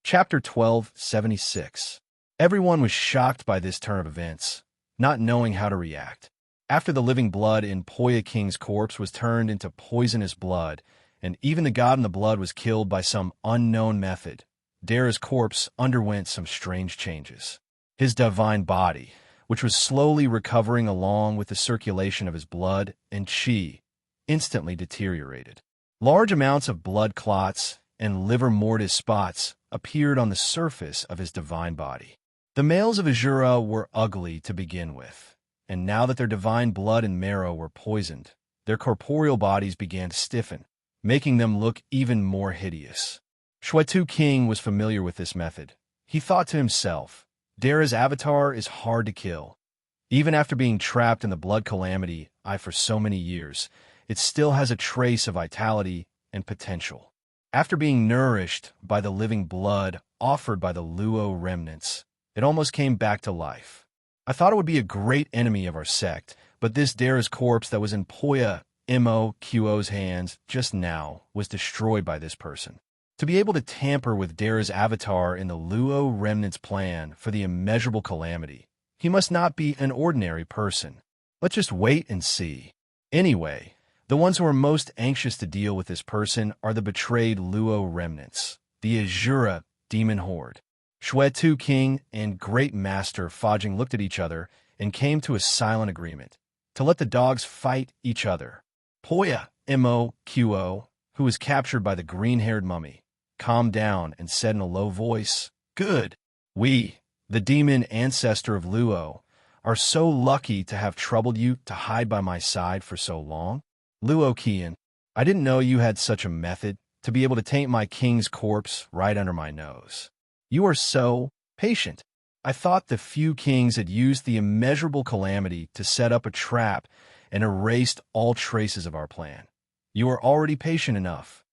Chapter 1276. Everyone was shocked by this turn of events, not knowing how to react. After the living blood in Poya King's corpse was turned into poisonous blood, and even the god in the blood was killed by some unknown method, Dara's corpse underwent some strange changes. His divine body, which was slowly recovering along with the circulation of his blood and chi, instantly deteriorated. Large amounts of blood clots and livor mortis spots appeared on the surface of his divine body. The males of Azura were ugly to begin with, and now that their divine blood and marrow were poisoned, their corporeal bodies began to stiffen, making them look even more hideous. Shwetu King was familiar with this method. He thought to himself, Dara's avatar is hard to kill. Even after being trapped in the blood calamity for so many years, it still has a trace of vitality and potential. After being nourished by the living blood offered by the Luo remnants, it almost came back to life. I thought it would be a great enemy of our sect, but this Dara's corpse that was in Poya Moqo's hands just now was destroyed by this person. To be able to tamper with Dara's avatar in the Luo remnants' plan for the immeasurable calamity, he must not be an ordinary person. Let's just wait and see. Anyway, the ones who are most anxious to deal with this person are the betrayed Luo remnants, the Azura demon horde. Shwetu King and Great Master Fajing looked at each other and came to a silent agreement to let the dogs fight each other. Poya Moqo, who was captured by the green-haired mummy, calmed down and said in a low voice, "Good. We, the demon ancestor of Luo, are so lucky to have troubled you to hide by my side for so long. Luo Qian, I didn't know you had such a method to be able to taint my king's corpse right under my nose. You are so patient. I thought the few kings had used the immeasurable calamity to set up a trap and erased all traces of our plan. You are already patient enough.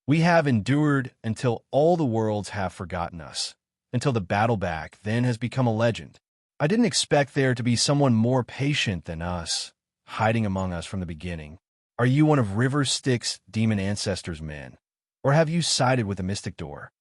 We have endured until all the worlds have forgotten us, until the battle back then has become a legend. I didn't expect there to be someone more patient than us, hiding among us from the beginning. Are you one of River Styx's demon ancestors' men, or have you sided with the mystic door?"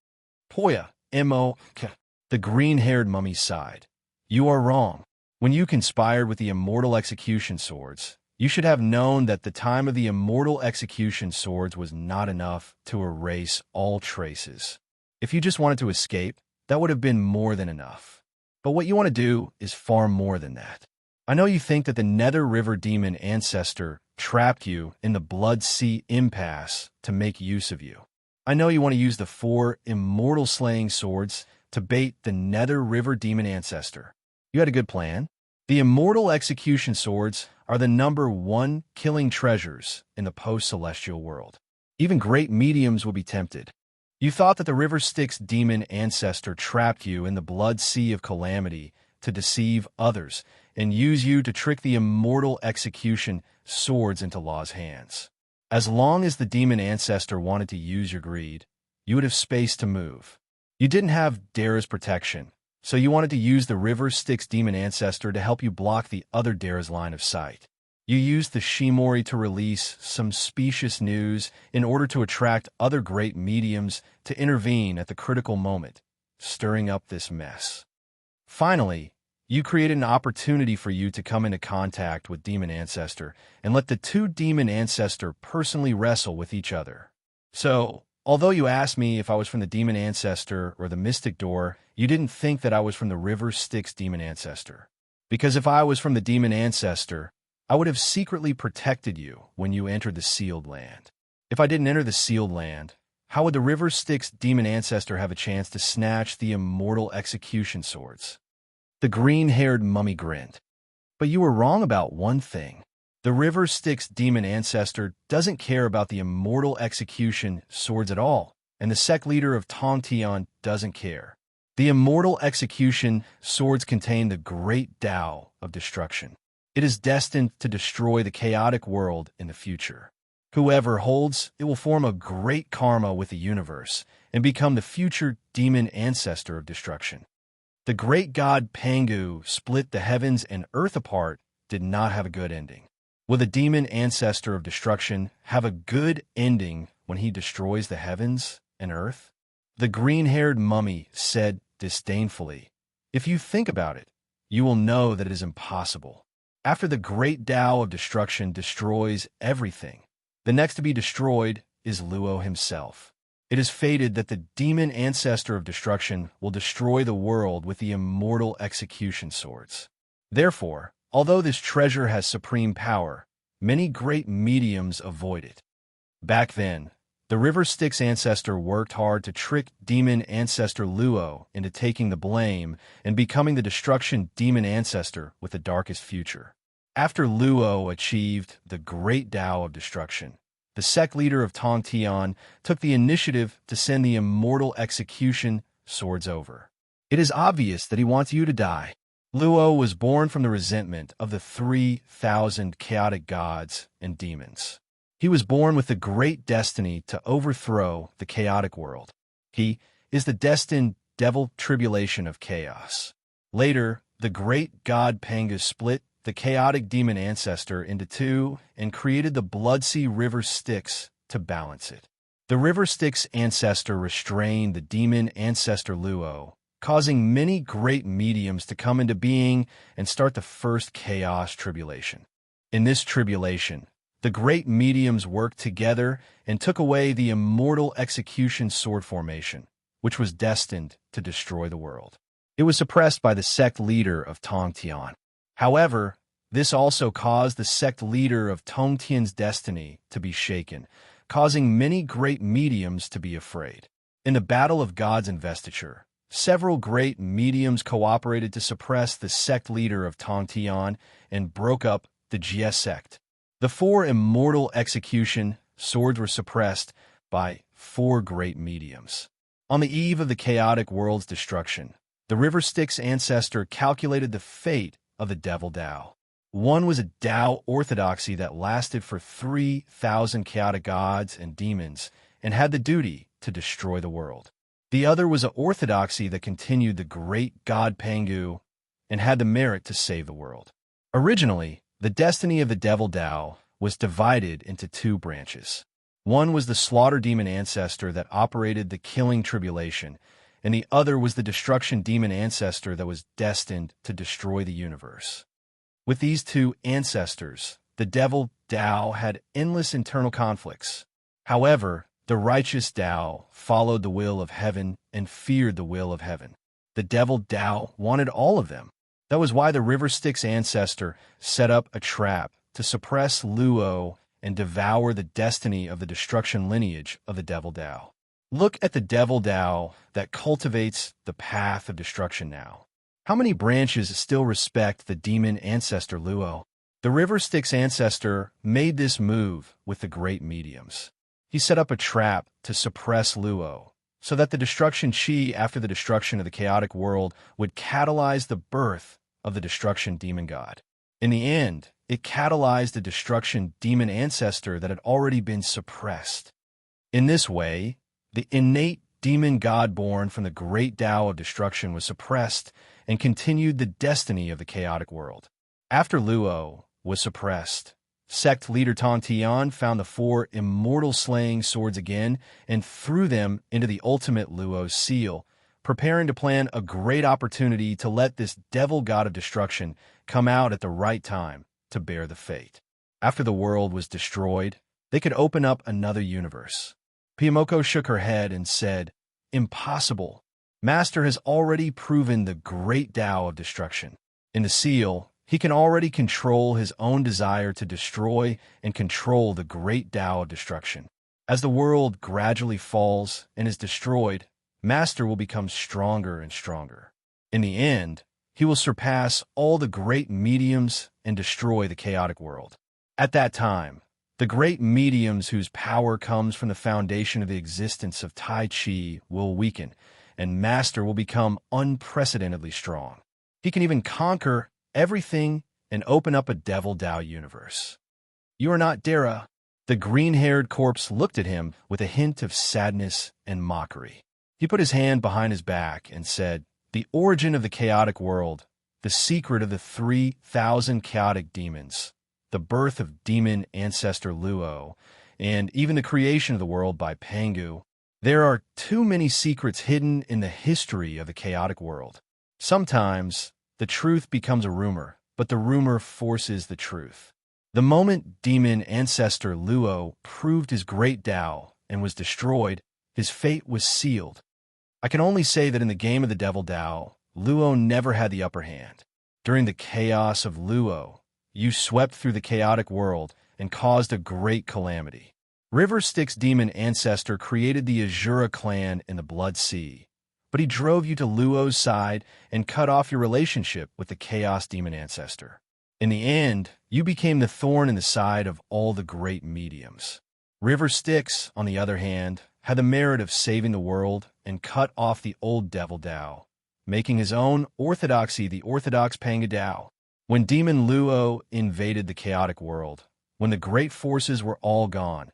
Poya Moq, the green-haired mummy, sighed. "You are wrong. When you conspired with the immortal execution swords, you should have known that the time of the immortal execution swords was not enough to erase all traces. If you just wanted to escape, that would have been more than enough. But what you want to do is far more than that. I know you think that the Nether River demon ancestor trapped you in the Blood Sea impasse to make use of you. I know you want to use the 4 immortal slaying swords to bait the Nether River demon ancestor. You had a good plan. The immortal execution swords are the #1 killing treasures in the post-celestial world. Even great mediums will be tempted. You thought that the River Styx demon ancestor trapped you in the Blood Sea of Calamity to deceive others and use you to trick the immortal execution swords into Law's hands. As long as the demon ancestor wanted to use your greed, you would have space to move. You didn't have Dara's protection, so you wanted to use the River Styx demon ancestor to help you block the other Dara's line of sight. You used the Shimori to release some specious news in order to attract other great mediums to intervene at the critical moment, stirring up this mess. Finally, you created an opportunity for you to come into contact with Demon Ancestor and let the 2 Demon Ancestor personally wrestle with each other. So, although you asked me if I was from the Demon Ancestor or the Mystic Door, you didn't think that I was from the River Styx Demon Ancestor. Because if I was from the Demon Ancestor, I would have secretly protected you when you entered the Sealed Land. If I didn't enter the Sealed Land, how would the River Styx Demon Ancestor have a chance to snatch the immortal execution swords? The green-haired mummy grinned. But you were wrong about one thing. The River Styx demon ancestor doesn't care about the immortal execution swords at all, and the sect leader of Tongtian doesn't care. The immortal execution swords contain the great Tao of destruction. It is destined to destroy the chaotic world in the future. Whoever holds it will form a great karma with the universe and become the future demon ancestor of destruction. The great god Pangu split the heavens and earth apart did not have a good ending. Will the demon ancestor of destruction have a good ending when he destroys the heavens and earth? The green-haired mummy said disdainfully, "If you think about it, you will know that it is impossible. After the great Tao of destruction destroys everything, the next to be destroyed is Luo himself. It is fated that the demon ancestor of destruction will destroy the world with the immortal execution swords. Therefore, although this treasure has supreme power, many great mediums avoid it." Back then, the River Styx ancestor worked hard to trick demon ancestor Luo into taking the blame and becoming the destruction demon ancestor with the darkest future. After Luo achieved the great Tao of destruction, the sect leader of Tongtian took the initiative to send the immortal execution swords over. It is obvious that he wants you to die. Luo was born from the resentment of the 3,000 chaotic gods and demons. He was born with the great destiny to overthrow the chaotic world. He is the destined devil tribulation of chaos. Later, the great god Pangu split the chaotic demon ancestor into two and created the Bloodsea River Styx to balance it. The River Styx ancestor restrained the demon ancestor Luo, causing many great mediums to come into being and start the first chaos tribulation. In this tribulation, the great mediums worked together and took away the immortal execution sword formation, which was destined to destroy the world. It was suppressed by the sect leader of Tongtian. However, this also caused the sect leader of Tongtian's destiny to be shaken, causing many great mediums to be afraid. In the Battle of God's Investiture, several great mediums cooperated to suppress the sect leader of Tongtian and broke up the Jie sect. The 4 immortal execution swords were suppressed by 4 great mediums. On the eve of the chaotic world's destruction, the River Styx ancestor calculated the fate of the Devil Tao. One was a Tao orthodoxy that lasted for 3,000 chaotic gods and demons and had the duty to destroy the world. The other was an orthodoxy that continued the great god Pangu and had the merit to save the world. Originally, the destiny of the Devil Tao was divided into 2 branches. One was the slaughter demon ancestor that operated the killing tribulation, and the other was the destruction demon ancestor that was destined to destroy the universe. With these 2 ancestors, the Devil Tao had endless internal conflicts. However, the righteous Tao followed the will of heaven and feared the will of heaven. The Devil Tao wanted all of them. That was why the River Styx ancestor set up a trap to suppress Luo and devour the destiny of the destruction lineage of the Devil Tao. Look at the Devil Tao that cultivates the path of destruction now. How many branches still respect the demon ancestor Luo? The River Styx ancestor made this move with the great mediums. He set up a trap to suppress Luo, so that the destruction chi after the destruction of the chaotic world would catalyze the birth of the destruction demon god. In the end, it catalyzed the destruction demon ancestor that had already been suppressed. In this way, the innate demon god born from the great Tao of destruction was suppressed and continued the destiny of the chaotic world. After Luo was suppressed, sect leader Tongtian found the 4 immortal slaying swords again and threw them into the ultimate Luo's seal, preparing to plan a great opportunity to let this devil god of destruction come out at the right time to bear the fate. After the world was destroyed, they could open up another universe. Piyamoko shook her head and said, "Impossible. Master has already proven the great Tao of destruction. In the seal, he can already control his own desire to destroy and control the great Tao of destruction. As the world gradually falls and is destroyed, Master will become stronger and stronger. In the end, he will surpass all the great mediums and destroy the chaotic world. At that time, the great mediums whose power comes from the foundation of the existence of Tai Chi will weaken, and Master will become unprecedentedly strong. He can even conquer everything and open up a Devil Tao universe." "You are not Dara." The green-haired corpse looked at him with a hint of sadness and mockery. He put his hand behind his back and said, "The origin of the chaotic world, the secret of the 3,000 chaotic demons, the birth of demon ancestor Luo, and even the creation of the world by Pangu, There are too many secrets hidden in the history of the chaotic world. Sometimes, the truth becomes a rumor, but the rumor forces the truth. The moment demon ancestor Luo proved his great Tao and was destroyed, his fate was sealed. I can only say that in the game of the Devil Tao, Luo never had the upper hand. During the chaos of Luo, you swept through the chaotic world and caused a great calamity. River Styx demon ancestor created the Azura clan in the Blood Sea, but he drove you to Luo's side and cut off your relationship with the Chaos demon ancestor. In the end, you became the thorn in the side of all the great mediums. River Styx, on the other hand, had the merit of saving the world and cut off the old Devil Tao, making his own orthodoxy the orthodox Panga Tao. When Demon Luo invaded the chaotic world, when the great forces were all gone,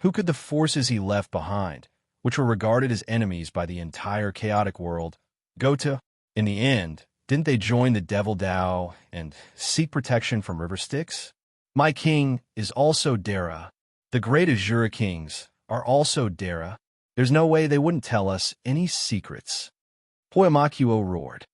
who could the forces he left behind, which were regarded as enemies by the entire chaotic world, go to? In the end, didn't they join the Devil Tao and seek protection from River Styx? My king is also Dara. The great Azura kings are also Dara. There's no way they wouldn't tell us any secrets. Poyamakuo roared.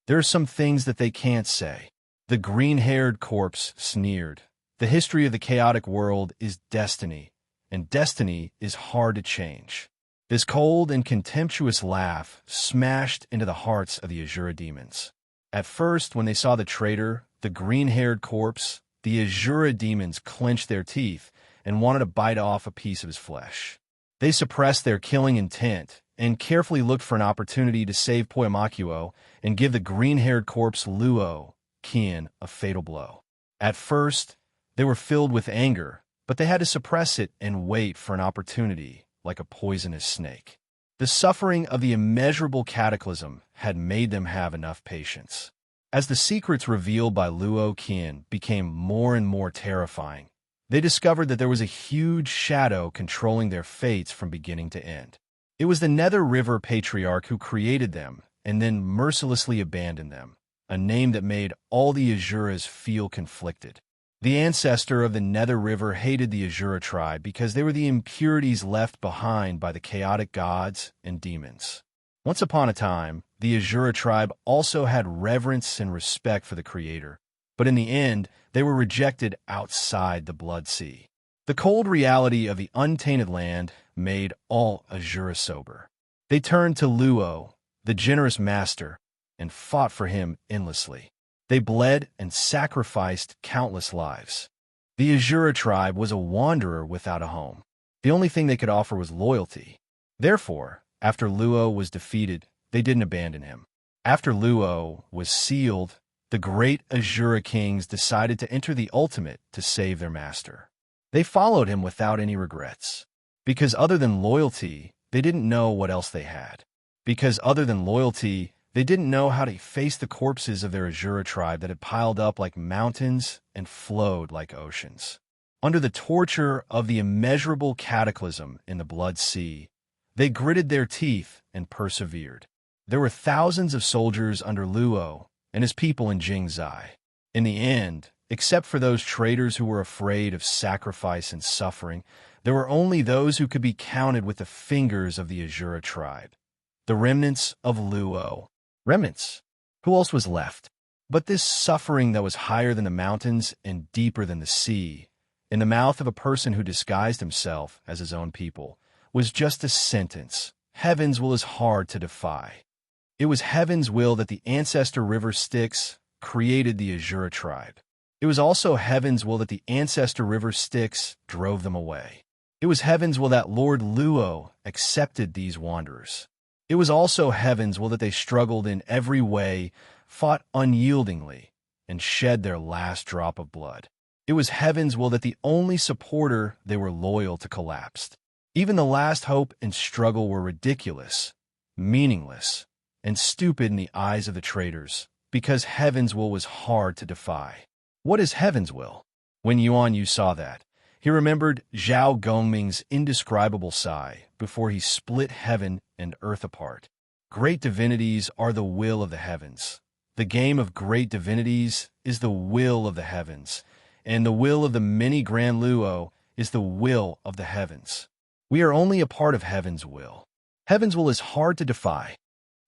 There are some things that they can't say. The green-haired corpse sneered. The history of the chaotic world is destiny, and destiny is hard to change. This cold and contemptuous laugh smashed into the hearts of the Azura demons. At first, when they saw the traitor, the green-haired corpse, the Azura demons clenched their teeth and wanted to bite off a piece of his flesh. They suppressed their killing intent and carefully looked for an opportunity to save Poyamakuo and give the green-haired corpse Luo Qian a fatal blow. At first, they were filled with anger, but they had to suppress it and wait for an opportunity, like a poisonous snake. The suffering of the immeasurable cataclysm had made them have enough patience. As the secrets revealed by Luo Qian became more and more terrifying, they discovered that there was a huge shadow controlling their fates from beginning to end. It was the Nether River Patriarch who created them and then mercilessly abandoned them, a name that made all the Azuras feel conflicted. The ancestor of the Nether River hated the Azura tribe because they were the impurities left behind by the chaotic gods and demons. Once upon a time, the Azura tribe also had reverence and respect for the Creator, but in the end, they were rejected outside the Blood Sea. The cold reality of the untainted land made all Azura sober. They turned to Luo, the generous master, and fought for him endlessly. They bled and sacrificed countless lives. The Azura tribe was a wanderer without a home. The only thing they could offer was loyalty. Therefore, after Luo was defeated, they didn't abandon him. After Luo was sealed, the great Azura kings decided to enter the ultimate to save their master. They followed him without any regrets. Because other than loyalty, they didn't know what else they had. Because other than loyalty, they didn't know how to face the corpses of their Azura tribe that had piled up like mountains and flowed like oceans. Under the torture of the immeasurable cataclysm in the Blood Sea, they gritted their teeth and persevered. There were thousands of soldiers under Luo and his people in Jingzai. In the end, except for those traitors who were afraid of sacrifice and suffering, there were only those who could be counted with the fingers of the Azura tribe. The remnants of Luo. Remnants. Who else was left? But this suffering that was higher than the mountains and deeper than the sea, in the mouth of a person who disguised himself as his own people, was just a sentence. Heaven's will is hard to defy. It was heaven's will that the ancestor River Styx created the Azura tribe. It was also heaven's will that the ancestor River Styx drove them away. It was heaven's will that Lord Luo accepted these wanderers. It was also heaven's will that they struggled in every way, fought unyieldingly, and shed their last drop of blood. It was heaven's will that the only supporter they were loyal to collapsed. Even the last hope and struggle were ridiculous, meaningless, and stupid in the eyes of the traitors, because heaven's will was hard to defy. What is heaven's will? When Yuan Yu saw that, he remembered Zhao Gongming's indescribable sigh before he split heaven and earth apart. Great divinities are the will of the heavens. The game of great divinities is the will of the heavens, and the will of the many Grand Luo is the will of the heavens. We are only a part of heaven's will. Heaven's will is hard to defy.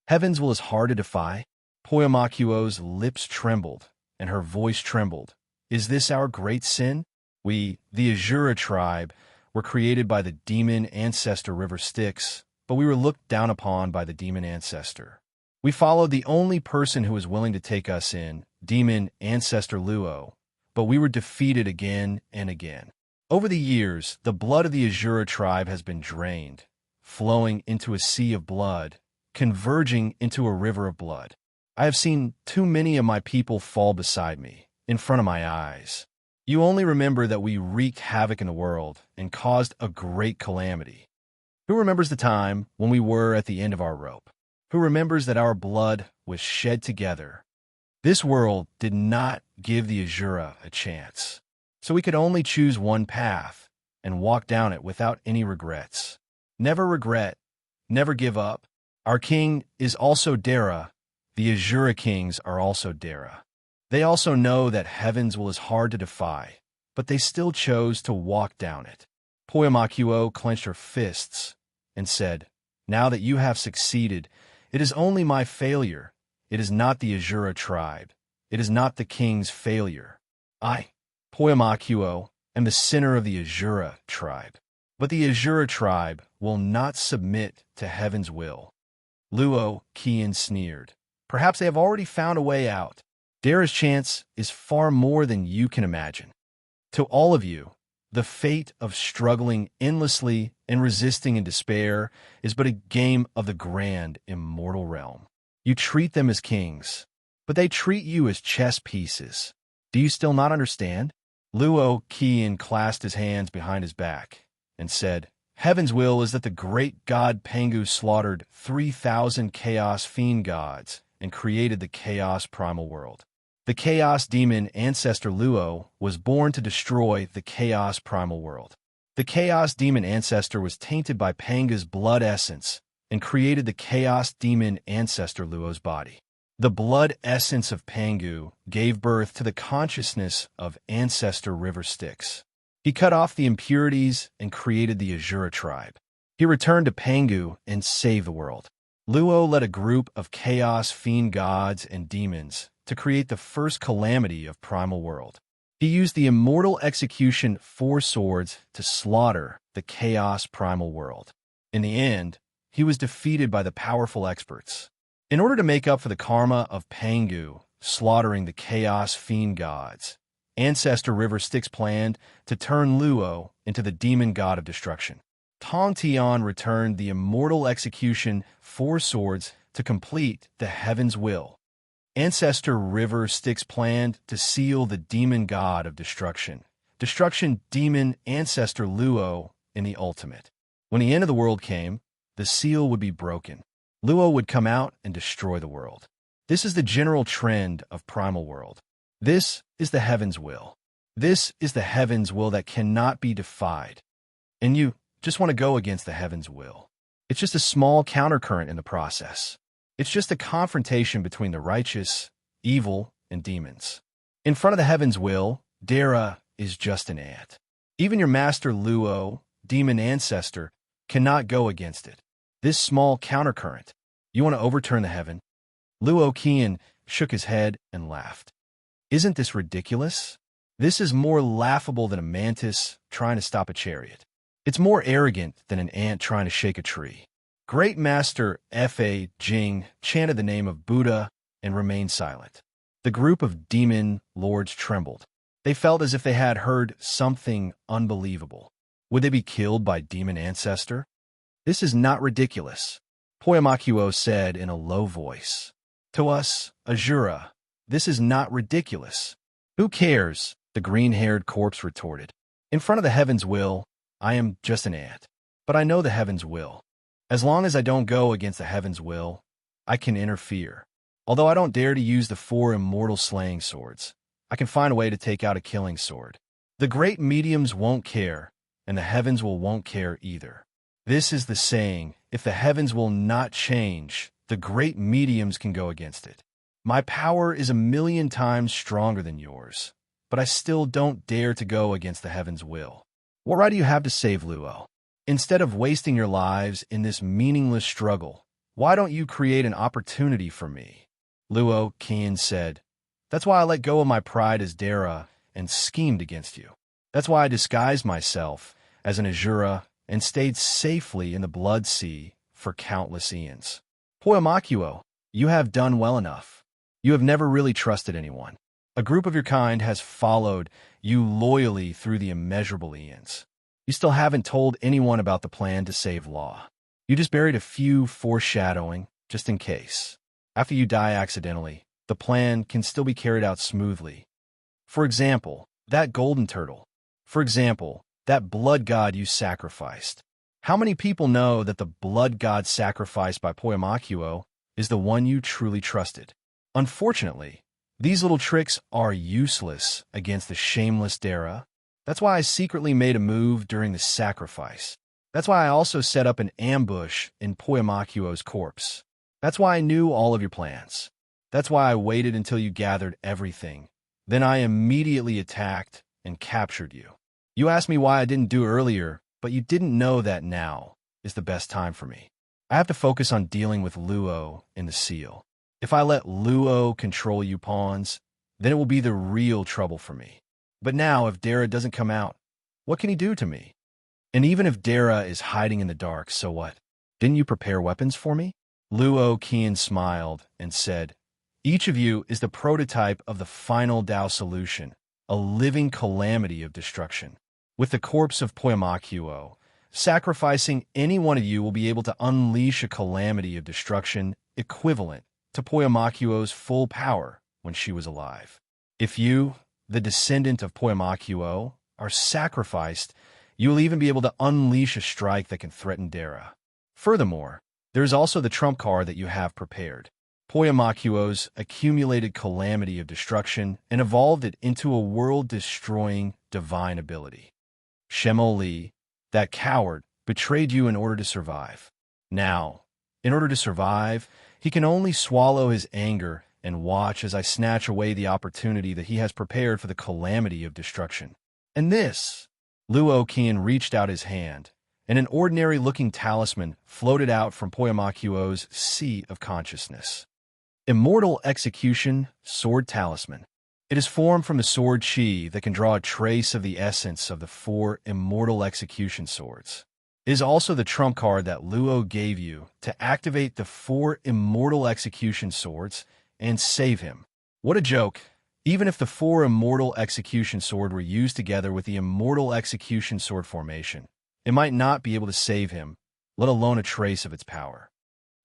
Heaven's will is hard to defy. Poyamakuo's lips trembled, and her voice trembled. Is this our great sin? We, the Azura tribe, were created by the demon ancestor River Styx, but we were looked down upon by the demon ancestor. We followed the only person who was willing to take us in, demon ancestor Luo, but we were defeated again and again. Over the years, the blood of the Azura tribe has been drained, flowing into a sea of blood, converging into a river of blood. I have seen too many of my people fall beside me, in front of my eyes. You only remember that we wreaked havoc in the world and caused a great calamity. Who remembers the time when we were at the end of our rope? Who remembers that our blood was shed together? This world did not give the Azura a chance, so we could only choose one path and walk down it without any regrets. Never regret, never give up. Our king is also Dara. The Azura kings are also Dara. They also know that heaven's will is hard to defy, but they still chose to walk down it. Poyamakuo clenched her fists and said, "Now that you have succeeded, it is only my failure. It is not the Azura tribe. It is not the king's failure. I, Poyamakuo, am the sinner of the Azura tribe. But the Azura tribe will not submit to heaven's will." Luo Qian sneered. "Perhaps they have already found a way out. Dara's chance is far more than you can imagine. To all of you, the fate of struggling endlessly and resisting in despair is but a game of the grand, immortal realm. You treat them as kings, but they treat you as chess pieces. Do you still not understand?" Luo Qian clasped his hands behind his back and said, "Heaven's will is that the great god Pangu slaughtered 3,000 chaos fiend gods and created the chaos primal world. The chaos demon ancestor Luo was born to destroy the chaos primal world. The chaos demon ancestor was tainted by Panga's blood essence and created the chaos demon ancestor Luo's body. The blood essence of Pangu gave birth to the consciousness of ancestor River Styx. He cut off the impurities and created the Azura tribe. He returned to Pangu and saved the world. Luo led a group of chaos fiend gods and demons to create the first calamity of primal world. He used the immortal execution 4 swords to slaughter the chaos primal world. In the end, he was defeated by the powerful experts. In order to make up for the karma of Pangu slaughtering the chaos fiend gods, ancestor River Styx planned to turn Luo into the demon god of destruction. Tong Tian returned the immortal execution 4 swords to complete the heaven's will. Ancestor River Styx planned to seal the demon god of destruction, destruction demon ancestor Luo in the ultimate. When the end of the world came, the seal would be broken. Luo would come out and destroy the world. This is the general trend of primal world. This is the heaven's will. This is the heaven's will that cannot be defied. And you just want to go against the heaven's will. It's just a small countercurrent in the process. It's just a confrontation between the righteous, evil, and demons. In front of the heaven's will, Dara is just an ant. Even your master Luo, demon ancestor, cannot go against it. This small countercurrent. You want to overturn the heaven? Luo Qian shook his head and laughed. Isn't this ridiculous? This is more laughable than a mantis trying to stop a chariot. It's more arrogant than an ant trying to shake a tree. Great Master Fa Jing chanted the name of Buddha and remained silent. The group of demon lords trembled. They felt as if they had heard something unbelievable. Would they be killed by demon ancestor? This is not ridiculous, Poyamakuo said in a low voice. To us, Azura, this is not ridiculous. Who cares? The green-haired corpse retorted. In front of the heaven's will, I am just an ant. But I know the heaven's will. As long as I don't go against the heaven's will, I can interfere. Although I don't dare to use the 4 immortal slaying swords, I can find a way to take out a killing sword. The great mediums won't care, and the heavens won't care either. This is the saying, if the heavens will not change, the great mediums can go against it. My power is 1,000,000 times stronger than yours, but I still don't dare to go against the heaven's will. What right do you have to save Luo? Instead of wasting your lives in this meaningless struggle, why don't you create an opportunity for me? Luo Qian said, That's why I let go of my pride as Dara and schemed against you. That's why I disguised myself as an Azura and stayed safely in the Blood Sea for countless eons. Poyamakuo, you have done well enough. You have never really trusted anyone. A group of your kind has followed you loyally through the immeasurable eons. You still haven't told anyone about the plan to save Law. You just buried a few foreshadowing, just in case. After you die accidentally, the plan can still be carried out smoothly. For example, that golden turtle. For example, that blood god you sacrificed. How many people know that the blood god sacrificed by Poyamakuo is the one you truly trusted? Unfortunately, these little tricks are useless against the shameless Dara. That's why I secretly made a move during the sacrifice. That's why I also set up an ambush in Poyamakuo's corpse. That's why I knew all of your plans. That's why I waited until you gathered everything. Then I immediately attacked and captured you. You asked me why I didn't do earlier, but you didn't know that now is the best time for me. I have to focus on dealing with Luo in the seal. If I let Luo control you pawns, then it will be the real trouble for me. But now, if Dara doesn't come out, what can he do to me? And even if Dara is hiding in the dark, so what? Didn't you prepare weapons for me? Luo Qian smiled and said, Each of you is the prototype of the final Dao solution, a living calamity of destruction. With the corpse of Poyamakuo, sacrificing any one of you will be able to unleash a calamity of destruction equivalent to Poyamakuo's full power when she was alive. If you, the descendant of Poyamakuo, are sacrificed, you will even be able to unleash a strike that can threaten Dara. Furthermore, there is also the trump card that you have prepared. Poyamakuo's accumulated calamity of destruction and evolved it into a world-destroying divine ability. Shemo Li, that coward, betrayed you in order to survive. Now, in order to survive, he can only swallow his anger and watch as I snatch away the opportunity that he has prepared for the calamity of destruction. And this, Luo Qian reached out his hand, and an ordinary-looking talisman floated out from Poyamakuo's sea of consciousness. Immortal Execution Sword Talisman. It is formed from the sword chi that can draw a trace of the essence of the 4 immortal execution swords. It is also the trump card that Luo gave you to activate the 4 immortal execution swords and save him. What a joke! Even if the 4 immortal execution sword were used together with the immortal execution sword formation, it might not be able to save him, let alone a trace of its power.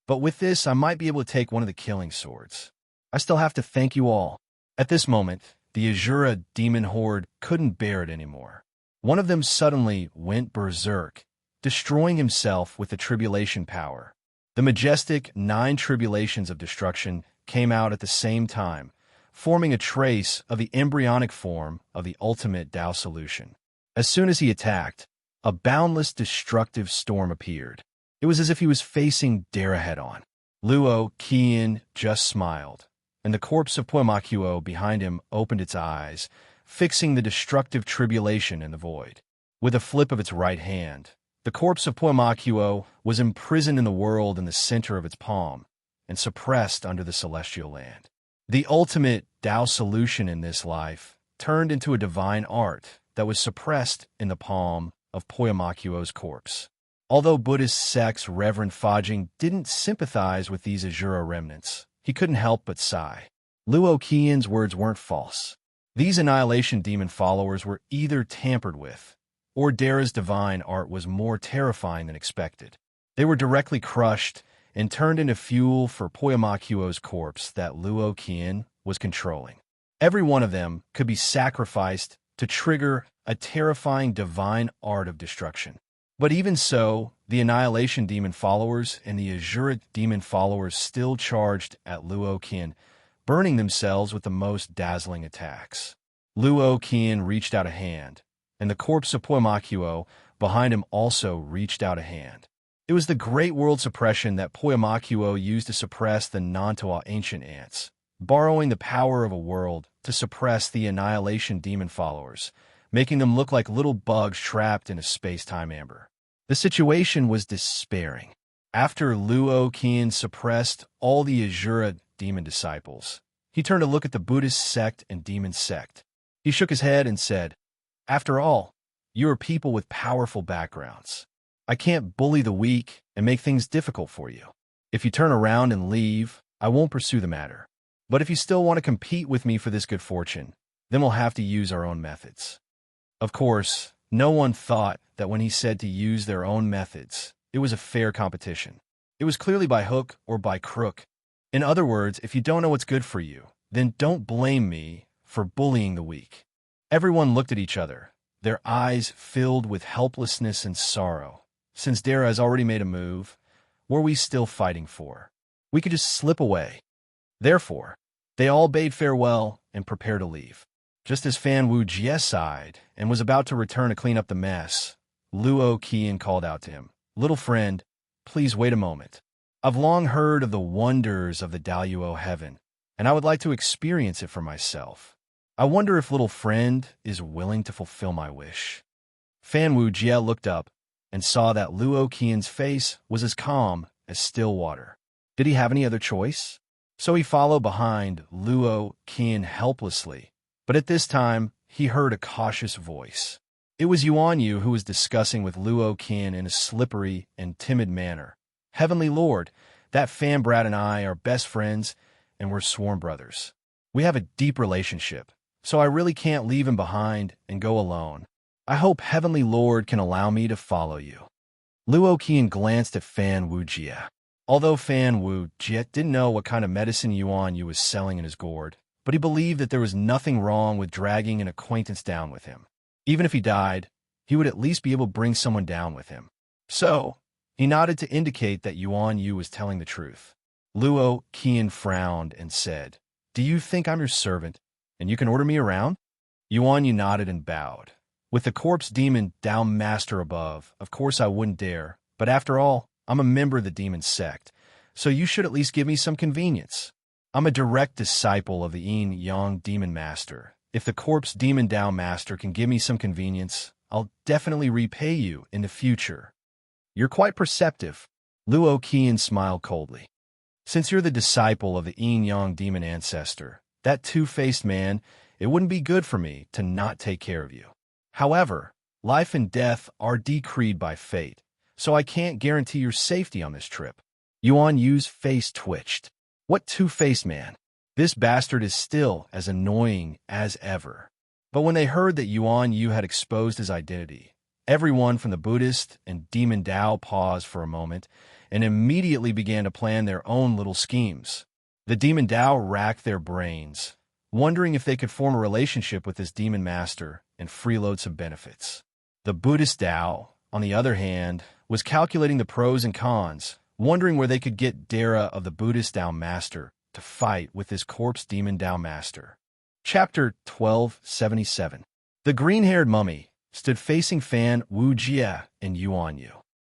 But with this, I might be able to take one of the killing swords. I still have to thank you all. At this moment, the Azura demon horde couldn't bear it anymore. One of them suddenly went berserk, destroying himself with the tribulation power. The majestic 9 tribulations of destruction came out at the same time, forming a trace of the embryonic form of the ultimate Dao solution. As soon as he attacked, a boundless destructive storm appeared. It was as if he was facing Dara head-on. Luo Qian just smiled, and the corpse of Poyamakuo behind him opened its eyes, fixing the destructive tribulation in the void. With a flip of its right hand, the corpse of Poyamakuo was imprisoned in the world in the center of its palm and suppressed under the celestial land. The ultimate Dao solution in this life turned into a divine art that was suppressed in the palm of Poyamakuo's corpse. Although Buddhist sects Reverend Fajing didn't sympathize with these Azura remnants, he couldn't help but sigh. Luo Qian's words weren't false. These Annihilation Demon followers were either tampered with, or Dara's divine art was more terrifying than expected. They were directly crushed and turned into fuel for Poyamakuo's corpse that Luo Qian was controlling. Every one of them could be sacrificed to trigger a terrifying divine art of destruction. But even so, the Annihilation Demon followers and the Azura Demon followers still charged at Luo Qian, burning themselves with the most dazzling attacks. Luo Qian reached out a hand, and the corpse of Poyamakuo behind him also reached out a hand. It was the great world suppression that Poyamakuo used to suppress the Nantoa ancient ants, borrowing the power of a world to suppress the Annihilation Demon followers, making them look like little bugs trapped in a space-time amber. The situation was despairing. After Luo Qian suppressed all the Azura demon disciples, he turned to look at the Buddhist sect and demon sect. He shook his head and said, "After all, you are people with powerful backgrounds. I can't bully the weak and make things difficult for you. If you turn around and leave, I won't pursue the matter. But if you still want to compete with me for this good fortune, then we'll have to use our own methods." Of course, no one thought that when he said to use their own methods, it was a fair competition. It was clearly by hook or by crook. In other words, if you don't know what's good for you, then don't blame me for bullying the weak. Everyone looked at each other, their eyes filled with helplessness and sorrow. Since Dara has already made a move, what are we still fighting for? We could just slip away. Therefore, they all bade farewell and prepared to leave. Just as Fan Wu Jie sighed and was about to return to clean up the mess, Luo Qian called out to him, "Little friend, please wait a moment. I've long heard of the wonders of the Daluo heaven, and I would like to experience it for myself. I wonder if little friend is willing to fulfill my wish." Fan Wu Jie looked up and saw that Luo Qian's face was as calm as still water. Did he have any other choice? So he followed behind Luo Qian helplessly. But at this time, he heard a cautious voice. It was Yuan Yu who was discussing with Luo Qian in a slippery and timid manner. "Heavenly Lord, that fan brat and I are best friends, and we're sworn brothers. We have a deep relationship, so I really can't leave him behind and go alone. I hope Heavenly Lord can allow me to follow you." Luo Qian glanced at Fan Wu Jie. Although Fan Wu Jie didn't know what kind of medicine Yuan Yu was selling in his gourd, but he believed that there was nothing wrong with dragging an acquaintance down with him. Even if he died, he would at least be able to bring someone down with him. So, he nodded to indicate that Yuan Yu was telling the truth. Luo Qian frowned and said, "Do you think I'm your servant, and you can order me around?" Yuan Yu nodded and bowed. "With the corpse demon Dao Master above, of course I wouldn't dare, but after all, I'm a member of the demon sect, so you should at least give me some convenience. I'm a direct disciple of the Yin Yang Demon Master. If the corpse demon Dao Master can give me some convenience, I'll definitely repay you in the future." "You're quite perceptive." Luo Qian smiled coldly. "Since you're the disciple of the Yin Yang Demon Ancestor, that two-faced man, it wouldn't be good for me to not take care of you. However, life and death are decreed by fate, so I can't guarantee your safety on this trip." Yuan Yu's face twitched. What two-faced man? This bastard is still as annoying as ever. But when they heard that Yuan Yu had exposed his identity, everyone from the Buddhist and Demon Dao paused for a moment and immediately began to plan their own little schemes. The Demon Dao racked their brains, wondering if they could form a relationship with this demon master and freeload some benefits. The Buddhist Dao, on the other hand, was calculating the pros and cons, wondering where they could get Dara of the Buddhist Dao Master to fight with this corpse demon Dao Master. Chapter 1277. The green-haired mummy stood facing Fan Wu Jie and Yuan Yu.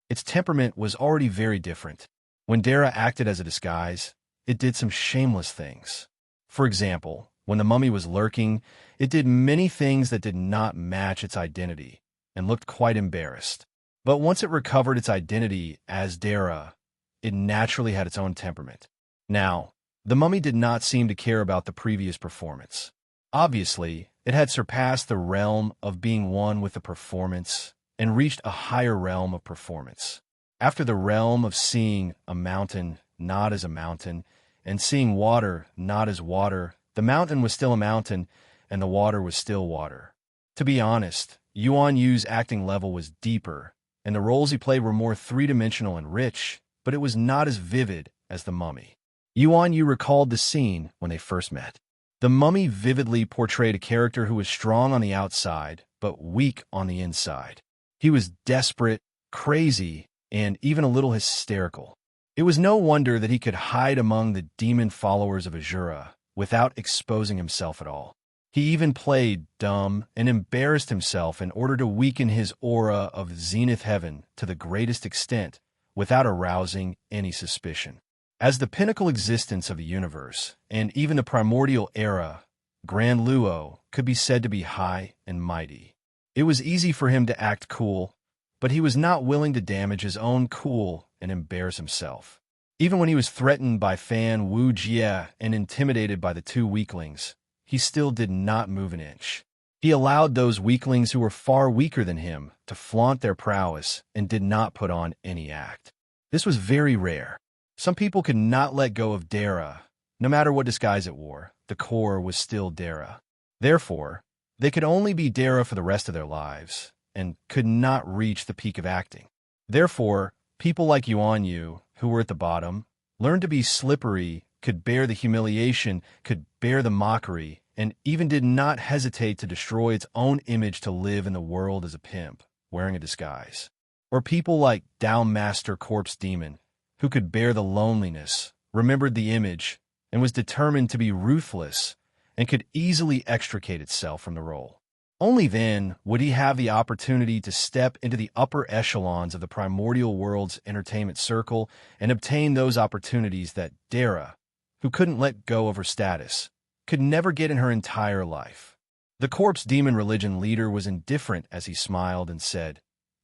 Its temperament was already very different. When Dara acted as a disguise, it did some shameless things. For example, when the mummy was lurking, it did many things that did not match its identity and looked quite embarrassed. But once it recovered its identity as Dara, it naturally had its own temperament. Now, the mummy did not seem to care about the previous performance. Obviously, it had surpassed the realm of being one with the performance and reached a higher realm of performance. After the realm of seeing a mountain not as a mountain and seeing water not as water, the mountain was still a mountain and the water was still water. To be honest, Yuan Yu's acting level was deeper, and the roles he played were more three-dimensional and rich, but it was not as vivid as the mummy. Yuan Yu recalled the scene when they first met. The mummy vividly portrayed a character who was strong on the outside, but weak on the inside. He was desperate, crazy, and even a little hysterical. It was no wonder that he could hide among the demon followers of Azura without exposing himself at all. He even played dumb and embarrassed himself in order to weaken his aura of zenith heaven to the greatest extent, without arousing any suspicion. As the pinnacle existence of the universe, and even the primordial era, Grand Luo could be said to be high and mighty. It was easy for him to act cool, but he was not willing to damage his own cool and embarrass himself. Even when he was threatened by Fan Wu Jie and intimidated by the two weaklings, he still did not move an inch. He allowed those weaklings who were far weaker than him to flaunt their prowess and did not put on any act. This was very rare. Some people could not let go of Dara. No matter what disguise it wore, the core was still Dara. Therefore, they could only be Dara for the rest of their lives and could not reach the peak of acting. Therefore, people like Yuan Yu, who were at the bottom, learned to be slippery, could bear the humiliation, could bear the mockery, and even did not hesitate to destroy its own image to live in the world as a pimp, wearing a disguise. Or people like Dao Master Corpse Demon, who could bear the loneliness, remembered the image, and was determined to be ruthless, and could easily extricate itself from the role. Only then would he have the opportunity to step into the upper echelons of the primordial world's entertainment circle and obtain those opportunities that Dara, who couldn't let go of her status, could never get in her entire life. The corpse demon religion leader was indifferent as he smiled and said,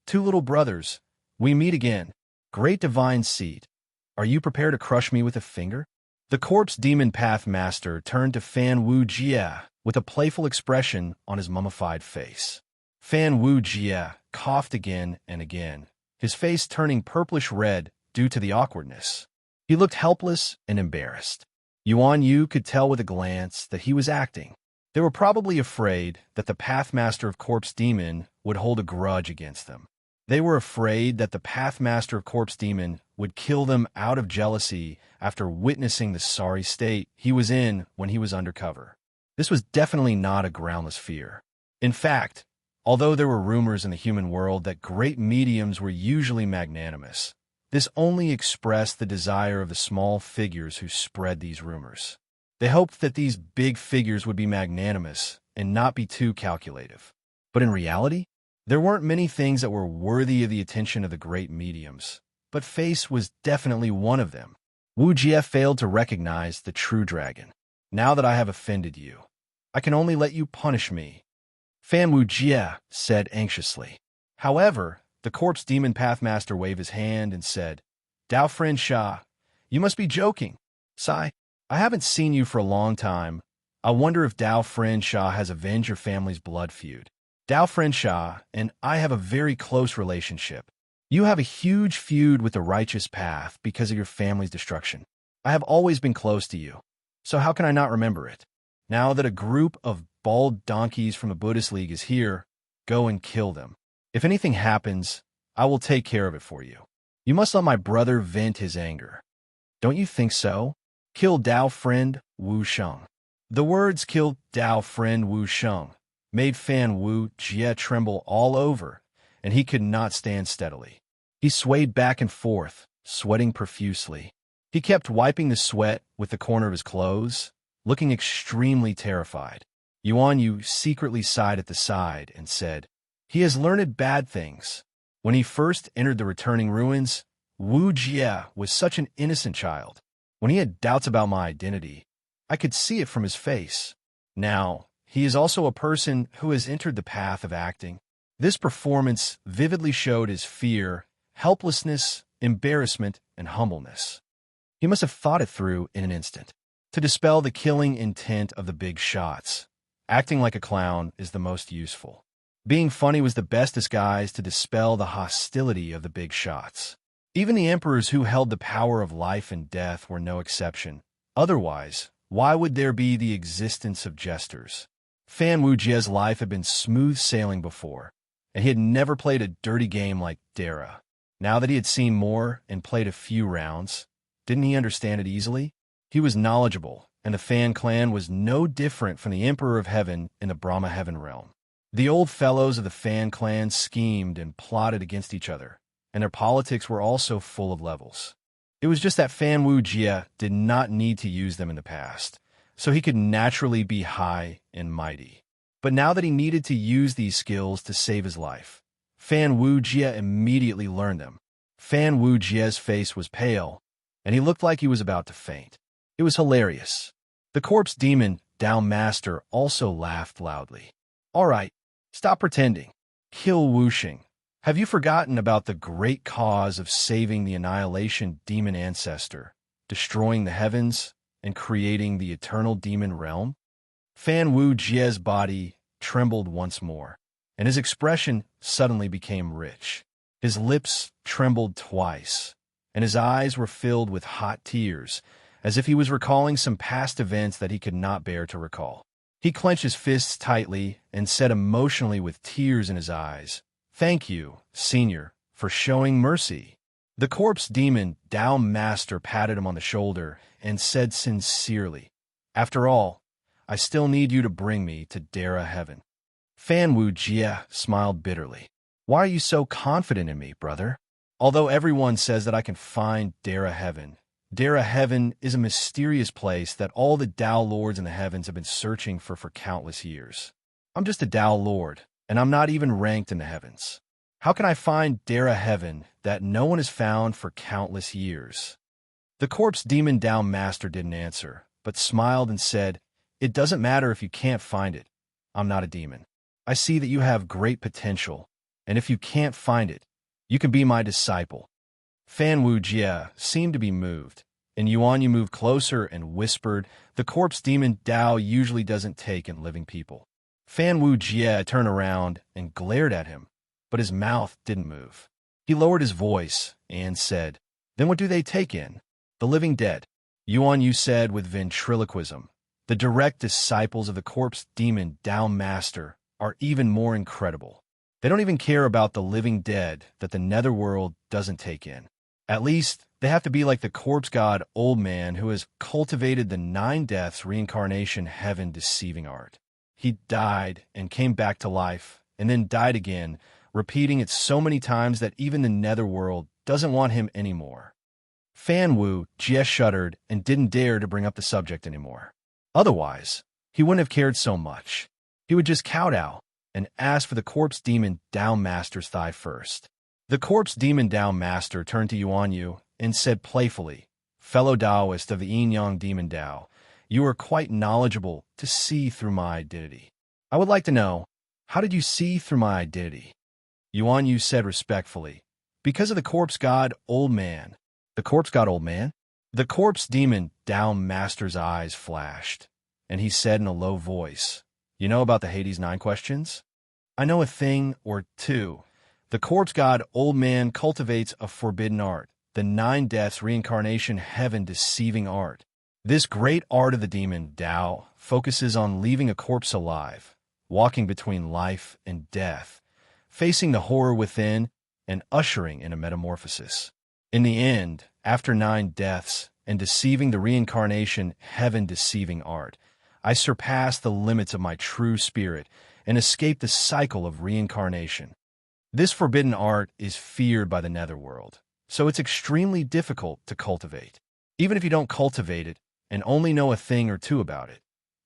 "Two little brothers, we meet again. Great divine seed. Are you prepared to crush me with a finger?" The corpse demon path master turned to Fan Wu Jie with a playful expression on his mummified face. Fan Wu Jie coughed again and again, his face turning purplish red due to the awkwardness. He looked helpless and embarrassed. Yuan Yu could tell with a glance that he was acting. They were probably afraid that the Pathmaster of Corpse Demon would hold a grudge against them. They were afraid that the Pathmaster of Corpse Demon would kill them out of jealousy after witnessing the sorry state he was in when he was undercover. This was definitely not a groundless fear. In fact, although there were rumors in the human world that great mediums were usually magnanimous, this only expressed the desire of the small figures who spread these rumors. They hoped that these big figures would be magnanimous and not be too calculative. But in reality, there weren't many things that were worthy of the attention of the great mediums, but face was definitely one of them. Wu Jie failed to recognize the true dragon. "Now that I have offended you, I can only let you punish me," Fan Wu Jie said anxiously. However, the corpse demon pathmaster waved his hand and said, "Dao friend Sha, you must be joking. Sai, I haven't seen you for a long time. I wonder if Dao friend Sha has avenged your family's blood feud. Dao friend Sha and I have a very close relationship. You have a huge feud with the righteous path because of your family's destruction. I have always been close to you, so how can I not remember it? Now that a group of bald donkeys from the Buddhist League is here, go and kill them. If anything happens, I will take care of it for you. You must let my brother vent his anger. Don't you think so? Kill Dao friend Wu Sheng." The words "kill Dao friend Wu Sheng" made Fan Wu Jie tremble all over, and he could not stand steadily. He swayed back and forth, sweating profusely. He kept wiping the sweat with the corner of his clothes, looking extremely terrified. Yuan Yu secretly sighed at the side and said, "He has learned bad things. When he first entered the returning ruins, Wu Jie was such an innocent child. When he had doubts about my identity, I could see it from his face. Now, he is also a person who has entered the path of acting." This performance vividly showed his fear, helplessness, embarrassment, and humbleness. He must have thought it through in an instant. To dispel the killing intent of the big shots, acting like a clown is the most useful. Being funny was the best disguise to dispel the hostility of the big shots. Even the emperors who held the power of life and death were no exception. Otherwise, why would there be the existence of jesters? Fan Wu Jie's life had been smooth sailing before, and he had never played a dirty game like Dara. Now that he had seen more and played a few rounds, didn't he understand it easily? He was knowledgeable, and the Fan clan was no different from the Emperor of Heaven in the Brahma Heaven realm. The old fellows of the Fan clan schemed and plotted against each other, and their politics were also full of levels. It was just that Fan Wu Jie did not need to use them in the past, so he could naturally be high and mighty. But now that he needed to use these skills to save his life, Fan Wu Jie immediately learned them. Fan Wu Jie's face was pale, and he looked like he was about to faint. It was hilarious. The corpse demon, Dao Master, also laughed loudly. "All right, stop pretending. Kill Wu Xing. Have you forgotten about the great cause of saving the annihilation demon ancestor, destroying the heavens, and creating the eternal demon realm? Fan Wu Jie's body trembled once more, and his expression suddenly became rich. His lips trembled twice, and his eyes were filled with hot tears, as if he was recalling some past events that he could not bear to recall. He clenched his fists tightly and said emotionally with tears in his eyes, "Thank you, Senior, for showing mercy." The corpse demon Dao Master patted him on the shoulder and said sincerely, "After all, I still need you to bring me to Dara Heaven." Fan Wu Jie smiled bitterly. "Why are you so confident in me, brother? Although everyone says that I can find Dara Heaven is a mysterious place that all the Dao Lords in the heavens have been searching for countless years. I'm just a Dao Lord, and I'm not even ranked in the heavens. How can I find Dara Heaven that no one has found for countless years?" The corpse demon Dao Master didn't answer, but smiled and said, "It doesn't matter if you can't find it. I'm not a demon. I see that you have great potential, and if you can't find it, you can be my disciple." Fan Wu Jie seemed to be moved, and Yuan Yu moved closer and whispered, "The corpse demon Dao usually doesn't take in living people." Fan Wu Jie turned around and glared at him, but his mouth didn't move. He lowered his voice and said, "Then what do they take in? The living dead." Yuan Yu said with ventriloquism, "The direct disciples of the corpse demon Dao Master are even more incredible. They don't even care about the living dead that the netherworld doesn't take in. At least, they have to be like the corpse god Old Man who has cultivated the 9 deaths reincarnation heaven deceiving art. He died and came back to life, and then died again, repeating it so many times that even the netherworld doesn't want him anymore." Fan Wu Jie shuddered and didn't dare to bring up the subject anymore. Otherwise, he wouldn't have cared so much. He would just kowtow and ask for the corpse demon Dao Master's thigh first. The corpse demon Dao Master turned to Yuan Yu and said playfully, "Fellow Daoist of the Yin-Yang Demon Dao, you are quite knowledgeable to see through my identity. I would like to know, how did you see through my identity?" Yuan Yu said respectfully, "Because of the corpse god Old Man." "The corpse god Old Man?" The corpse demon Dao Master's eyes flashed, and he said in a low voice, "You know about the Hades 9 questions?" "I know a thing or two. The corpse god Old Man cultivates a forbidden art, the 9 deaths reincarnation heaven deceiving art. This great art of the demon Dao focuses on leaving a corpse alive, walking between life and death, facing the horror within, and ushering in a metamorphosis. In the end, after 9 deaths and deceiving the reincarnation heaven deceiving art, I surpass the limits of my true spirit and escape the cycle of reincarnation. This forbidden art is feared by the netherworld, so it's extremely difficult to cultivate. Even if you don't cultivate it and only know a thing or two about it,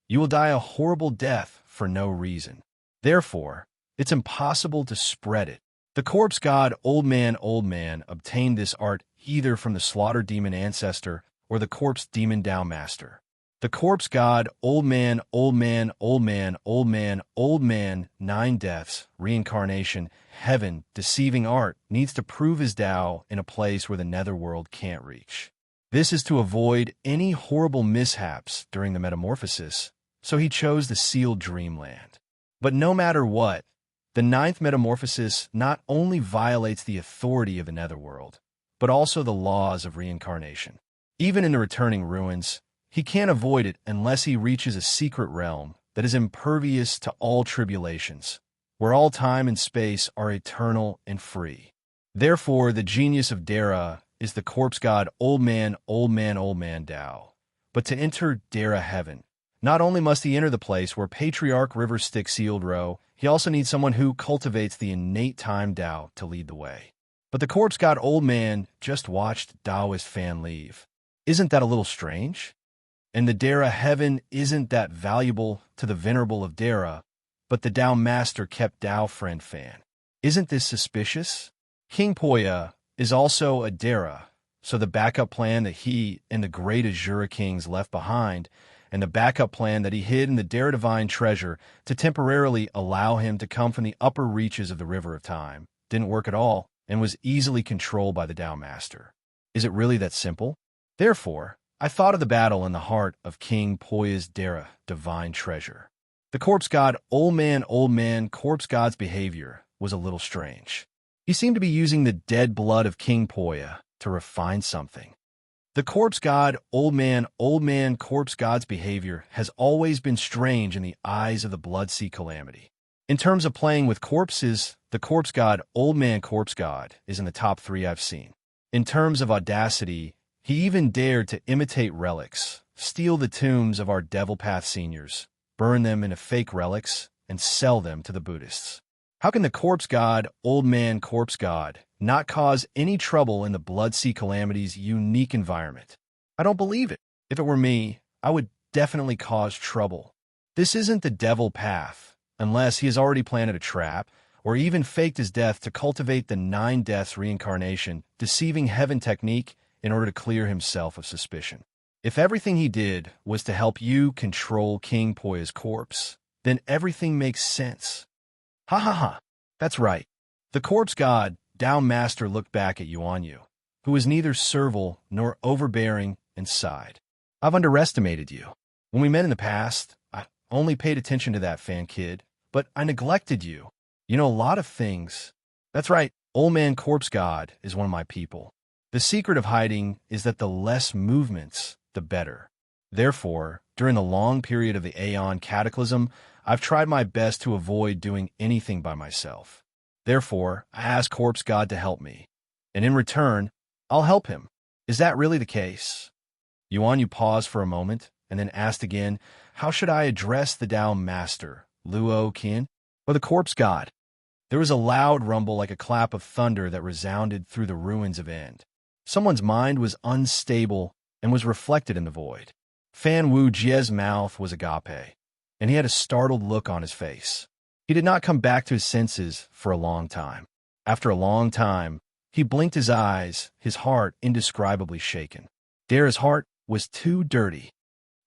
you will die a horrible death for no reason. Therefore, it's impossible to spread it. The corpse god Old Man obtained this art either from the slaughter demon ancestor or the corpse demon Dao Master. The corpse god Old Man, 9 deaths, reincarnation, heaven, deceiving art, needs to prove his Dao in a place where the netherworld can't reach. This is to avoid any horrible mishaps during the metamorphosis, so he chose the sealed dreamland. But no matter what, the 9th metamorphosis not only violates the authority of the netherworld, but also the laws of reincarnation. Even in the returning ruins, he can't avoid it unless he reaches a secret realm that is impervious to all tribulations, where all time and space are eternal and free. Therefore, the genius of Dara is the corpse god Old Man Dao. But to enter Dara Heaven, not only must he enter the place where Patriarch River Stick Sealed Row, he also needs someone who cultivates the innate time Dao to lead the way. But the corpse god Old Man just watched Daoist Fan leave. Isn't that a little strange? And the Dara Heaven isn't that valuable to the Venerable of Dara, but the Dao Master kept Dao Friend Fan. Isn't this suspicious? King Poya is also a Dara, so the backup plan that he and the great Azura Kings left behind, and the backup plan that he hid in the Dara Divine Treasure to temporarily allow him to come from the upper reaches of the River of Time, didn't work at all, and was easily controlled by the Tao Master. Is it really that simple? Therefore, I thought of the battle in the heart of King Poya's Dara, divine treasure. The corpse god, old man, corpse god's behavior was a little strange. He seemed to be using the dead blood of King Poya to refine something. The corpse god, old man, corpse god's behavior has always been strange in the eyes of the Blood Sea Calamity. In terms of playing with corpses, the corpse god, old man, corpse god is in the top 3 I've seen. In terms of audacity, he even dared to imitate relics, steal the tombs of our Devil Path seniors, burn them into fake relics, and sell them to the Buddhists. How can the corpse god, old man, corpse god, not cause any trouble in the Blood Sea Calamity's unique environment? I don't believe it. If it were me, I would definitely cause trouble. This isn't the Devil Path, unless he has already planted a trap, or even faked his death to cultivate the 9 deaths reincarnation, deceiving heaven technique in order to clear himself of suspicion. If everything he did was to help you control King Poya's corpse, then everything makes sense. Ha ha ha. That's right. The corpse god, Tao Master, looked back at Yuanyu, who was neither servile nor overbearing, and sighed. I've underestimated you. When we met in the past, I only paid attention to that fan kid, but I neglected you. You know a lot of things. That's right, old man corpse god is one of my people. The secret of hiding is that the less movements, the better. Therefore, during the long period of the Aeon Cataclysm, I've tried my best to avoid doing anything by myself. Therefore, I ask corpse god to help me, and in return, I'll help him. Is that really the case? Yuanyu paused for a moment, and then asked again, how should I address the Tao Master, Luo Qian, or the corpse god? There was a loud rumble like a clap of thunder that resounded through the ruins of End. Someone's mind was unstable and was reflected in the void. Fan Wu Jie's mouth was agape, and he had a startled look on his face. He did not come back to his senses for a long time. After a long time, he blinked his eyes, his heart indescribably shaken. Dara's heart was too dirty.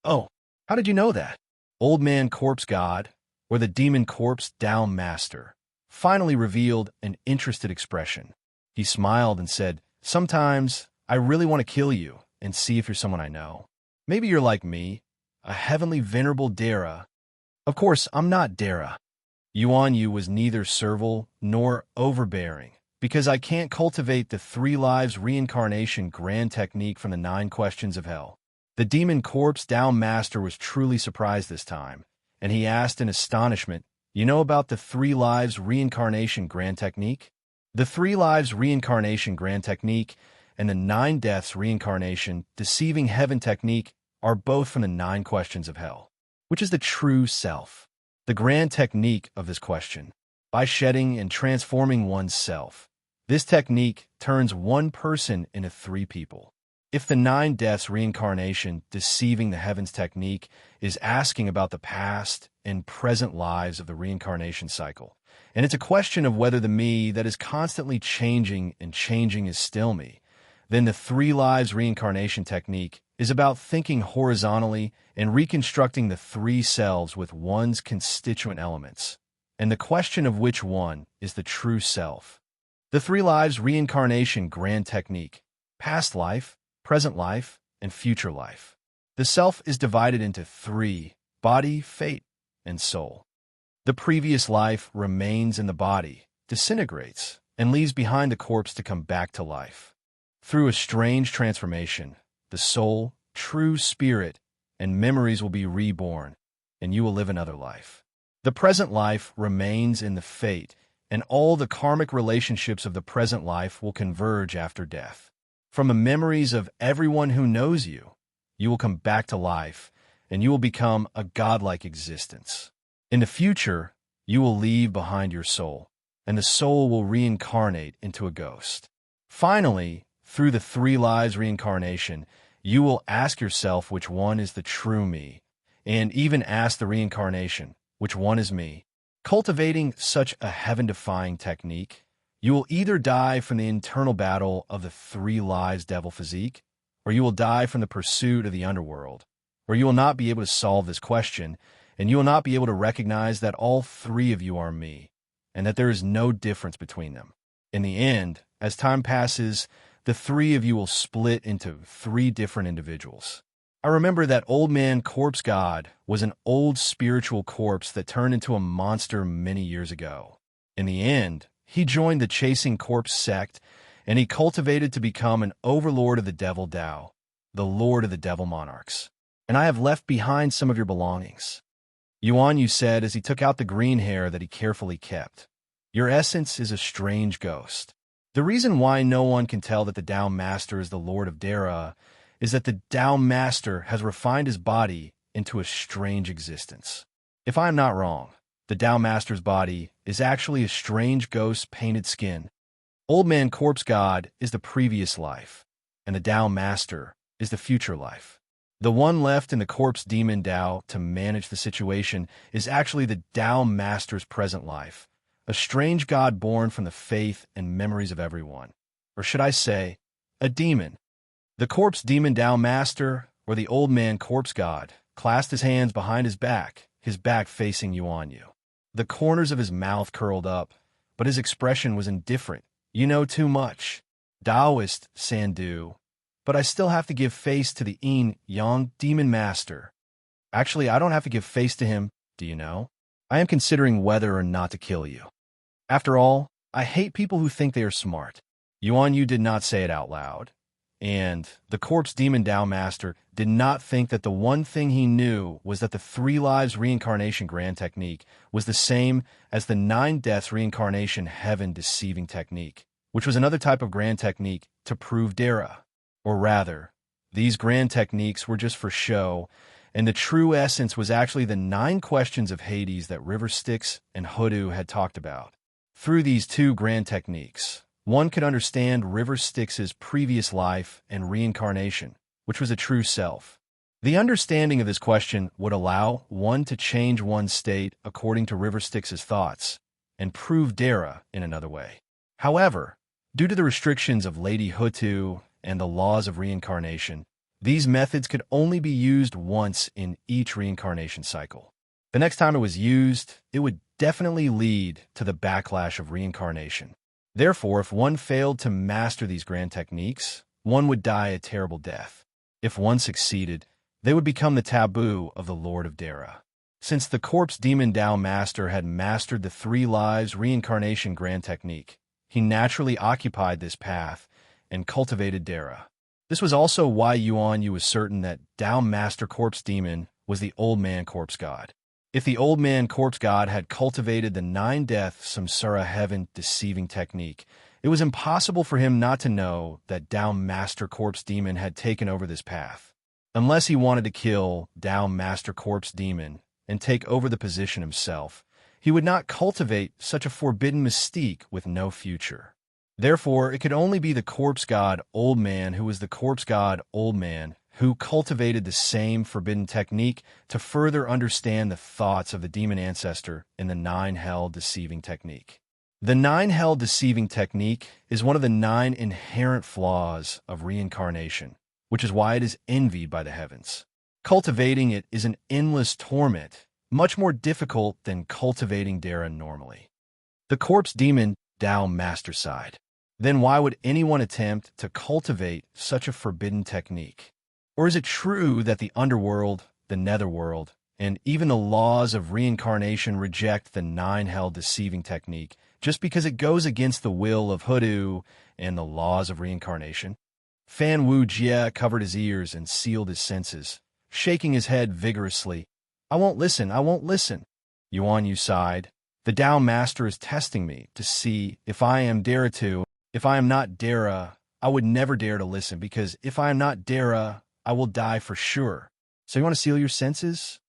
Oh, how did you know that? Old man corpse god, or the demon corpse Tao Master, finally revealed an interested expression. He smiled and said, sometimes I really want to kill you and see if you're someone I know. Maybe you're like me, a heavenly venerable Dara. Of course, I'm not Dara. Yuanyu was neither servile nor overbearing, because I can't cultivate the 3 lives reincarnation grand technique from the 9 questions of hell. The demon corpse Tao Master was truly surprised this time, and he asked in astonishment, you know about the 3 lives reincarnation grand technique? The 3 lives reincarnation grand technique and the 9 deaths reincarnation deceiving heaven technique are both from the 9 questions of hell. Which is the true self? The grand technique of this question, by shedding and transforming one's self. This technique turns one person into 3 people. If the 9 deaths reincarnation deceiving the heavens technique is asking about the past and present lives of the reincarnation cycle, and it's a question of whether the me that is constantly changing and changing is still me, then the 3 lives reincarnation technique is about thinking horizontally and reconstructing the 3 selves with one's constituent elements, and the question of which one is the true self. The 3 lives reincarnation grand technique, past life, present life, and future life. The self is divided into 3, body, fate, and soul. The previous life remains in the body, disintegrates, and leaves behind the corpse to come back to life. Through a strange transformation, the soul, true spirit, and memories will be reborn, and you will live another life. The present life remains in the fate, and all the karmic relationships of the present life will converge after death. From the memories of everyone who knows you, you will come back to life, and you will become a godlike existence. In the future, you will leave behind your soul, and the soul will reincarnate into a ghost. Finally, through the 3 lives reincarnation, you will ask yourself which one is the true me, and even ask the reincarnation, which one is me. Cultivating such a heaven-defying technique, you will either die from the internal battle of the 3 lives devil physique, or you will die from the pursuit of the underworld, or you will not be able to solve this question, and you will not be able to recognize that all 3 of you are me, and that there is no difference between them. In the end, as time passes, the three of you will split into three different individuals. I remember that old man corpse god was an old spiritual corpse that turned into a monster many years ago. In the end, he joined the chasing corpse sect, and he cultivated to become an overlord of the devil Tao, the lord of the devil monarchs. And I have left behind some of your belongings. Yuan Yu said as he took out the green hair that he carefully kept. Your essence is a strange ghost. The reason why no one can tell that the Tao Master is the Lord of Dara is that the Tao Master has refined his body into a strange existence. If I am not wrong, the Tao Master's body is actually a strange ghost's painted skin. Old Man Corpse God is the previous life, and the Tao Master is the future life. The one left in the Corpse Demon Tao to manage the situation is actually the Tao Master's present life, a strange god born from the faith and memories of everyone. Or should I say, a demon. The Corpse Demon Tao Master, or the Old Man Corpse God, clasped his hands behind his back facing Yuan Yu. The corners of his mouth curled up, but his expression was indifferent. You know too much. Taoist, Sandu. But I still have to give face to the Yin Yang Demon Master. Actually, I don't have to give face to him, do you know? I am considering whether or not to kill you. After all, I hate people who think they are smart. Yuan Yu did not say it out loud. And the Corpse Demon Tao Master did not think that the one thing he knew was that the 3 lives reincarnation grand technique was the same as the 9 deaths reincarnation heaven deceiving technique, which was another type of grand technique to prove Dara. Or rather, these grand techniques were just for show, and the true essence was actually the 9 questions of Hades that River Styx and Hoodoo had talked about. Through these 2 grand techniques, one could understand River Styx's previous life and reincarnation, which was a true self. The understanding of this question would allow one to change one's state according to River Styx's thoughts and prove Dara in another way. However, due to the restrictions of Lady Hutu and the laws of reincarnation, these methods could only be used once in each reincarnation cycle. The next time it was used, it would definitely lead to the backlash of reincarnation. Therefore, if one failed to master these grand techniques, one would die a terrible death. If one succeeded, they would become the taboo of the Lord of Dara. Since the Corpse Demon Tao Master had mastered the 3 lives reincarnation grand technique, he naturally occupied this path and cultivated Dara. This was also why Yuan Yu was certain that Tao Master Corpse Demon was the Old Man Corpse God. If the Old Man Corpse God had cultivated the 9-death samsara heaven deceiving technique, it was impossible for him not to know that Tao Master Corpse Demon had taken over this path. Unless he wanted to kill Tao Master Corpse Demon and take over the position himself, he would not cultivate such a forbidden mystique with no future. Therefore, it could only be the Corpse God Old Man who was the Corpse God Old Man who cultivated the same forbidden technique to further understand the thoughts of the demon ancestor in the 9-hell deceiving technique. The 9-hell deceiving technique is one of the 9 inherent flaws of reincarnation, which is why it is envied by the heavens. Cultivating it is an endless torment, much more difficult than cultivating Dara normally. The Corpse Demon Tao Master side. Then why would anyone attempt to cultivate such a forbidden technique? Or is it true that the underworld, the netherworld, and even the laws of reincarnation reject the 9-hell deceiving technique just because it goes against the will of Hoodoo and the laws of reincarnation? Fan Wu Jie covered his ears and sealed his senses, shaking his head vigorously. I won't listen, I won't listen. Yuan Yu sighed. The Tao Master is testing me to see if I am Dara to. If I am not Dara, I would never dare to listen, because if I am not Dara, I will die for sure. So you want to seal your senses?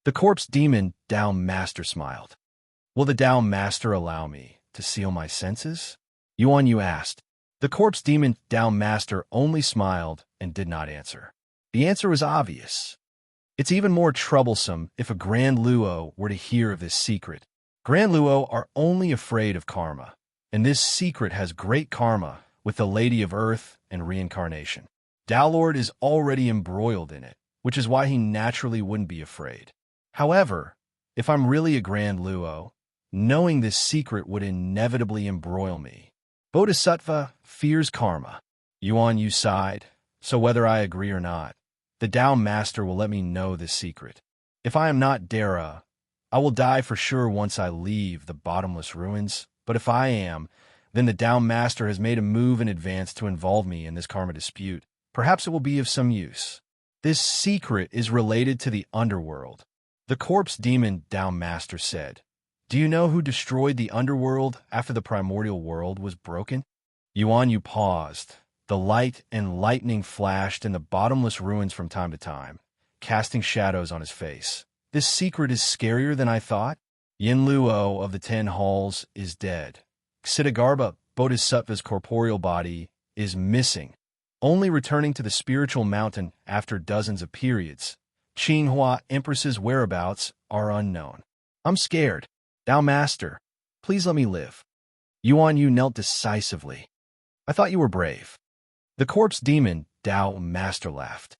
The Corpse Demon Tao Master smiled. Will the Tao Master allow me to seal my senses? Yuan Yu asked. The Corpse Demon Tao Master only smiled and did not answer. The answer was obvious. It's even more troublesome if a Grand Luo were to hear of this secret. Grand Luo are only afraid of karma, and this secret has great karma with the Lady of Earth and reincarnation. Tao Lord is already embroiled in it, which is why he naturally wouldn't be afraid. However, if I'm really a Grand Luo, knowing this secret would inevitably embroil me. Bodhisattva fears karma. Yuan Yu sighed. So whether I agree or not, the Tao Master will let me know this secret. If I am not Dara, I will die for sure once I leave the bottomless ruins. But if I am, then the Tao Master has made a move in advance to involve me in this karma dispute. Perhaps it will be of some use. This secret is related to the underworld. The corpse demon Tao Master said. Do you know who destroyed the underworld after the primordial world was broken? Yuan Yu paused. The light and lightning flashed in the bottomless ruins from time to time, casting shadows on his face. This secret is scarier than I thought. Yin Luo of the 10 Halls is dead. Ksitigarbha, Bodhisattva's corporeal body, is missing, only returning to the spiritual mountain after dozens of periods. Qinghua Empress's whereabouts are unknown. I'm scared. Tao Master, please let me live. Yuan Yu knelt decisively. I thought you were brave. The corpse demon Tao Master laughed.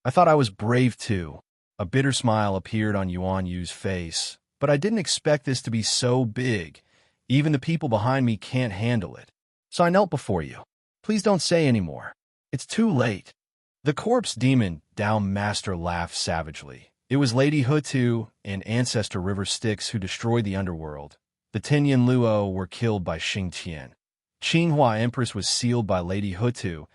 I thought I was brave too. A bitter smile appeared on Yuan Yu's face, but I didn't expect this to be so big. Even the people behind me can't handle it. So I knelt before you. Please don't say any more. It's too late. The corpse demon Tao Master laughed savagely. It was Lady Hutu and Ancestor River Styx who destroyed the underworld. The Tinyin Luo were killed by Xing Tian. Qinghua Empress was sealed by Lady Hutu,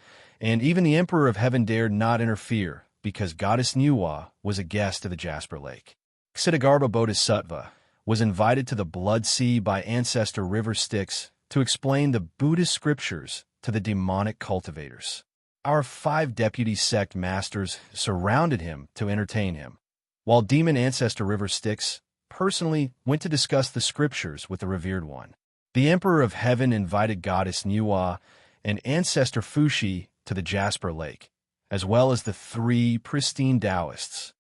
and even the Emperor of Heaven dared not interfere because Goddess Nuwa was a guest of the Jasper Lake. Ksitigarbha Bodhisattva was invited to the Blood Sea by Ancestor River Styx to explain the Buddhist scriptures to the demonic cultivators. Our 5 deputy sect masters surrounded him to entertain him, while Demon Ancestor River Styx personally went to discuss the scriptures with the revered one. The Emperor of Heaven invited Goddess Nuwa and Ancestor Fushi to the Jasper Lake, as well as the 3 pristine Taoists.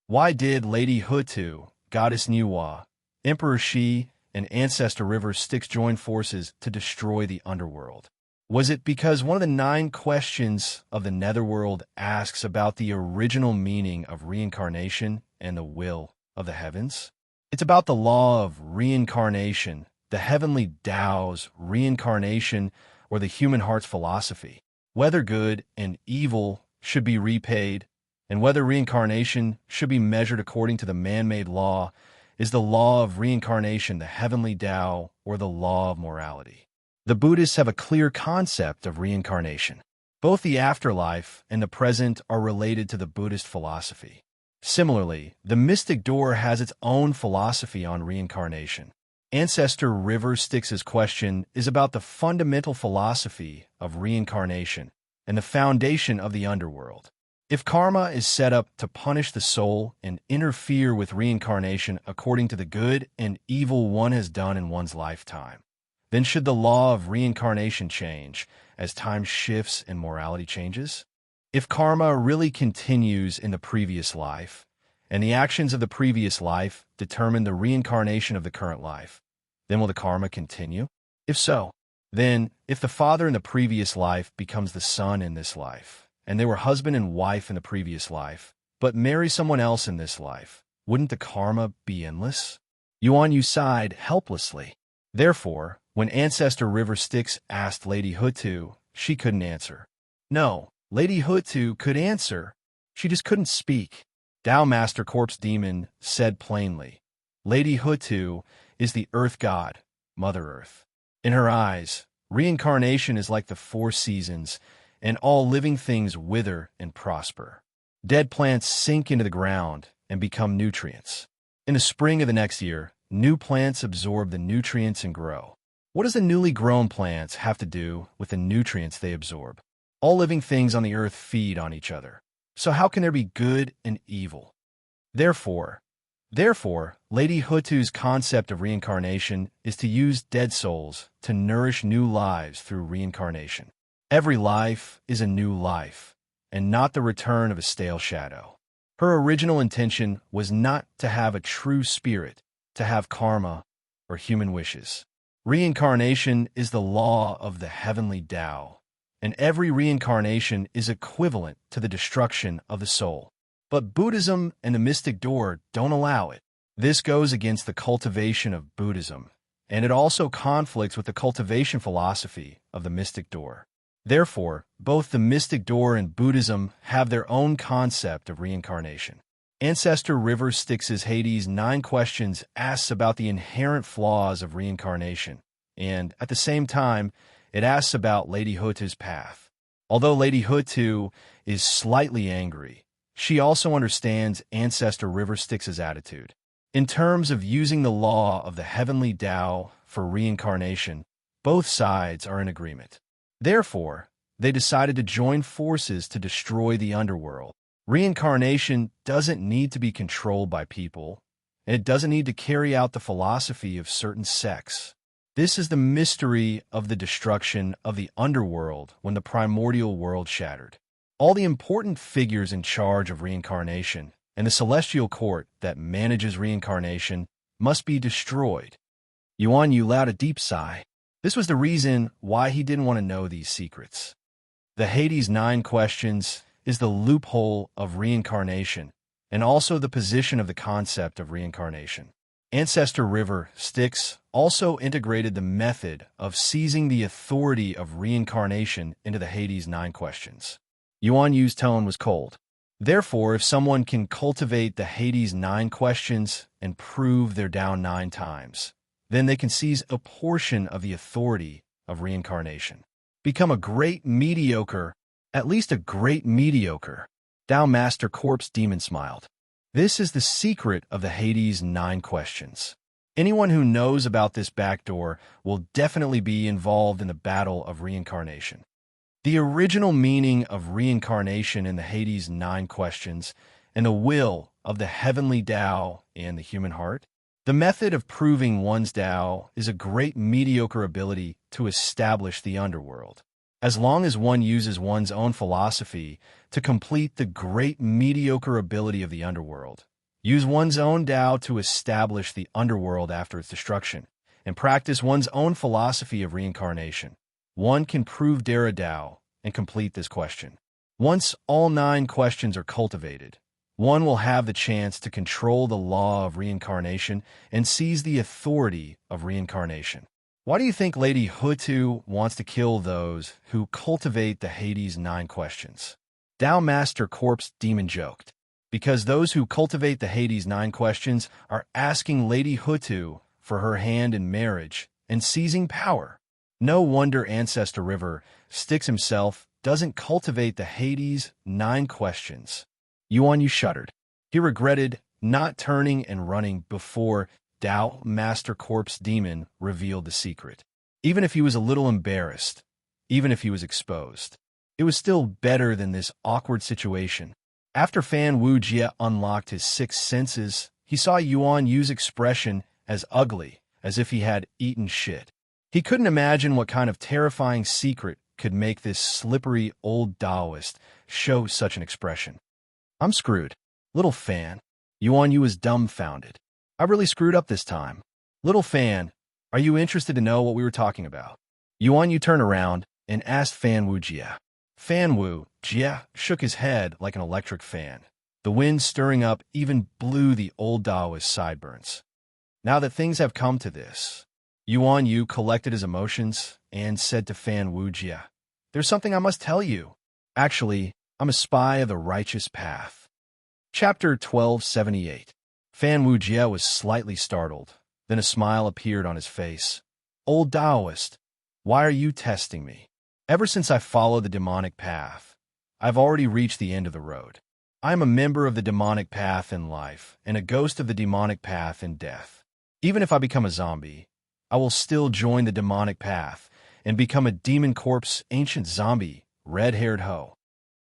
Why did Lady Hutu, Goddess Nuwa, Emperor Shi, and Ancestor River Styx join forces to destroy the underworld? Was it because one of the 9 questions of the netherworld asks about the original meaning of reincarnation and the will of the heavens? It's about the law of reincarnation, the heavenly Tao's reincarnation, or the human heart's philosophy. Whether good and evil should be repaid, and whether reincarnation should be measured according to the man-made law, is the law of reincarnation the heavenly Tao or the law of morality? The Buddhists have a clear concept of reincarnation. Both the afterlife and the present are related to the Buddhist philosophy. Similarly, the mystic door has its own philosophy on reincarnation. Ancestor River Styx's question is about the fundamental philosophy of reincarnation and the foundation of the underworld. If karma is set up to punish the soul and interfere with reincarnation according to the good and evil one has done in one's lifetime, then should the law of reincarnation change as time shifts and morality changes? If karma really continues in the previous life, and the actions of the previous life determine the reincarnation of the current life, then will the karma continue? If so, then if the father in the previous life becomes the son in this life, and they were husband and wife in the previous life, but marry someone else in this life, wouldn't the karma be endless? Yuan Yu sighed helplessly. Therefore, when Ancestor River Styx asked Lady Hutu, she couldn't answer. No, Lady Hutu could answer. She just couldn't speak. Tao Master Corpse Demon said plainly, Lady Hutu is the Earth God, Mother Earth. In her eyes, reincarnation is like the 4 seasons, and all living things wither and prosper. Dead plants sink into the ground and become nutrients. In the spring of the next year, new plants absorb the nutrients and grow. What does the newly grown plants have to do with the nutrients they absorb? All living things on the earth feed on each other. So how can there be good and evil? Therefore, Lady Hutu's concept of reincarnation is to use dead souls to nourish new lives through reincarnation. Every life is a new life, and not the return of a stale shadow. Her original intention was not to have a true spirit, to have karma or human wishes. Reincarnation is the law of the heavenly Tao, and every reincarnation is equivalent to the destruction of the soul. But Buddhism and the mystic door don't allow it. This goes against the cultivation of Buddhism and it also conflicts with the cultivation philosophy of the mystic door. Therefore, both the mystic door and Buddhism have their own concept of reincarnation. Ancestor River Styx's Hades 9 Questions asks about the inherent flaws of reincarnation, and, at the same time, it asks about Lady Hutu's path. Although Lady Hutu is slightly angry, she also understands Ancestor River Styx's attitude. In terms of using the law of the heavenly Tao for reincarnation, both sides are in agreement. Therefore, they decided to join forces to destroy the underworld. Reincarnation doesn't need to be controlled by people, and it doesn't need to carry out the philosophy of certain sects. This is the mystery of the destruction of the underworld when the primordial world shattered. All the important figures in charge of reincarnation and the celestial court that manages reincarnation must be destroyed. Yuan Yu let out a deep sigh. This was the reason why he didn't want to know these secrets. The Hades 9 Questions is the loophole of reincarnation and also the position of the concept of reincarnation. Ancestor River Styx also integrated the method of seizing the authority of reincarnation into the Hades 9 Questions. Yuan Yu's tone was cold. Therefore, if someone can cultivate the Hades 9 Questions and prove they're down 9 times, then they can seize a portion of the authority of reincarnation. Become a great mediocre, at least a great mediocre. Tao Master Corpse Demon smiled. This is the secret of the Hades 9 Questions. Anyone who knows about this backdoor will definitely be involved in the battle of reincarnation. The original meaning of reincarnation in the Hades 9 Questions and the will of the heavenly Tao and the human heart. The method of proving one's Tao is a great mediocre ability to establish the underworld. As long as one uses one's own philosophy to complete the great mediocre ability of the underworld, use one's own Tao to establish the underworld after its destruction, and practice one's own philosophy of reincarnation, one can prove Dara Tao and complete this question. Once all 9 questions are cultivated, one will have the chance to control the law of reincarnation and seize the authority of reincarnation. Why do you think Lady Hutu wants to kill those who cultivate the Hades 9 Questions? Tao Master Corpse Demon joked. Because those who cultivate the Hades 9 Questions are asking Lady Hutu for her hand in marriage and seizing power. No wonder Ancestor River Styx himself doesn't cultivate the Hades 9 Questions. Yuan Yu shuddered. He regretted not turning and running before Tao Master Corpse Demon revealed the secret. Even if he was a little embarrassed, even if he was exposed, it was still better than this awkward situation. After Fan Wujie unlocked his 6 senses, he saw Yuan Yu's expression as ugly as if he had eaten shit. He couldn't imagine what kind of terrifying secret could make this slippery old Taoist show such an expression. I'm screwed. Little Fan. Yuan Yu was dumbfounded. I really screwed up this time. Little Fan, are you interested to know what we were talking about? Yuan Yu turned around and asked Fan Wujie. Fan Wujie shook his head like an electric fan. The wind stirring up even blew the old Taoist's sideburns. Now that things have come to this, Yuan Yu collected his emotions and said to Fan Wujie, "There's something I must tell you. Actually, I'm a spy of the righteous path." Chapter 1278. Fan Wujie was slightly startled. Then a smile appeared on his face. "Old Taoist, why are you testing me? Ever since I followed the demonic path, I've already reached the end of the road. I am a member of the demonic path in life and a ghost of the demonic path in death. Even if I become a zombie, I will still join the demonic path and become a demon corpse ancient zombie, red-haired hoe."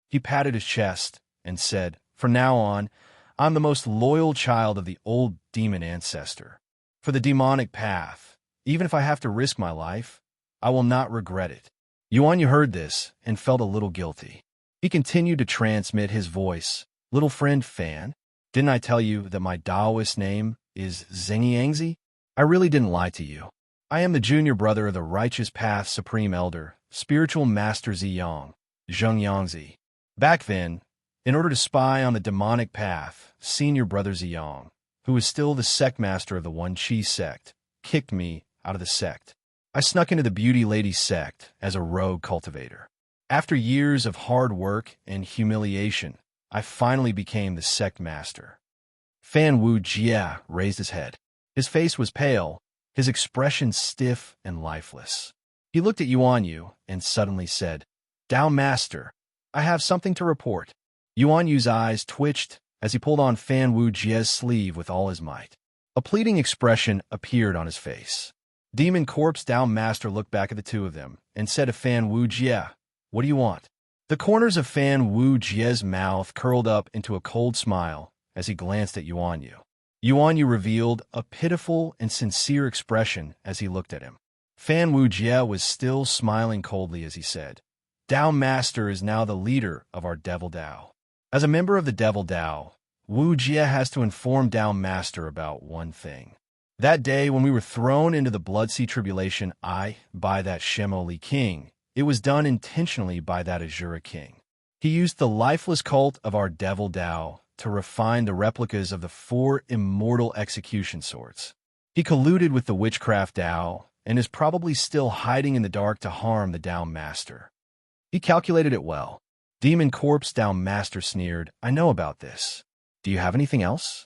He patted his chest and said, "From now on, I'm the most loyal child of the old demon ancestor. For the demonic path, even if I have to risk my life, I will not regret it." Yuan Yu heard this and felt a little guilty. He continued to transmit his voice. "Little friend Fan, didn't I tell you that my Taoist name is Zengi Yangzi? I really didn't lie to you. I am the junior brother of the Righteous Path Supreme Elder, Spiritual Master Ziyang, Zheng Yangzi. Back then, in order to spy on the demonic path, senior brother Ziyang, who was still the sect master of the One Chi sect, kicked me out of the sect. I snuck into the Beauty Lady sect as a rogue cultivator. After years of hard work and humiliation, I finally became the sect master. Fan Wu Jie raised his head. His face was pale, his expression stiff and lifeless. He looked at Yuan Yu and suddenly said, "Dao Master, I have something to report." Yuan Yu's eyes twitched as he pulled on Fan Wu Jie's sleeve with all his might. A pleading expression appeared on his face. Demon Corpse Dao Master looked back at the two of them and said to Fan Wu Jie, "What do you want?" The corners of Fan Wu Jie's mouth curled up into a cold smile as he glanced at Yuan Yu. Yuan Yu revealed a pitiful and sincere expression as he looked at him. Fan Wu Jie was still smiling coldly as he said, "Dao Master is now the leader of our Devil Dao. As a member of the Devil Dao, Wu Jie has to inform Dao Master about one thing. That day when we were thrown into the Bloodsea Tribulation by that Shemoli king, it was done intentionally by that Azura king. He used the lifeless cult of our Devil Dao to refine the replicas of the 4 immortal execution swords. He colluded with the Witchcraft Dao and is probably still hiding in the dark to harm the Dao Master. He calculated it well." Demon Corpse Dao Master sneered, "I know about this. Do you have anything else?"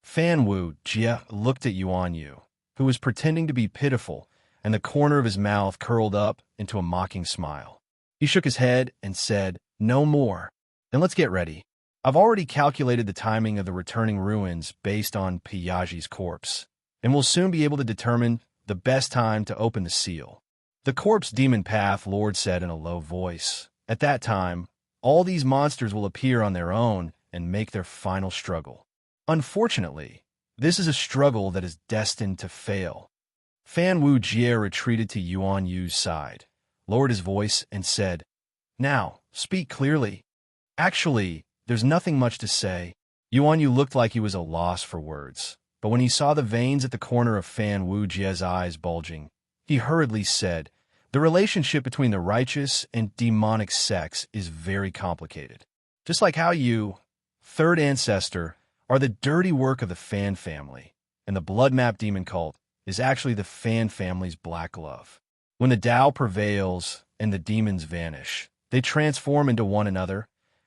Fan Wu Jie looked at Yuan Yu, who was pretending to be pitiful, and the corner of his mouth curled up into a mocking smile. He shook his head and said, "No more. Then let's get ready. I've already calculated the timing of the returning ruins based on Piyaji's corpse, and we'll soon be able to determine the best time to open the seal." The Corpse Demon Path Lord said in a low voice, "At that time, all these monsters will appear on their own and make their final struggle. Unfortunately, this is a struggle that is destined to fail." Fan Wu Jie retreated to Yuan Yu's side, lowered his voice, and said, "Now, speak clearly." "Actually, there's nothing much to say." Yuan Yu looked like he was at a loss for words, but when he saw the veins at the corner of Fan Wu Jie's eyes bulging, he hurriedly said, "The relationship between the righteous and demonic sects is very complicated. Just like how you, third ancestor, are the dirty work of the Fan family, and the Blood Map Demon Cult is actually the Fan family's black glove. When the Tao prevails and the demons vanish, they transform into one another,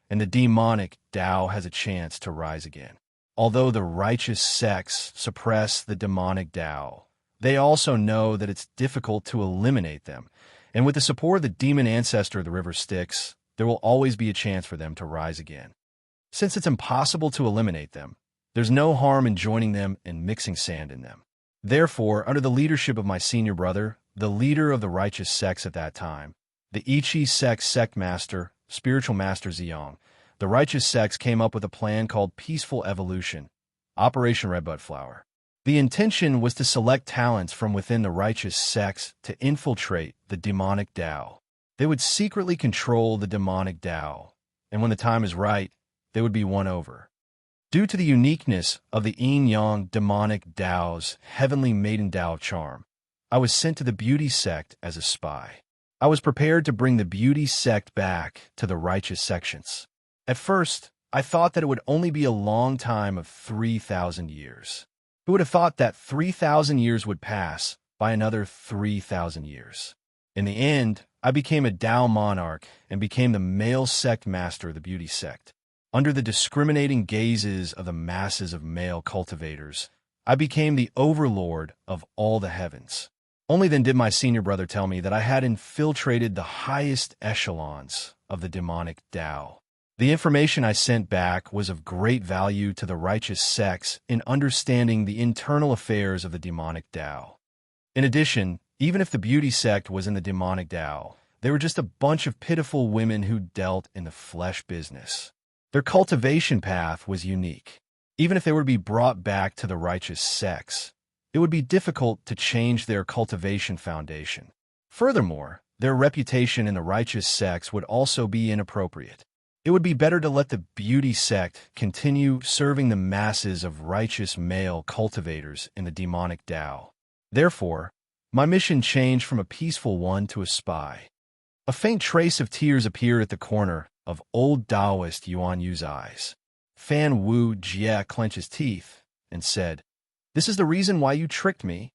and the demonic Tao has a chance to rise again. Although the righteous sects suppress the demonic Tao, they also know that it's difficult to eliminate them, and with the support of the demon ancestor of the River Styx, there will always be a chance for them to rise again. Since it's impossible to eliminate them, there's no harm in joining them and mixing sand in them. Therefore, under the leadership of my senior brother, the leader of the righteous sects at that time, the Ichi sect master, spiritual master Ziyang, the righteous sects came up with a plan called Peaceful Evolution, Operation Redbud Flower. The intention was to select talents from within the righteous sects to infiltrate the demonic Tao. They would secretly control the demonic Tao, and when the time is right, they would be won over. Due to the uniqueness of the yin-yang demonic Tao's heavenly maiden Tao charm, I was sent to the beauty sect as a spy. I was prepared to bring the beauty sect back to the righteous sections. At first, I thought that it would only be a long time of 3,000 years. Who would have thought that 3,000 years would pass by another 3,000 years? In the end, I became a Tao monarch and became the male sect master of the beauty sect. Under the discriminating gazes of the masses of male cultivators, I became the overlord of all the heavens. Only then did my senior brother tell me that I had infiltrated the highest echelons of the demonic Tao. The information I sent back was of great value to the righteous sects in understanding the internal affairs of the demonic Tao. In addition, even if the beauty sect was in the demonic Tao, they were just a bunch of pitiful women who dealt in the flesh business. Their cultivation path was unique. Even if they were to be brought back to the righteous sects, it would be difficult to change their cultivation foundation. Furthermore, their reputation in the righteous sects would also be inappropriate. It would be better to let the beauty sect continue serving the masses of righteous male cultivators in the demonic Tao. Therefore, my mission changed from a peaceful one to a spy. A faint trace of tears appeared at the corner of old Taoist Yuan Yu's eyes. Fan Wu Jie clenched his teeth and said, "This is the reason why you tricked me?"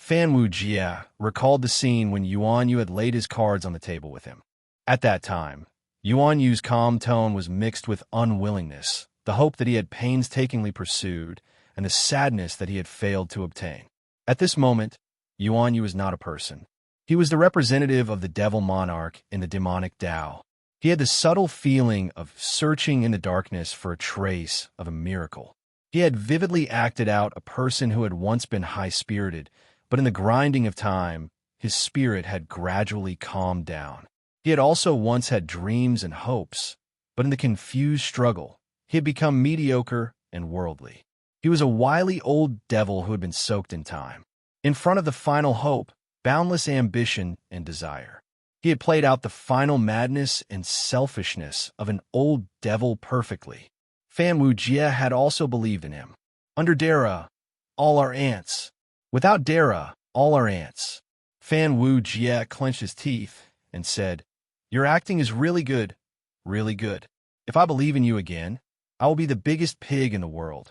Fan Wu Jia recalled the scene when Yuan Yu had laid his cards on the table with him. At that time, Yuan Yu's calm tone was mixed with unwillingness, the hope that he had painstakingly pursued, and the sadness that he had failed to obtain. At this moment, Yuan Yu was not a person. He was the representative of the devil monarch in the demonic Tao. He had the subtle feeling of searching in the darkness for a trace of a miracle. He had vividly acted out a person who had once been high-spirited, but in the grinding of time, his spirit had gradually calmed down. He had also once had dreams and hopes, but in the confused struggle, he had become mediocre and worldly. He was a wily old devil who had been soaked in time. In front of the final hope, boundless ambition and desire. He had played out the final madness and selfishness of an old devil perfectly. Fan Wu Jia had also believed in him. Under Dara, all are ants. Without Dara, all are ants. Fan Wu Jia clenched his teeth and said, "Your acting is really good, really good. If I believe in you again, I will be the biggest pig in the world."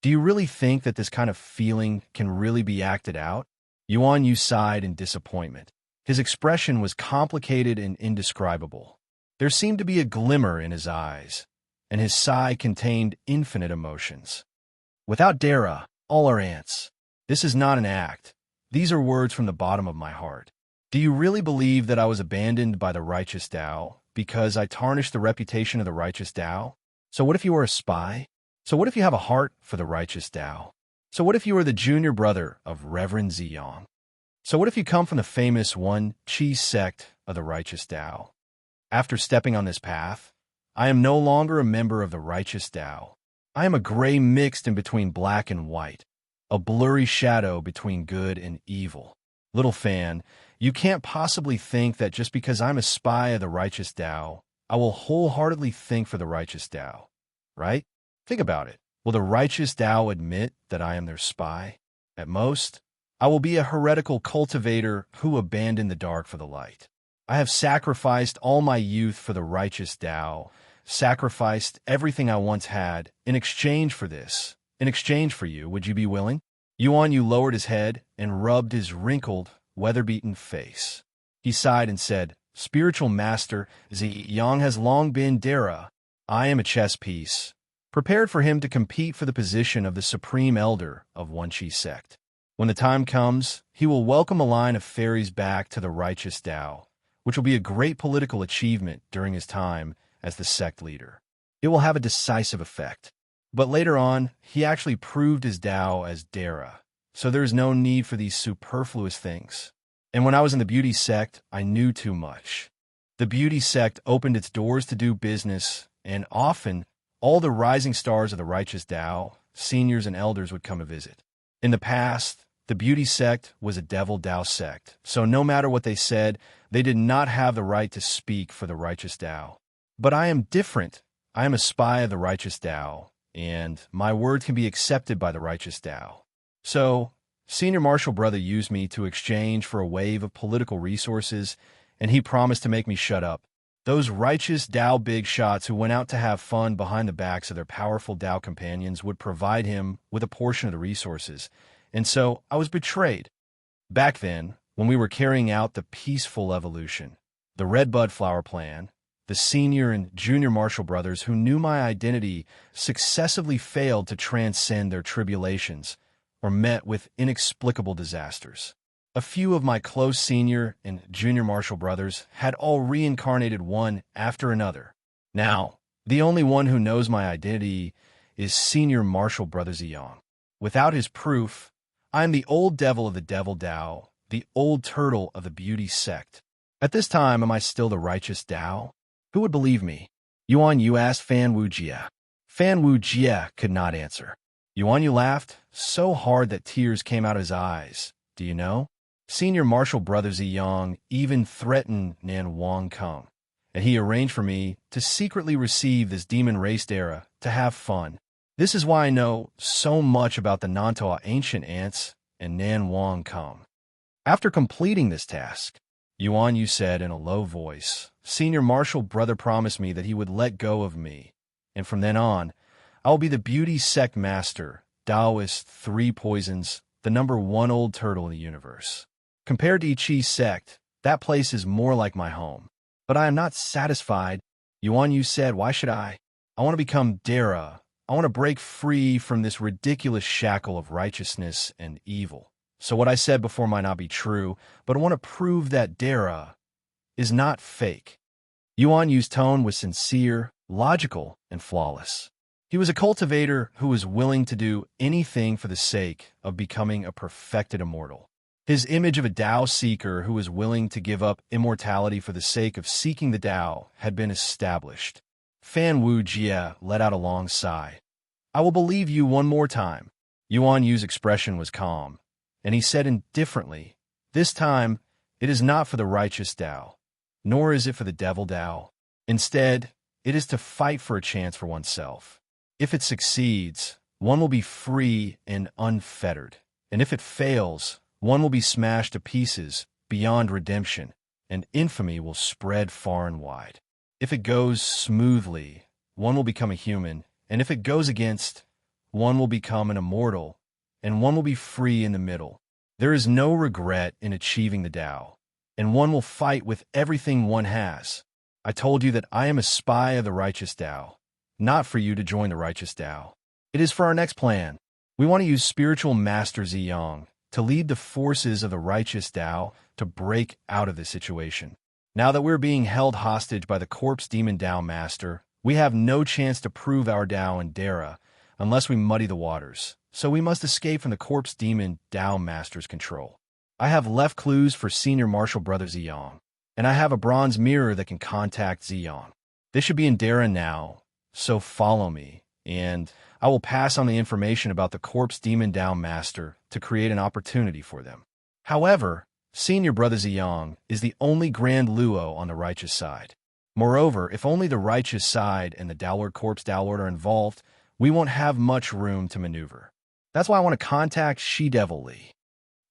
Do you really think that this kind of feeling can really be acted out? Yuan Yu sighed in disappointment. His expression was complicated and indescribable. There seemed to be a glimmer in his eyes, and his sigh contained infinite emotions. Without Dara, all are ants. This is not an act. These are words from the bottom of my heart. Do you really believe that I was abandoned by the righteous Tao because I tarnished the reputation of the righteous Tao? So what if you are a spy? So what if you have a heart for the righteous Tao? So what if you are the junior brother of Reverend Ziyang? So what if you come from the famous One Chi sect of the righteous Tao? After stepping on this path, I am no longer a member of the righteous Tao. I am a gray mixed in between black and white, a blurry shadow between good and evil. Little fan, you can't possibly think that just because I'm a spy of the righteous Tao, I will wholeheartedly think for the righteous Tao, right? Think about it. Will the righteous Tao admit that I am their spy? At most, I will be a heretical cultivator who abandoned the dark for the light. I have sacrificed all my youth for the righteous Tao, sacrificed everything I once had in exchange for this. In exchange for you, would you be willing? Yuan Yu lowered his head and rubbed his wrinkled, weather-beaten face. He sighed and said, "Spiritual master, Ziyang has long been Dara. I am a chess piece, prepared for him to compete for the position of the supreme elder of One Chi sect. When the time comes, he will welcome a line of fairies back to the righteous Tao, which will be a great political achievement during his time as the sect leader. It will have a decisive effect. But later on, he actually proved his Tao as Dara, so there is no need for these superfluous things. And when I was in the beauty sect, I knew too much. The beauty sect opened its doors to do business, and often, all the rising stars of the righteous Tao, seniors and elders would come to visit. In the past, the beauty sect was a devil Tao sect, so no matter what they said, they did not have the right to speak for the righteous Tao. But I am different. I am a spy of the righteous Tao, and my word can be accepted by the righteous Tao. So, Senior Marshal Brother used me to exchange for a wave of political resources, and he promised to make me shut up. Those righteous Tao big shots who went out to have fun behind the backs of their powerful Tao companions would provide him with a portion of the resources, and so I was betrayed. Back then, when we were carrying out the peaceful evolution, the Red Bud Flower Plan, the senior and junior Marshal brothers who knew my identity successively failed to transcend their tribulations or met with inexplicable disasters. A few of my close senior and junior Marshal brothers had all reincarnated one after another. Now, the only one who knows my identity is Senior Marshal Brother Ziyang. Without his proof, I am the old devil of the devil Tao, the old turtle of the beauty sect. At this time, am I still the righteous Tao? Who would believe me? Yuan Yu asked Fan Wu Jia. Fan Wu Jia could not answer. Yuan Yu laughed so hard that tears came out of his eyes. Do you know? Senior Marshal Brother Ziyang even threatened Nan Wang Kung, and he arranged for me to secretly receive this demon race era to have fun. This is why I know so much about the Nantoa ancient ants and Nan Wang Kung. After completing this task, Yuan Yu said in a low voice, Senior Marshal Brother promised me that he would let go of me, and from then on, I will be the beauty sect master, Taoist, 3 poisons, the #1 old turtle in the universe. Compared to Ichi's sect, that place is more like my home. But I am not satisfied. Yuan Yu said, why should I? I want to become Dara. I want to break free from this ridiculous shackle of righteousness and evil. So what I said before might not be true, but I want to prove that Dara is not fake. Yuan Yu's tone was sincere, logical, and flawless. He was a cultivator who was willing to do anything for the sake of becoming a perfected immortal. His image of a Tao seeker who was willing to give up immortality for the sake of seeking the Tao had been established. Fan Wu Jie let out a long sigh. I will believe you one more time. Yuan Yu's expression was calm, and he said indifferently, this time, it is not for the righteous Tao, nor is it for the devil Tao. Instead, it is to fight for a chance for oneself. If it succeeds, one will be free and unfettered, and if it fails, one will be smashed to pieces beyond redemption, and infamy will spread far and wide. If it goes smoothly, one will become a human, and if it goes against, one will become an immortal, and one will be free in the middle. There is no regret in achieving the Tao, and one will fight with everything one has. I told you that I am a spy of the righteous Tao, not for you to join the righteous Tao. It is for our next plan. We want to use spiritual master Ziyang to lead the forces of the righteous Tao to break out of this situation. Now that we're being held hostage by the corpse demon Tao master, we have no chance to prove our Tao in Dara unless we muddy the waters, so we must escape from the corpse demon Tao master's control. I have left clues for senior martial brother Ziyang, and I have a bronze mirror that can contact Ziyang. This should be in Dara now, so follow me, and I will pass on the information about the corpse demon Tao master to create an opportunity for them. However, senior brother Ziyang is the only Grand Luo on the righteous side. Moreover, if only the righteous side and the Tao Lord corpse Tao Lord are involved, we won't have much room to maneuver. That's why I want to contact She-Devil Li.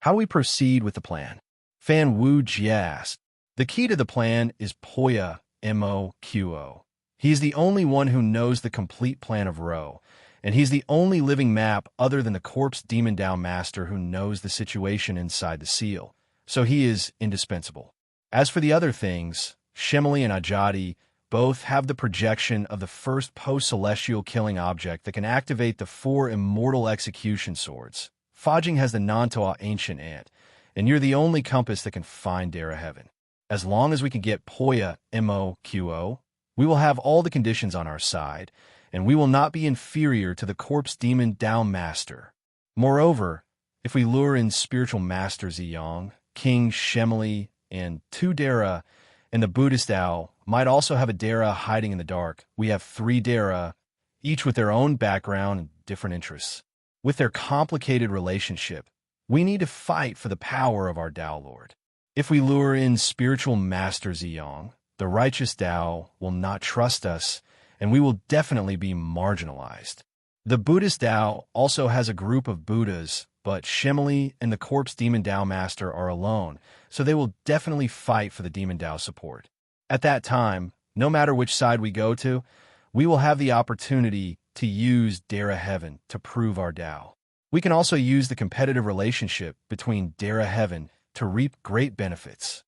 How do we proceed with the plan? Fan Wu Jie asked. The key to the plan is Poya Mo-Qo. He's the only one who knows the complete plan of Ro, and he's the only living map other than the corpse demon Tao master who knows the situation inside the seal, so he is indispensable. As for the other things, Shemali and Ajadi both have the projection of the first post-celestial killing object that can activate the 4 immortal execution swords. Fajing has the Nantoa ancient ant, and you're the only compass that can find Dara Heaven. As long as we can get Poya Mo-Qo, we will have all the conditions on our side, and we will not be inferior to the corpse demon Tao master. Moreover, if we lure in spiritual master Ziyang, King Shemali, and 2 Dara, and the Buddhist Tao might also have a Dara hiding in the dark, we have 3 Dara, each with their own background and different interests. With their complicated relationship, we need to fight for the power of our Tao Lord. If we lure in spiritual master Ziyang, the righteous Tao will not trust us, and we will definitely be marginalized. The Buddhist Tao also has a group of Buddhas, but Shemali and the corpse demon Tao master are alone, so they will definitely fight for the demon Tao support. At that time, no matter which side we go to, we will have the opportunity to use Dara Heaven to prove our Tao. We can also use the competitive relationship between Dara Heaven to reap great benefits.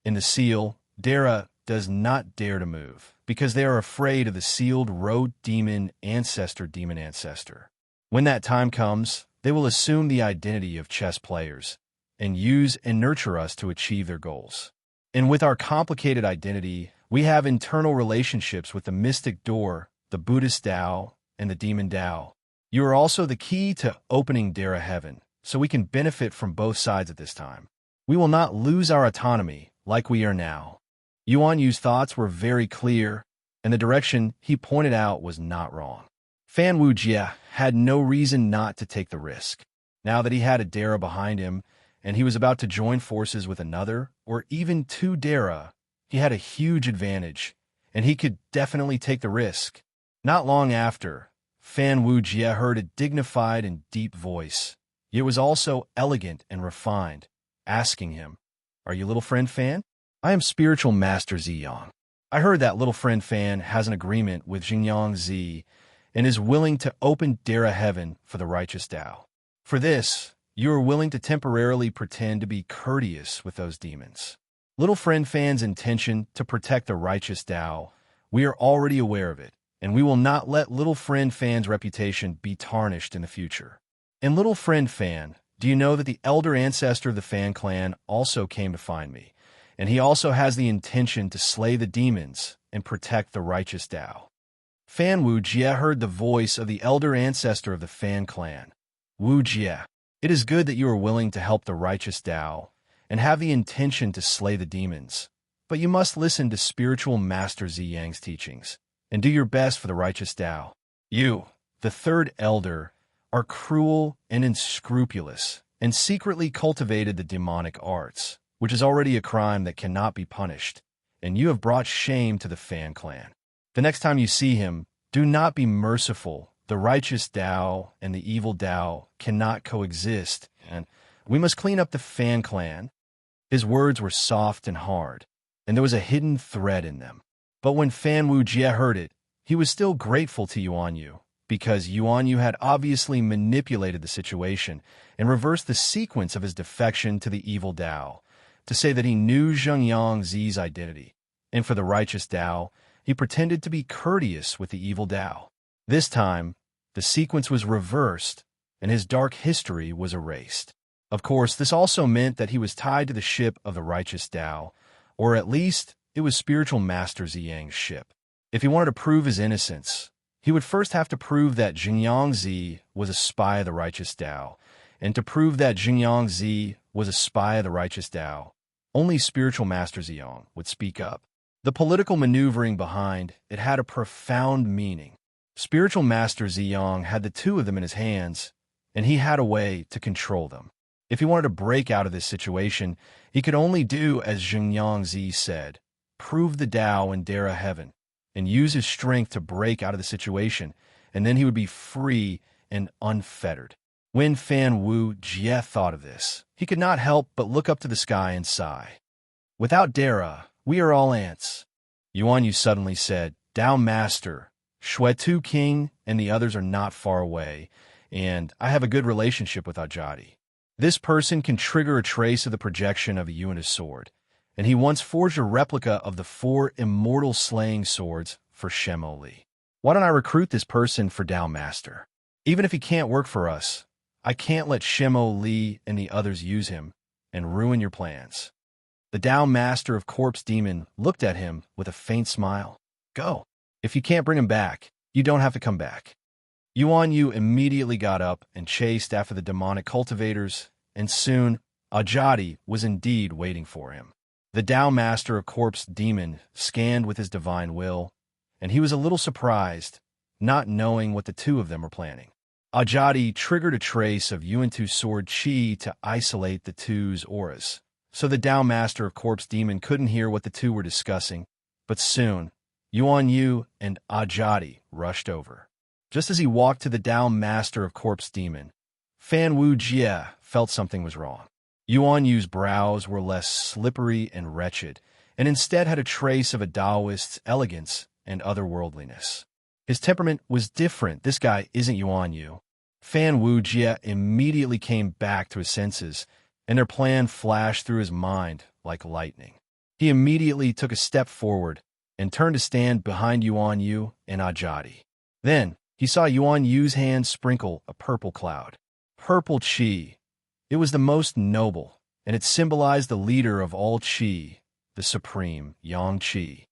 In the seal, Dara does not dare to move, because they are afraid of the sealed road demon ancestor. When that time comes, they will assume the identity of chess players and use and nurture us to achieve their goals. And with our complicated identity, we have internal relationships with the mystic door, the Buddhist Tao, and the demon Tao. You are also the key to opening Dara Heaven, so we can benefit from both sides at this time. We will not lose our autonomy like we are now. Yuan Yu's thoughts were very clear, and the direction he pointed out was not wrong. Fan Wu Jie had no reason not to take the risk. Now that he had a Dara behind him, and he was about to join forces with another, or even 2 Dara, he had a huge advantage, and he could definitely take the risk. Not long after, Fan Wu Jie heard a dignified and deep voice. It was also elegant and refined, asking him, "Are you little friend Fan?" "I am spiritual master Ziyang. I heard that little friend Fan has an agreement with Xingyang Zi and is willing to open Dara Heaven for the righteous Tao. For this, You are willing to temporarily pretend to be courteous with those demons. Little Friend Fan's intention to protect the righteous Tao, we are already aware of it, and we will not let Little Friend Fan's reputation be tarnished in the future. And Little Friend Fan, do you know that the elder ancestor of the Fan clan also came to find me, and he also has the intention to slay the demons and protect the righteous Tao? Fan Wu Jie heard the voice of the elder ancestor of the Fan clan. Wu Jie, it is good that you are willing to help the righteous Tao and have the intention to slay the demons, but you must listen to spiritual master Ziyang's teachings and do your best for the righteous Tao. You, the third elder, are cruel and unscrupulous and secretly cultivated the demonic arts, which is already a crime that cannot be punished, and you have brought shame to the Fan clan. The next time you see him, do not be merciful. The righteous Tao and the evil Tao cannot coexist, and we must clean up the Fan clan. His words were soft and hard, and there was a hidden thread in them. But when Fan Wu Jie heard it, he was still grateful to Yuan Yu, because Yuan Yu had obviously manipulated the situation and reversed the sequence of his defection to the evil Tao, to say that he knew Zhengyang Zi's identity, and for the righteous Tao, he pretended to be courteous with the evil Tao. This time, the sequence was reversed, and his dark history was erased. Of course, this also meant that he was tied to the ship of the righteous Tao, or at least it was spiritual master Ziyang's ship. If he wanted to prove his innocence, he would first have to prove that Zhengyang Zi was a spy of the righteous Tao, and to prove that Zhengyang Zi was a spy of the righteous Tao, only spiritual master Ziyang would speak up. The political maneuvering behind it had a profound meaning. Spiritual master Ziyang had the two of them in his hands, and he had a way to control them. If he wanted to break out of this situation, he could only do as Zhengyang Zi said, prove the Tao in Dara heaven, and use his strength to break out of the situation, and then he would be free and unfettered. When Fan Wu Jie thought of this, he could not help but look up to the sky and sigh. Without Dara, we are all ants. Yuan Yu suddenly said, Tao Master, Shuetu King and the others are not far away, and I have a good relationship with Ajadi. This person can trigger a trace of the projection of a Yuan's sword, and he once forged a replica of the 4 immortal slaying swords for Shemo Li. Why don't I recruit this person for Tao Master? Even if he can't work for us, I can't let Shemo Li and the others use him and ruin your plans. The Tao Master of Corpse Demon looked at him with a faint smile. Go. If you can't bring him back, you don't have to come back. Yuan Yu immediately got up and chased after the demonic cultivators, and soon Ajadi was indeed waiting for him. The Tao Master of Corpse Demon scanned with his divine will, and he was a little surprised, not knowing what the two of them were planning. Ajadi triggered a trace of Yuantu's sword chi to isolate the two's auras, so the Tao Master of Corpse Demon couldn't hear what the two were discussing, but soon, Yuan Yu and Ajadi rushed over. Just as he walked to the Tao Master of Corpse Demon, Fan Wu Jie felt something was wrong. Yuan Yu's brows were less slippery and wretched, and instead had a trace of a Taoist's elegance and otherworldliness. His temperament was different. This guy isn't Yuan Yu. Fan Wu Jie immediately came back to his senses, and their plan flashed through his mind like lightning. He immediately took a step forward and turned to stand behind Yuan Yu and Ajadi. Then, he saw Yuan Yu's hand sprinkle a purple cloud. Purple Qi. It was the most noble, and it symbolized the leader of all Qi, the supreme Yang Qi.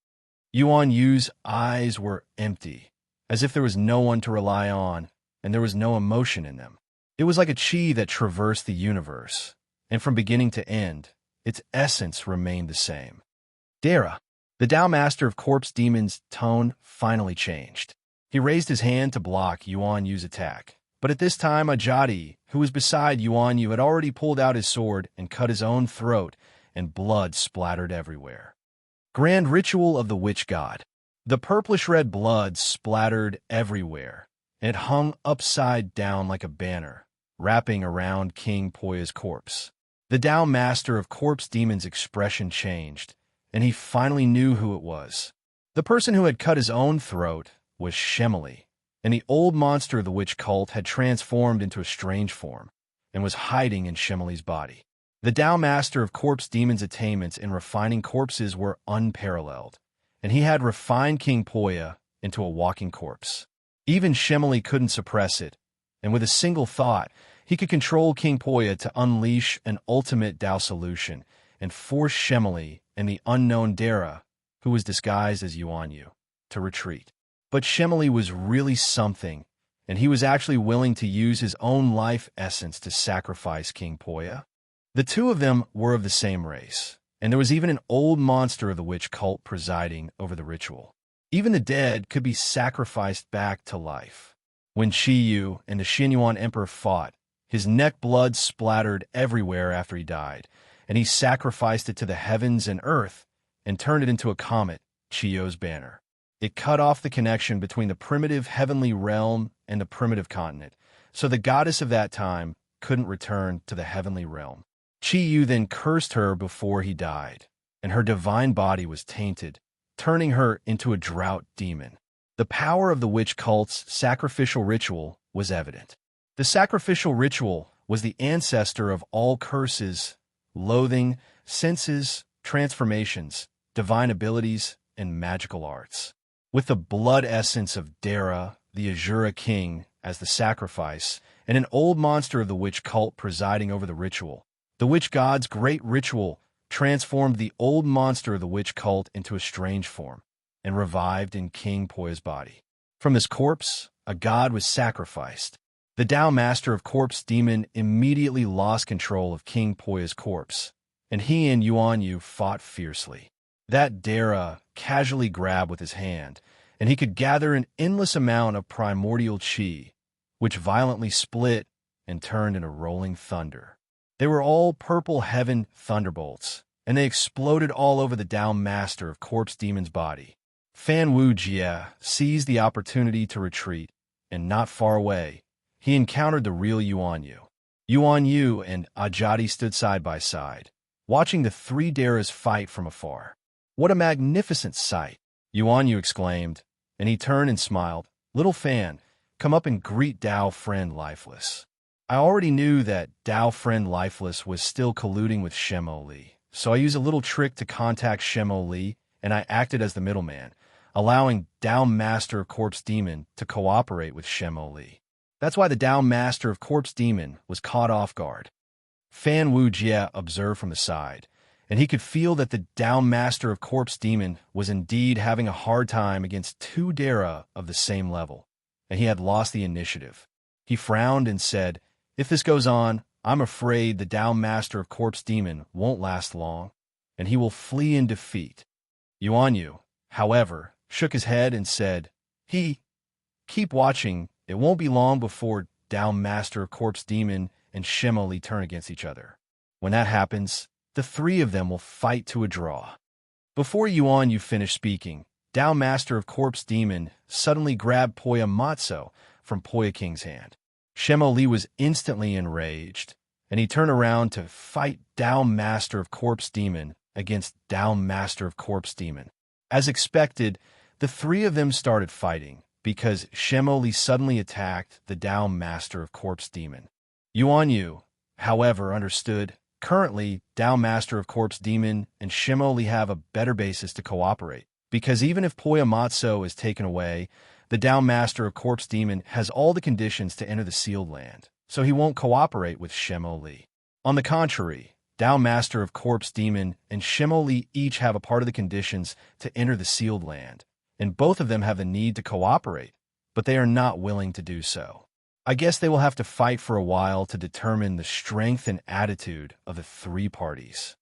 Yuan Yu's eyes were empty, as if there was no one to rely on, and there was no emotion in them. It was like a Qi that traversed the universe, and from beginning to end, its essence remained the same. Dara, the Tao Master of Corpse Demon's tone finally changed. He raised his hand to block Yuan Yu's attack, but at this time Ajadi, who was beside Yuan Yu, had already pulled out his sword and cut his own throat, and blood splattered everywhere. Grand Ritual of the Witch God. The purplish-red blood splattered everywhere, and it hung upside down like a banner, wrapping around King Poya's corpse. The Tao Master of Corpse Demon's expression changed, and he finally knew who it was. The person who had cut his own throat was Shemali, and the old monster of the witch cult had transformed into a strange form. and was hiding in Shimoli's body. The Tao Master of Corpse Demon's attainments in refining corpses were unparalleled, and he had refined King Poya into a walking corpse. Even Shimoli couldn't suppress it, and with a single thought, he could control King Poya to unleash an ultimate Tao solution and force Shimoli and the unknown Dara, who was disguised as Yuan Yu, to retreat. But Shimoli was really something, and he was actually willing to use his own life essence to sacrifice King Poya. The two of them were of the same race, and there was even an old monster of the witch cult presiding over the ritual. Even the dead could be sacrificed back to life. When Qi Yu and the Xinyuan Emperor fought, his neck blood splattered everywhere after he died, and he sacrificed it to the heavens and earth and turned it into a comet, Qi Yu's banner. It cut off the connection between the primitive heavenly realm and the primitive continent, so the goddess of that time couldn't return to the heavenly realm. Qi Yu then cursed her before he died, and her divine body was tainted, turning her into a drought demon. The power of the witch cult's sacrificial ritual was evident. The sacrificial ritual was the ancestor of all curses, loathing, senses, transformations, divine abilities, and magical arts. With the blood essence of Dara, the Azura king, as the sacrifice, and an old monster of the witch cult presiding over the ritual, the witch god's great ritual transformed the old monster of the witch cult into a strange form and revived in King Poya's body. From this corpse, a god was sacrificed. The Tao Master of Corpse Demon immediately lost control of King Poya's corpse, and he and Yuan Yu fought fiercely. That Dara casually grabbed with his hand, and he could gather an endless amount of primordial qi, which violently split and turned into rolling thunder. They were all purple heaven thunderbolts, and they exploded all over the Tao Master of Corpse Demon's body. Fan Wu Jie seized the opportunity to retreat, and not far away, he encountered the real Yuan Yu. Yuan Yu and Ajati stood side by side, watching the three Daras fight from afar. "What a magnificent sight!" Yuan Yu exclaimed, and he turned and smiled. "Little Fan, come up and greet Tao Friend Lifeless." I already knew that Tao Friend Lifeless was still colluding with Shemo Li, so I used a little trick to contact Shemo Li, and I acted as the middleman, allowing Tao Master of Corpse Demon to cooperate with Shemo Li. That's why the Tao Master of Corpse Demon was caught off guard. Fan Wu Jie observed from the side, and he could feel that the Tao Master of Corpse Demon was indeed having a hard time against two Dara of the same level, and he had lost the initiative. He frowned and said, "If this goes on, I'm afraid the Tao Master of Corpse Demon won't last long, and he will flee in defeat." Yuan Yu, however, shook his head and said, Keep watching. It won't be long before Tao Master of Corpse Demon and Shemo Li turn against each other. When that happens, the three of them will fight to a draw." Before Yuan Yu finished speaking, Tao Master of Corpse Demon suddenly grabbed Poya Matzo from Poya King's hand. Shemo Li was instantly enraged, and he turned around to fight Tao Master of Corpse Demon against Tao Master of Corpse Demon. As expected, the three of them started fighting, because Shemo Li suddenly attacked the Tao Master of Corpse Demon. Yuan Yu, however, understood. Currently, Tao Master of Corpse Demon and Shemo Li have a better basis to cooperate, because even if Poya Matzo is taken away, the Tao Master of Corpse Demon has all the conditions to enter the sealed land, so he won't cooperate with Shemo Li. On the contrary, Tao Master of Corpse Demon and Shemo Li each have a part of the conditions to enter the sealed land, and both of them have the need to cooperate, but they are not willing to do so. I guess they will have to fight for a while to determine the strength and attitude of the three parties.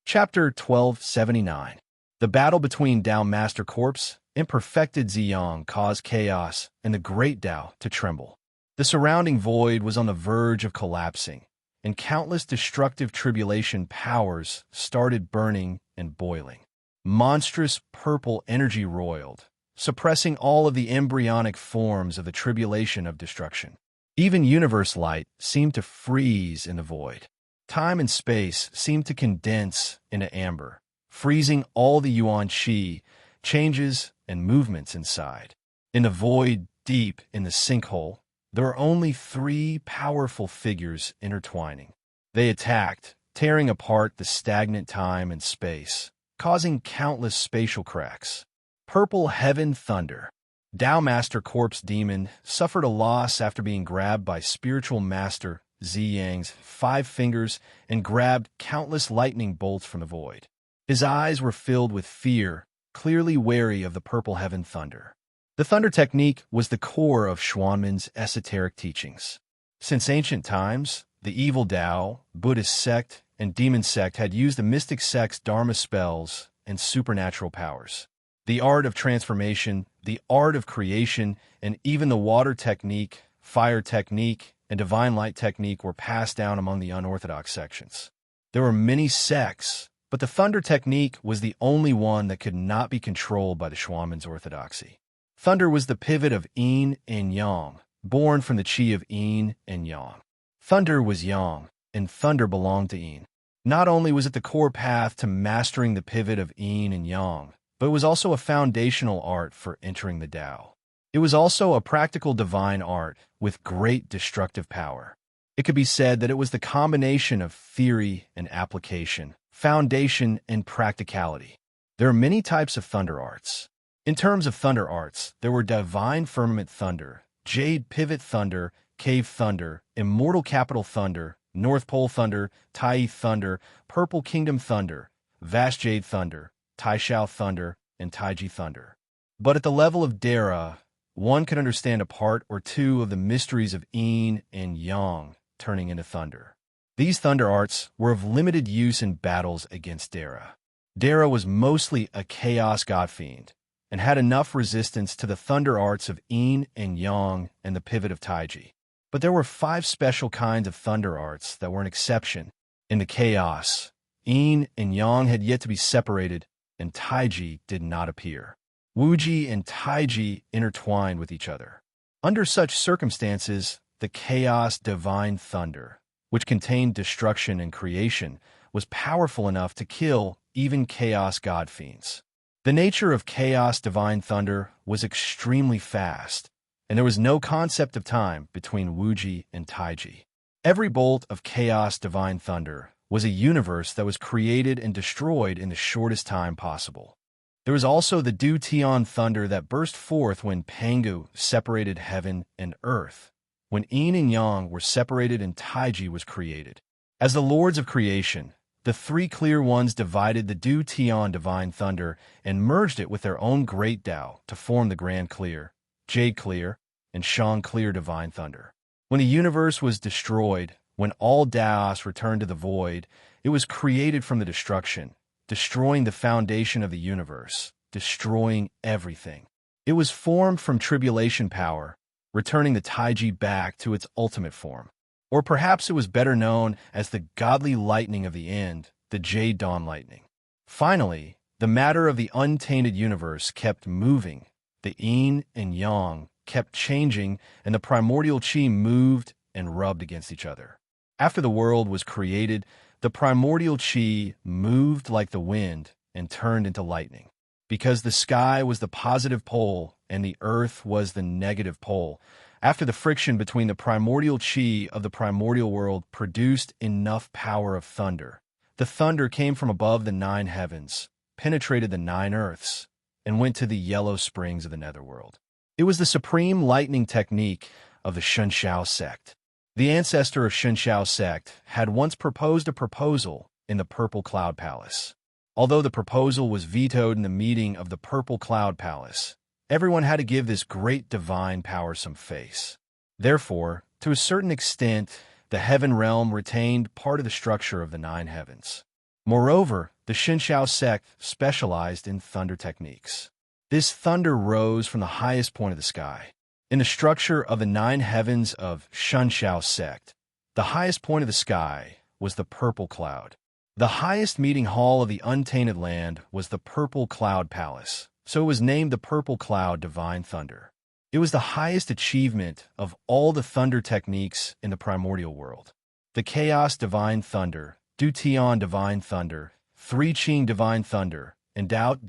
Chapter 1279. The battle between Tao Master Corpse and perfected Ziyang caused chaos and the great Tao to tremble. The surrounding void was on the verge of collapsing, and countless destructive tribulation powers started burning and boiling. Monstrous purple energy roiled, suppressing all of the embryonic forms of the tribulation of destruction. Even universe light seemed to freeze in the void. Time and space seemed to condense into amber, freezing all the Yuan Qi, changes, and movements inside. In the void, deep in the sinkhole, There were only three powerful figures intertwining. They attacked, tearing apart the stagnant time and space, causing countless spatial cracks. Purple Heaven Thunder. Tao Master Corpse Demon suffered a loss after being grabbed by spiritual master Zi Yang's 5 fingers and grabbed countless lightning bolts from the void. His eyes were filled with fear, clearly wary of the Purple Heaven Thunder. The Thunder technique was the core of Xuanmen's esoteric teachings. Since ancient times, the evil Tao, Buddhist sect, and demon sect had used the mystic sect's Dharma spells and supernatural powers. The art of transformation, the art of creation, and even the water technique, fire technique, and divine light technique were passed down among the unorthodox sections. There were many sects, but the Thunder technique was the only one that could not be controlled by the Xuanmen's orthodoxy. Thunder was the pivot of yin and yang, born from the chi of yin and yang. Thunder was yang, and thunder belonged to yin. Not only was it the core path to mastering the pivot of yin and yang, but it was also a foundational art for entering the Tao. It was also a practical divine art with great destructive power. It could be said that it was the combination of theory and application, foundation and practicality. There are many types of thunder arts. In terms of thunder arts, there were divine firmament thunder, jade pivot thunder, cave thunder, immortal capital thunder, North Pole thunder, Tai thunder, purple kingdom thunder, vast jade thunder, Taishao thunder, and Taiji thunder. But at the level of Dara, one could understand a part or two of the mysteries of yin and yang turning into thunder. These thunder arts were of limited use in battles against Dara. Dara was mostly a chaos god fiend, and had enough resistance to the thunder arts of yin and yang and the pivot of Taiji. But there were 5 special kinds of thunder arts that were an exception. In the chaos, yin and yang had yet to be separated, and Taiji did not appear. Wuji and Taiji intertwined with each other. Under such circumstances, the chaos divine thunder, which contained destruction and creation, was powerful enough to kill even chaos god fiends. The nature of chaos divine thunder was extremely fast, and there was no concept of time between Wuji and Taiji. Every bolt of chaos divine thunder was a universe that was created and destroyed in the shortest time possible. There was also the Du Tian thunder that burst forth when Pangu separated heaven and earth, when yin and yang were separated and Taiji was created. As the lords of creation, the 3 clear ones divided the Du Tian divine thunder and merged it with their own great Tao to form the Grand Clear, Jade Clear, and Shang Clear divine thunder. When the universe was destroyed, when all Taos returned to the void, it was created from the destruction, destroying the foundation of the universe, destroying everything. It was formed from tribulation power, returning the Taiji back to its ultimate form. Or perhaps it was better known as the godly lightning of the end, the Jade Dawn lightning. Finally, the matter of the untainted universe kept moving, the yin and yang kept changing, and the primordial chi moved and rubbed against each other. After the world was created, the primordial chi moved like the wind and turned into lightning. Because the sky was the positive pole and the earth was the negative pole, after the friction between the primordial chi of the primordial world produced enough power of thunder, the thunder came from above the 9 heavens, penetrated the 9 earths, and went to the yellow springs of the netherworld. It was the supreme lightning technique of the Shunshao sect. The ancestor of Shunshao sect had once proposed a proposal in the Purple Cloud Palace. Although the proposal was vetoed in the meeting of the Purple Cloud Palace, everyone had to give this great divine power some face. Therefore, to a certain extent, the heaven realm retained part of the structure of the 9 heavens. Moreover, the Shunshao sect specialized in thunder techniques. This thunder rose from the highest point of the sky. In the structure of the 9 heavens of Shunshao sect, the highest point of the sky was the purple cloud. The highest meeting hall of the untainted land was the Purple Cloud Palace, so it was named the Purple Cloud Divine Thunder. It was the highest achievement of all the thunder techniques in the primordial world. The Chaos Divine Thunder, Du Tian Divine Thunder, 3 Qing Divine Thunder, and Doubt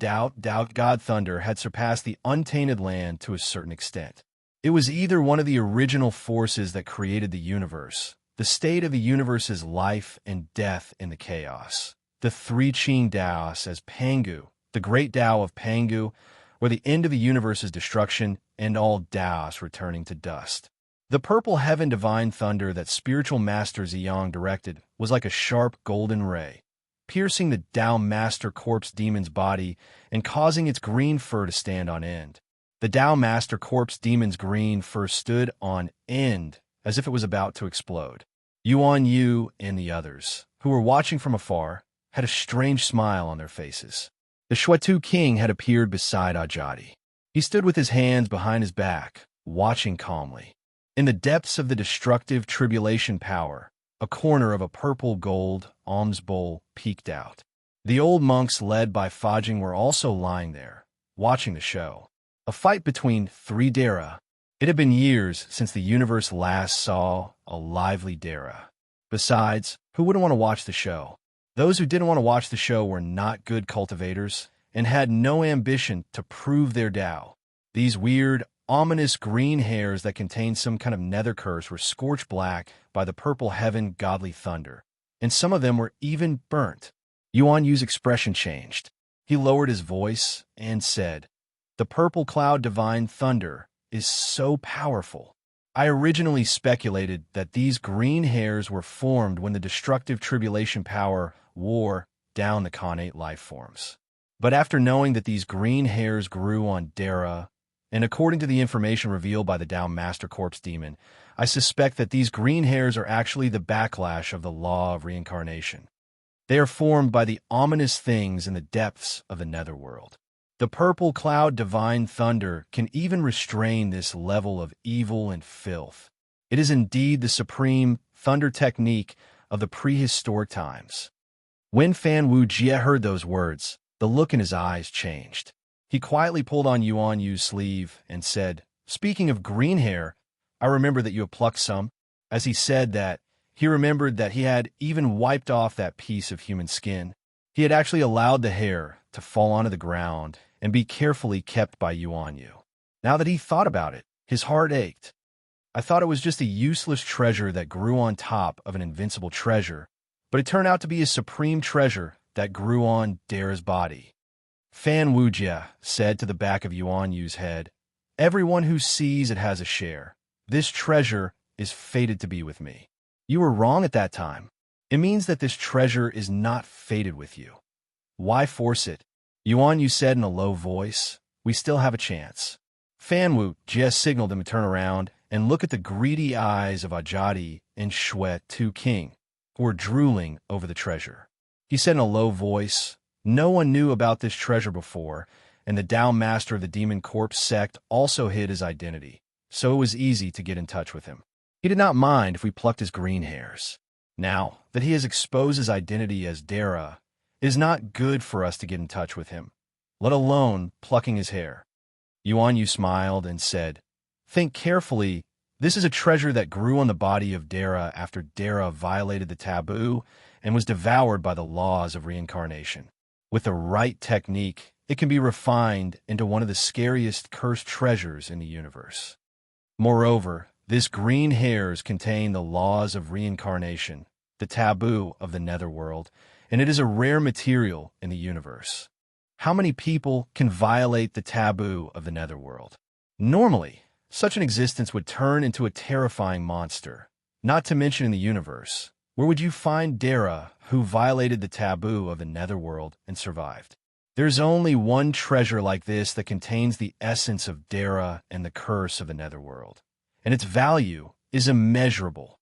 God Thunder had surpassed the untainted land to a certain extent. It was either one of the original forces that created the universe, the state of the universe's life and death in the chaos, the three Qing Daos as Pangu, the great Tao of Pangu, or the end of the universe's destruction and all Daos returning to dust. The purple heaven divine thunder that spiritual master Ziyang directed was like a sharp golden ray, piercing the Tao master corpse demon's body and causing its green fur to stand on end. The Tao master corpse demon's green fur stood on end as if it was about to explode. Yuan Yu and the others, who were watching from afar, had a strange smile on their faces. The Shuetu king had appeared beside Ajadi. He stood with his hands behind his back, watching calmly. In the depths of the destructive tribulation power, a corner of a purple gold alms bowl peeked out. The old monks led by Fajing were also lying there, watching the show. A fight between three Dara. It had been years since the universe last saw a lively Dara. Besides, who wouldn't want to watch the show? Those who didn't want to watch the show were not good cultivators and had no ambition to prove their Tao. These weird, ominous green hairs that contained some kind of nether curse were scorched black by the purple heaven godly thunder, and some of them were even burnt. Yuan Yu's expression changed. He lowered his voice and said, "The purple cloud divine thunder is so powerful. I originally speculated that these green hairs were formed when the destructive tribulation power wore down the Khanate life forms. But after knowing that these green hairs grew on Dara, and according to the information revealed by the Tao Master Corpse Demon, I suspect that these green hairs are actually the backlash of the law of reincarnation. They are formed by the ominous things in the depths of the netherworld. The purple cloud divine thunder can even restrain this level of evil and filth. It is indeed the supreme thunder technique of the prehistoric times." When Fan Wu Jie heard those words, the look in his eyes changed. He quietly pulled on Yuan Yu's sleeve and said, "Speaking of green hair, I remember that you have plucked some." As he said that, he remembered that he had even wiped off that piece of human skin. He had actually allowed the hair to fall onto the ground and be carefully kept by Yuan Yu. Now that he thought about it, his heart ached. "I thought it was just a useless treasure that grew on top of an invincible treasure, but it turned out to be a supreme treasure that grew on Dara's body." Fan Wujia said to the back of Yuan Yu's head, "Everyone who sees it has a share. This treasure is fated to be with me." "You were wrong at that time. It means that this treasure is not fated with you. Why force it?" Yuan Yu said in a low voice, "We still have a chance." Fan Wu just signaled him to turn around and look at the greedy eyes of Ajadi and Shuetu King, who were drooling over the treasure. He said in a low voice, "No one knew about this treasure before, and the Tao Master of the Demon Corpse sect also hid his identity, so it was easy to get in touch with him. He did not mind if we plucked his green hairs. Now that he has exposed his identity as Dara, it is not good for us to get in touch with him, let alone plucking his hair." Yuan Yu smiled and said, "Think carefully. This is a treasure that grew on the body of Dara after Dara violated the taboo and was devoured by the laws of reincarnation. With the right technique, it can be refined into one of the scariest cursed treasures in the universe. Moreover, this green hairs contain the laws of reincarnation, the taboo of the netherworld, and it is a rare material in the universe. How many people can violate the taboo of the netherworld? Normally, such an existence would turn into a terrifying monster, not to mention in the universe. Where would you find Dara, who violated the taboo of the netherworld and survived? There's only one treasure like this that contains the essence of Dara and the curse of the netherworld, and its value is immeasurable."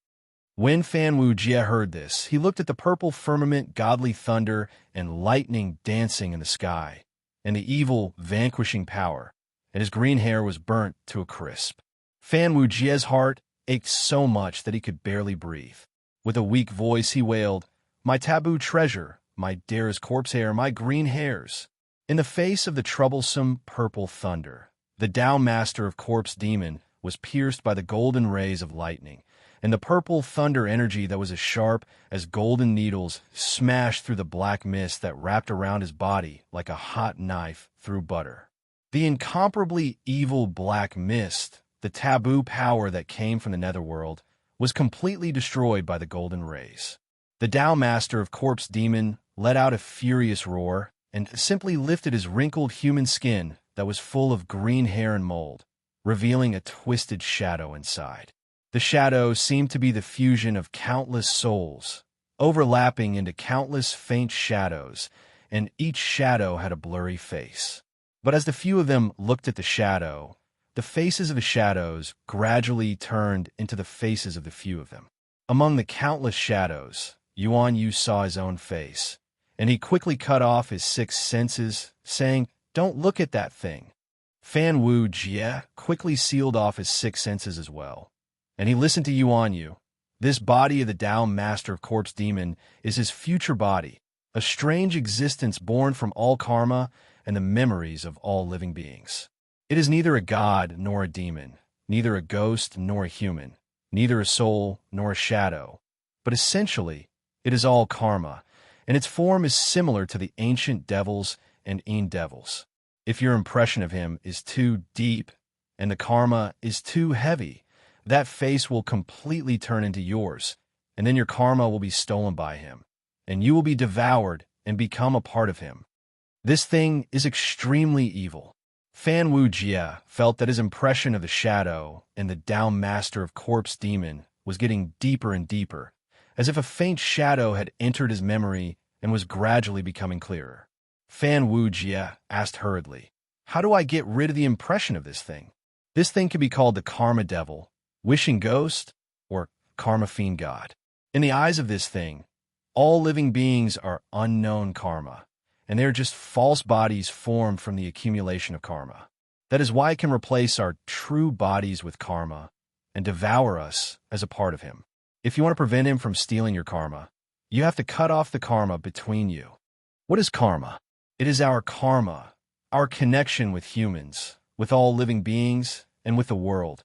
When Fan Wu Jie heard this, he looked at the purple firmament, godly thunder, and lightning dancing in the sky, and the evil vanquishing power, and his green hair was burnt to a crisp. Fan Wu Jie's heart ached so much that he could barely breathe. With a weak voice, he wailed, "My taboo treasure, my Dara's corpse hair, my green hairs." In the face of the troublesome purple thunder, the Tao Master of Corpse Demon was pierced by the golden rays of lightning, and the purple thunder energy that was as sharp as golden needles smashed through the black mist that wrapped around his body like a hot knife through butter. The incomparably evil black mist the taboo power that came from the netherworld, was completely destroyed by the golden rays. The Tao Master of Corpse Demon let out a furious roar and simply lifted his wrinkled human skin that was full of green hair and mold, revealing a twisted shadow inside. The shadow seemed to be the fusion of countless souls, overlapping into countless faint shadows, and each shadow had a blurry face. But as the few of them looked at the shadow, the faces of the shadows gradually turned into the faces of the few of them. Among the countless shadows, Yuan Yu saw his own face, and he quickly cut off his six senses, saying, "Don't look at that thing." Fan Wu Jie quickly sealed off his six senses as well, and he listened to Yuan Yu. This body of the Tao Master of Corpse Demon is his future body, a strange existence born from all karma and the memories of all living beings. It is neither a god nor a demon, neither a ghost nor a human, neither a soul nor a shadow, but essentially, it is all karma, and its form is similar to the ancient devils and devils. If your impression of him is too deep and the karma is too heavy, that face will completely turn into yours, and then your karma will be stolen by him, and you will be devoured and become a part of him. This thing is extremely evil. Fan Wu Jie felt that his impression of the shadow and the Tao Master of Corpse Demon was getting deeper and deeper, as if a faint shadow had entered his memory and was gradually becoming clearer. Fan Wu Jie asked hurriedly, "How do I get rid of the impression of this thing?" This thing could be called the Karma Devil, Wishing Ghost, or Karma Fiend God. In the eyes of this thing, all living beings are unknown karma, and they are just false bodies formed from the accumulation of karma. That is why it can replace our true bodies with karma and devour us as a part of him. If you want to prevent him from stealing your karma, you have to cut off the karma between you. What is karma? It is our karma, our connection with humans, with all living beings, and with the world.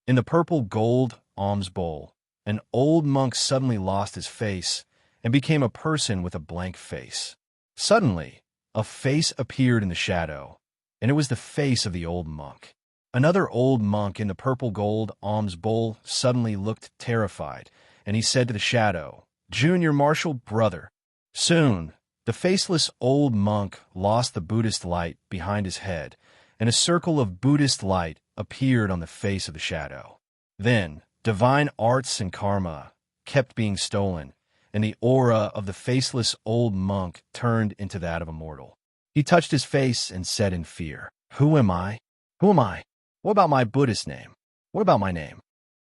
In the purple gold alms bowl, an old monk suddenly lost his face and became a person with a blank face. Suddenly, a face appeared in the shadow, and it was the face of the old monk. Another old monk in the purple gold alms bowl suddenly looked terrified, and he said to the shadow, "Junior Marshal brother." Soon, the faceless old monk lost the Buddhist light behind his head, and a circle of Buddhist light appeared on the face of the shadow. Then, divine arts and karma kept being stolen, and the aura of the faceless old monk turned into that of a mortal. He touched his face and said in fear, "Who am I? Who am I? What about my Buddhist name? What about my name?"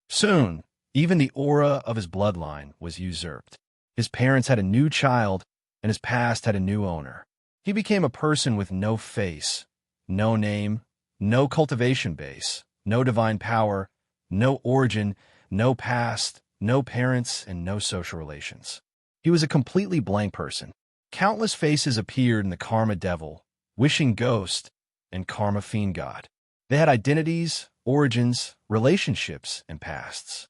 Soon, even the aura of his bloodline was usurped. His parents had a new child, and his past had a new owner. He became a person with no face, no name, no cultivation base, no divine power, no origin, no past, no parents, and no social relations. He was a completely blank person. Countless faces appeared in the Karma Devil, Wishing Ghost, and Karma Fiend God. They had identities, origins, relationships, and pasts.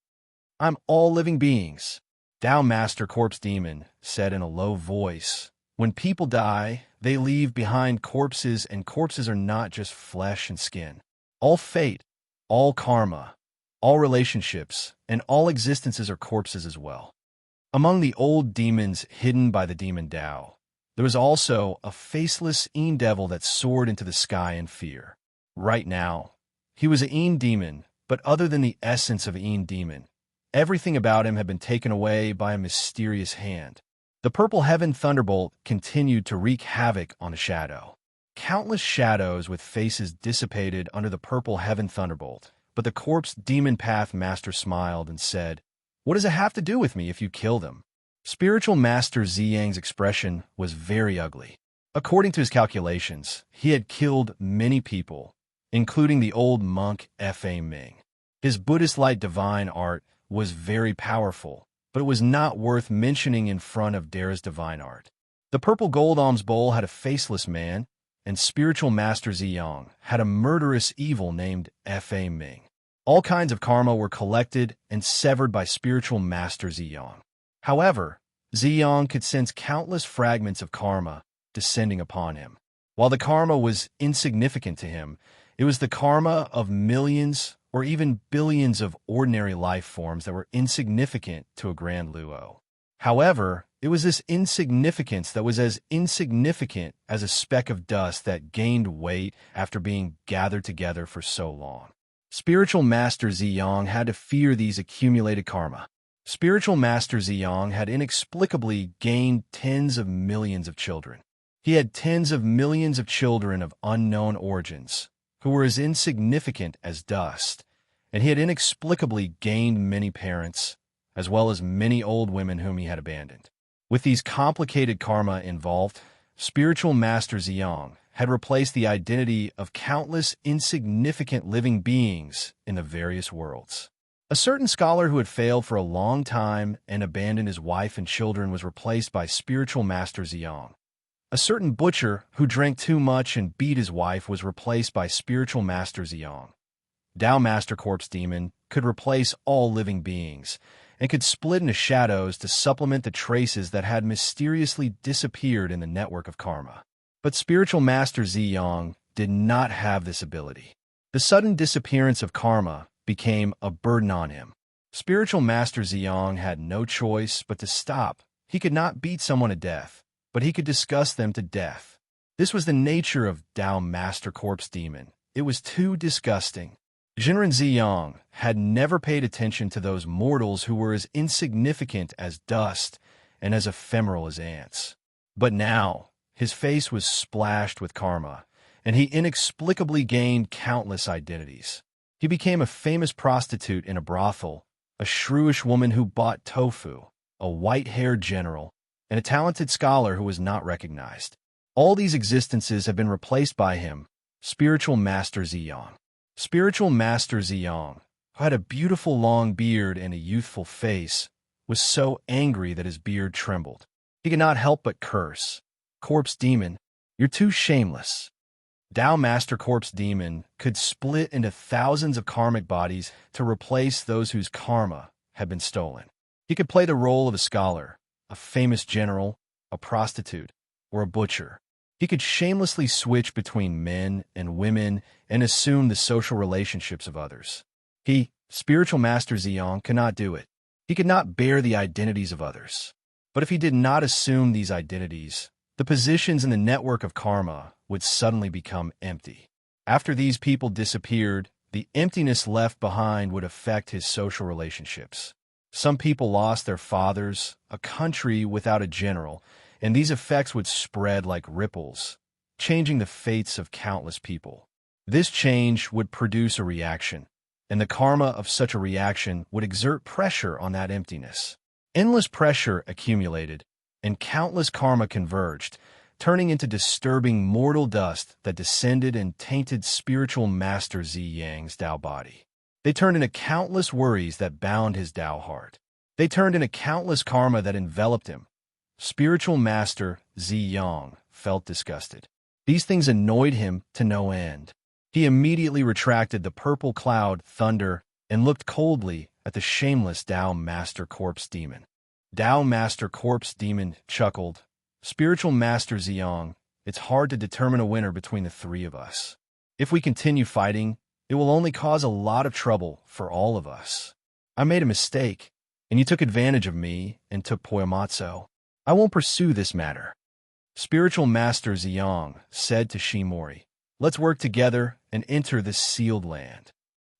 "I'm all living beings," Tao Master Corpse Demon said in a low voice. "When people die, they leave behind corpses, and corpses are not just flesh and skin. All fate, all karma, all relationships, and all existences are corpses as well." Among the old demons hidden by the demon Tao, there was also a faceless devil that soared into the sky in fear. Right now, he was a demon, but other than the essence of a demon, everything about him had been taken away by a mysterious hand. The purple heaven thunderbolt continued to wreak havoc on the shadow. Countless shadows with faces dissipated under the purple heaven thunderbolt, but the corpse demon path master smiled and said, "What does it have to do with me if you kill them?" Spiritual Master Ziyang's expression was very ugly. According to his calculations, he had killed many people, including the old monk Fa Ming. His Buddhist light divine art was very powerful, but it was not worth mentioning in front of Dara's divine art. The purple gold alms bowl had a faceless man, and Spiritual Master Ziyang had a murderous evil named Fa Ming. All kinds of karma were collected and severed by Spiritual Master Ziyang. However, Ziyang could sense countless fragments of karma descending upon him. While the karma was insignificant to him, it was the karma of millions or even billions of ordinary life forms that were insignificant to a grand luo. However, it was this insignificance that was as insignificant as a speck of dust that gained weight after being gathered together for so long. Spiritual Master Ziyang had to fear these accumulated karma. Spiritual Master Ziyang had inexplicably gained tens of millions of children. He had tens of millions of children of unknown origins, who were as insignificant as dust, and he had inexplicably gained many parents, as well as many old women whom he had abandoned. With these complicated karma involved, Spiritual Master Ziyang had replaced the identity of countless insignificant living beings in the various worlds. A certain scholar who had failed for a long time and abandoned his wife and children was replaced by Spiritual Master Ziyang. A certain butcher who drank too much and beat his wife was replaced by Spiritual Master Ziyang. Tao Master Corpse Demon could replace all living beings and could split into shadows to supplement the traces that had mysteriously disappeared in the network of karma. But Spiritual Master Ziyang did not have this ability. The sudden disappearance of karma became a burden on him. Spiritual Master Ziyang had no choice but to stop. He could not beat someone to death, but he could disgust them to death. This was the nature of Tao Master Corpse Demon. It was too disgusting. Jinren Ziyang had never paid attention to those mortals who were as insignificant as dust and as ephemeral as ants. But now, his face was splashed with karma, and he inexplicably gained countless identities. He became a famous prostitute in a brothel, a shrewish woman who bought tofu, a white-haired general, and a talented scholar who was not recognized. All these existences have been replaced by him, Spiritual Master Ziyang. Spiritual Master Ziyang, who had a beautiful long beard and a youthful face, was so angry that his beard trembled. He could not help but curse. Corpse Demon, you're too shameless. Tao Master Corpse Demon could split into thousands of karmic bodies to replace those whose karma had been stolen. He could play the role of a scholar, a famous general, a prostitute, or a butcher. He could shamelessly switch between men and women and assume the social relationships of others. He, Spiritual Master Ziyang, could not do it. He could not bear the identities of others. But if he did not assume these identities, the positions in the network of karma would suddenly become empty. After these people disappeared, the emptiness left behind would affect his social relationships. Some people lost their fathers, a country without a general, and these effects would spread like ripples, changing the fates of countless people. This change would produce a reaction, and the karma of such a reaction would exert pressure on that emptiness. Endless pressure accumulated, and countless karma converged, turning into disturbing mortal dust that descended and tainted Spiritual Master Ziyang's Tao body. They turned into countless worries that bound his Tao heart. They turned into countless karma that enveloped him. Spiritual Master Ziyang felt disgusted. These things annoyed him to no end. He immediately retracted the purple cloud thunder and looked coldly at the shameless Tao Master Corpse Demon. Tao Master Corpse Demon chuckled. Spiritual Master Ziyang, it's hard to determine a winner between the three of us. If we continue fighting, it will only cause a lot of trouble for all of us. I made a mistake, and you took advantage of me and took Poyamatsu. I won't pursue this matter. Spiritual Master Ziyang said to Shimori, let's work together and enter this sealed land.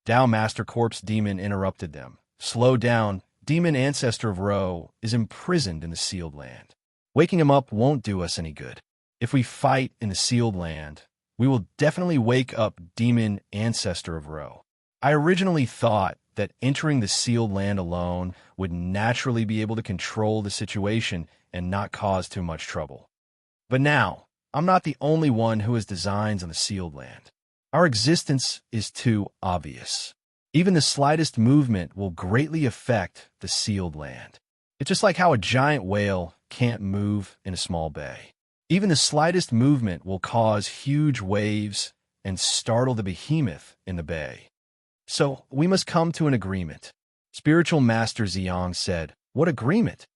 Tao Master Corpse Demon interrupted them. Slow down, Demon Ancestor of Ro is imprisoned in the sealed land. Waking him up won't do us any good. If we fight in the sealed land, we will definitely wake up Demon Ancestor of Ro. I originally thought that entering the sealed land alone would naturally be able to control the situation and not cause too much trouble. But now, I'm not the only one who has designs on the sealed land. Our existence is too obvious. Even the slightest movement will greatly affect the sealed land. It's just like how a giant whale can't move in a small bay. Even the slightest movement will cause huge waves and startle the behemoth in the bay. So we must come to an agreement. Spiritual Master Ziyang said, what agreement?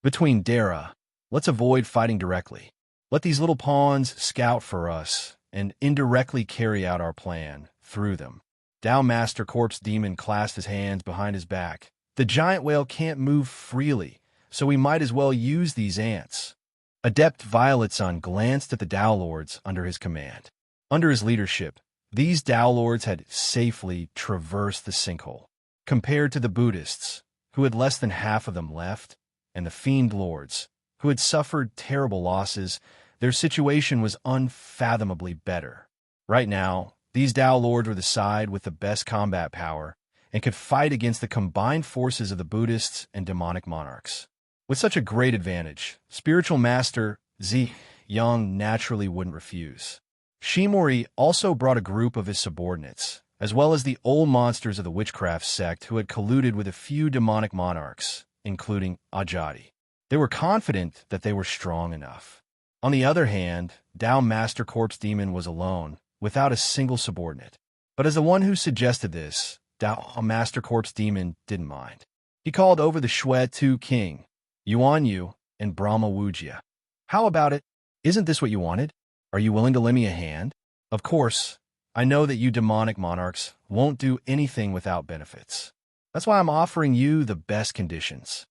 Between Dara, let's avoid fighting directly. Let these little pawns scout for us and indirectly carry out our plan through them. Tao Master Corpse Demon clasped his hands behind his back. The giant whale can't move freely, so we might as well use these ants. Adept Violet Sun glanced at the Tao Lords under his command. Under his leadership, these Tao Lords had safely traversed the sinkhole. Compared to the Buddhists, who had less than half of them left, and the Fiend Lords, who had suffered terrible losses, their situation was unfathomably better. Right now, these Tao Lords were the side with the best combat power and could fight against the combined forces of the Buddhists and demonic monarchs. With such a great advantage, Spiritual Master Zi Yang naturally wouldn't refuse. Shimori also brought a group of his subordinates, as well as the old monsters of the witchcraft sect who had colluded with a few demonic monarchs, including Ajati. They were confident that they were strong enough. On the other hand, Tao Master Corpse Demon was alone, without a single subordinate. But as the one who suggested this, Tao Master Corpse Demon didn't mind. He called over the Shui Tu King, Yuan Yu, and Brahma Wujia. How about it? Isn't this what you wanted? Are you willing to lend me a hand? Of course, I know that you demonic monarchs won't do anything without benefits. That's why I'm offering you the best conditions.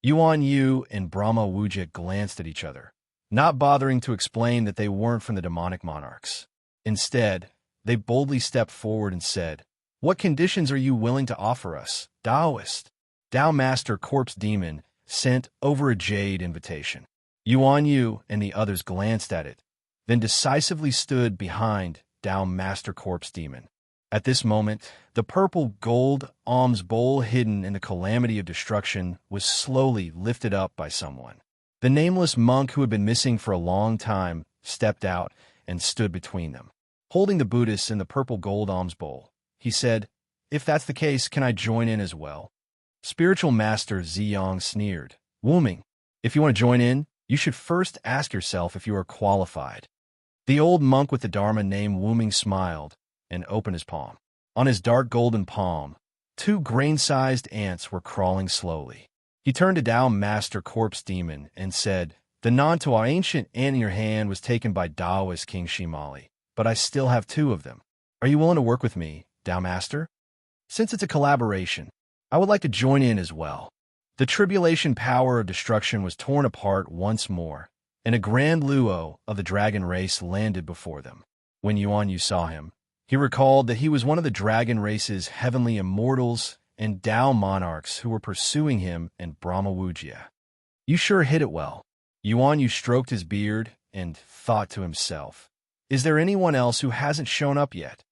Yuan Yu and Brahma Wujia glanced at each other, not bothering to explain that they weren't from the demonic monarchs. Instead, they boldly stepped forward and said, "What conditions are you willing to offer us, Taoist?" Tao Master Corpse Demon sent over a jade invitation. Yuan Yu and the others glanced at it, then decisively stood behind Tao Master Corpse Demon. At this moment, the purple gold alms bowl hidden in the calamity of destruction was slowly lifted up by someone. The nameless monk who had been missing for a long time stepped out and stood between them. Holding the Buddhists in the purple gold alms bowl, he said, "If that's the case, can I join in as well?" Spiritual Master Ziyang sneered, "Wuming, if you want to join in, you should first ask yourself if you are qualified." The old monk with the Dharma name Wuming smiled and opened his palm. On his dark golden palm, 2 grain-sized ants were crawling slowly. He turned to Tao Master Corpse Demon and said, "The non-Tao ancient ant in your hand was taken by Taoist King Shimali, but I still have 2 of them. Are you willing to work with me, Tao Master? Since it's a collaboration, I would like to join in as well." The tribulation power of destruction was torn apart once more, and a grand luo of the dragon race landed before them. When Yuan Yu saw him, he recalled that he was one of the dragon race's heavenly immortals and Tao monarchs who were pursuing him and Brahma Wujia. "You sure hit it well." Yuan Yu stroked his beard and thought to himself, "Is there anyone else who hasn't shown up yet?"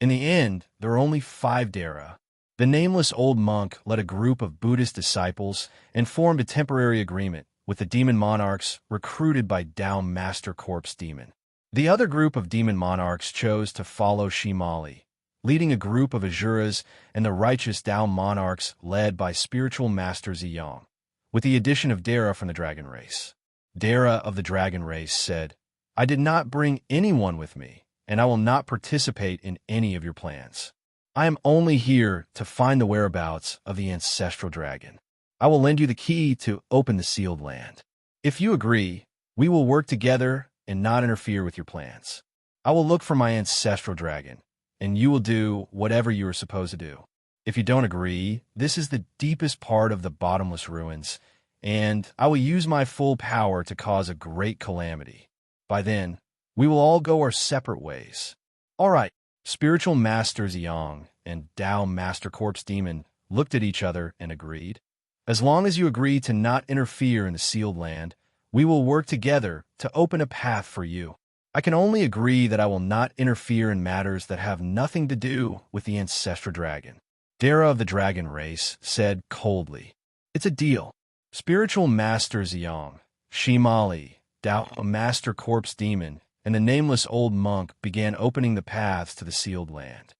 In the end, there were only 5 Dara. The nameless old monk led a group of Buddhist disciples and formed a temporary agreement with the demon monarchs recruited by Tao Master Corpse Demon. The other group of demon monarchs chose to follow Shimali, leading a group of Azuras and the righteous Tao monarchs led by Spiritual Master Ziyang, with the addition of Dara from the dragon race. Dara of the dragon race said, "I did not bring anyone with me, and I will not participate in any of your plans. I am only here to find the whereabouts of the ancestral dragon. I will lend you the key to open the sealed land. If you agree, we will work together and not interfere with your plans. I will look for my ancestral dragon, and you will do whatever you are supposed to do. If you don't agree, this is the deepest part of the bottomless ruins, and I will use my full power to cause a great calamity. By then, we will all go our separate ways." All right, Spiritual Master Ziyang and Tao Master Corpse Demon looked at each other and agreed. "As long as you agree to not interfere in the sealed land, we will work together to open a path for you. I can only agree that I will not interfere in matters that have nothing to do with the ancestral dragon." Dara of the dragon race said coldly, "It's a deal." Spiritual Master Ziyang, Shimali, Tao Master Corpse Demon, and the nameless old monk began opening the paths to the sealed land.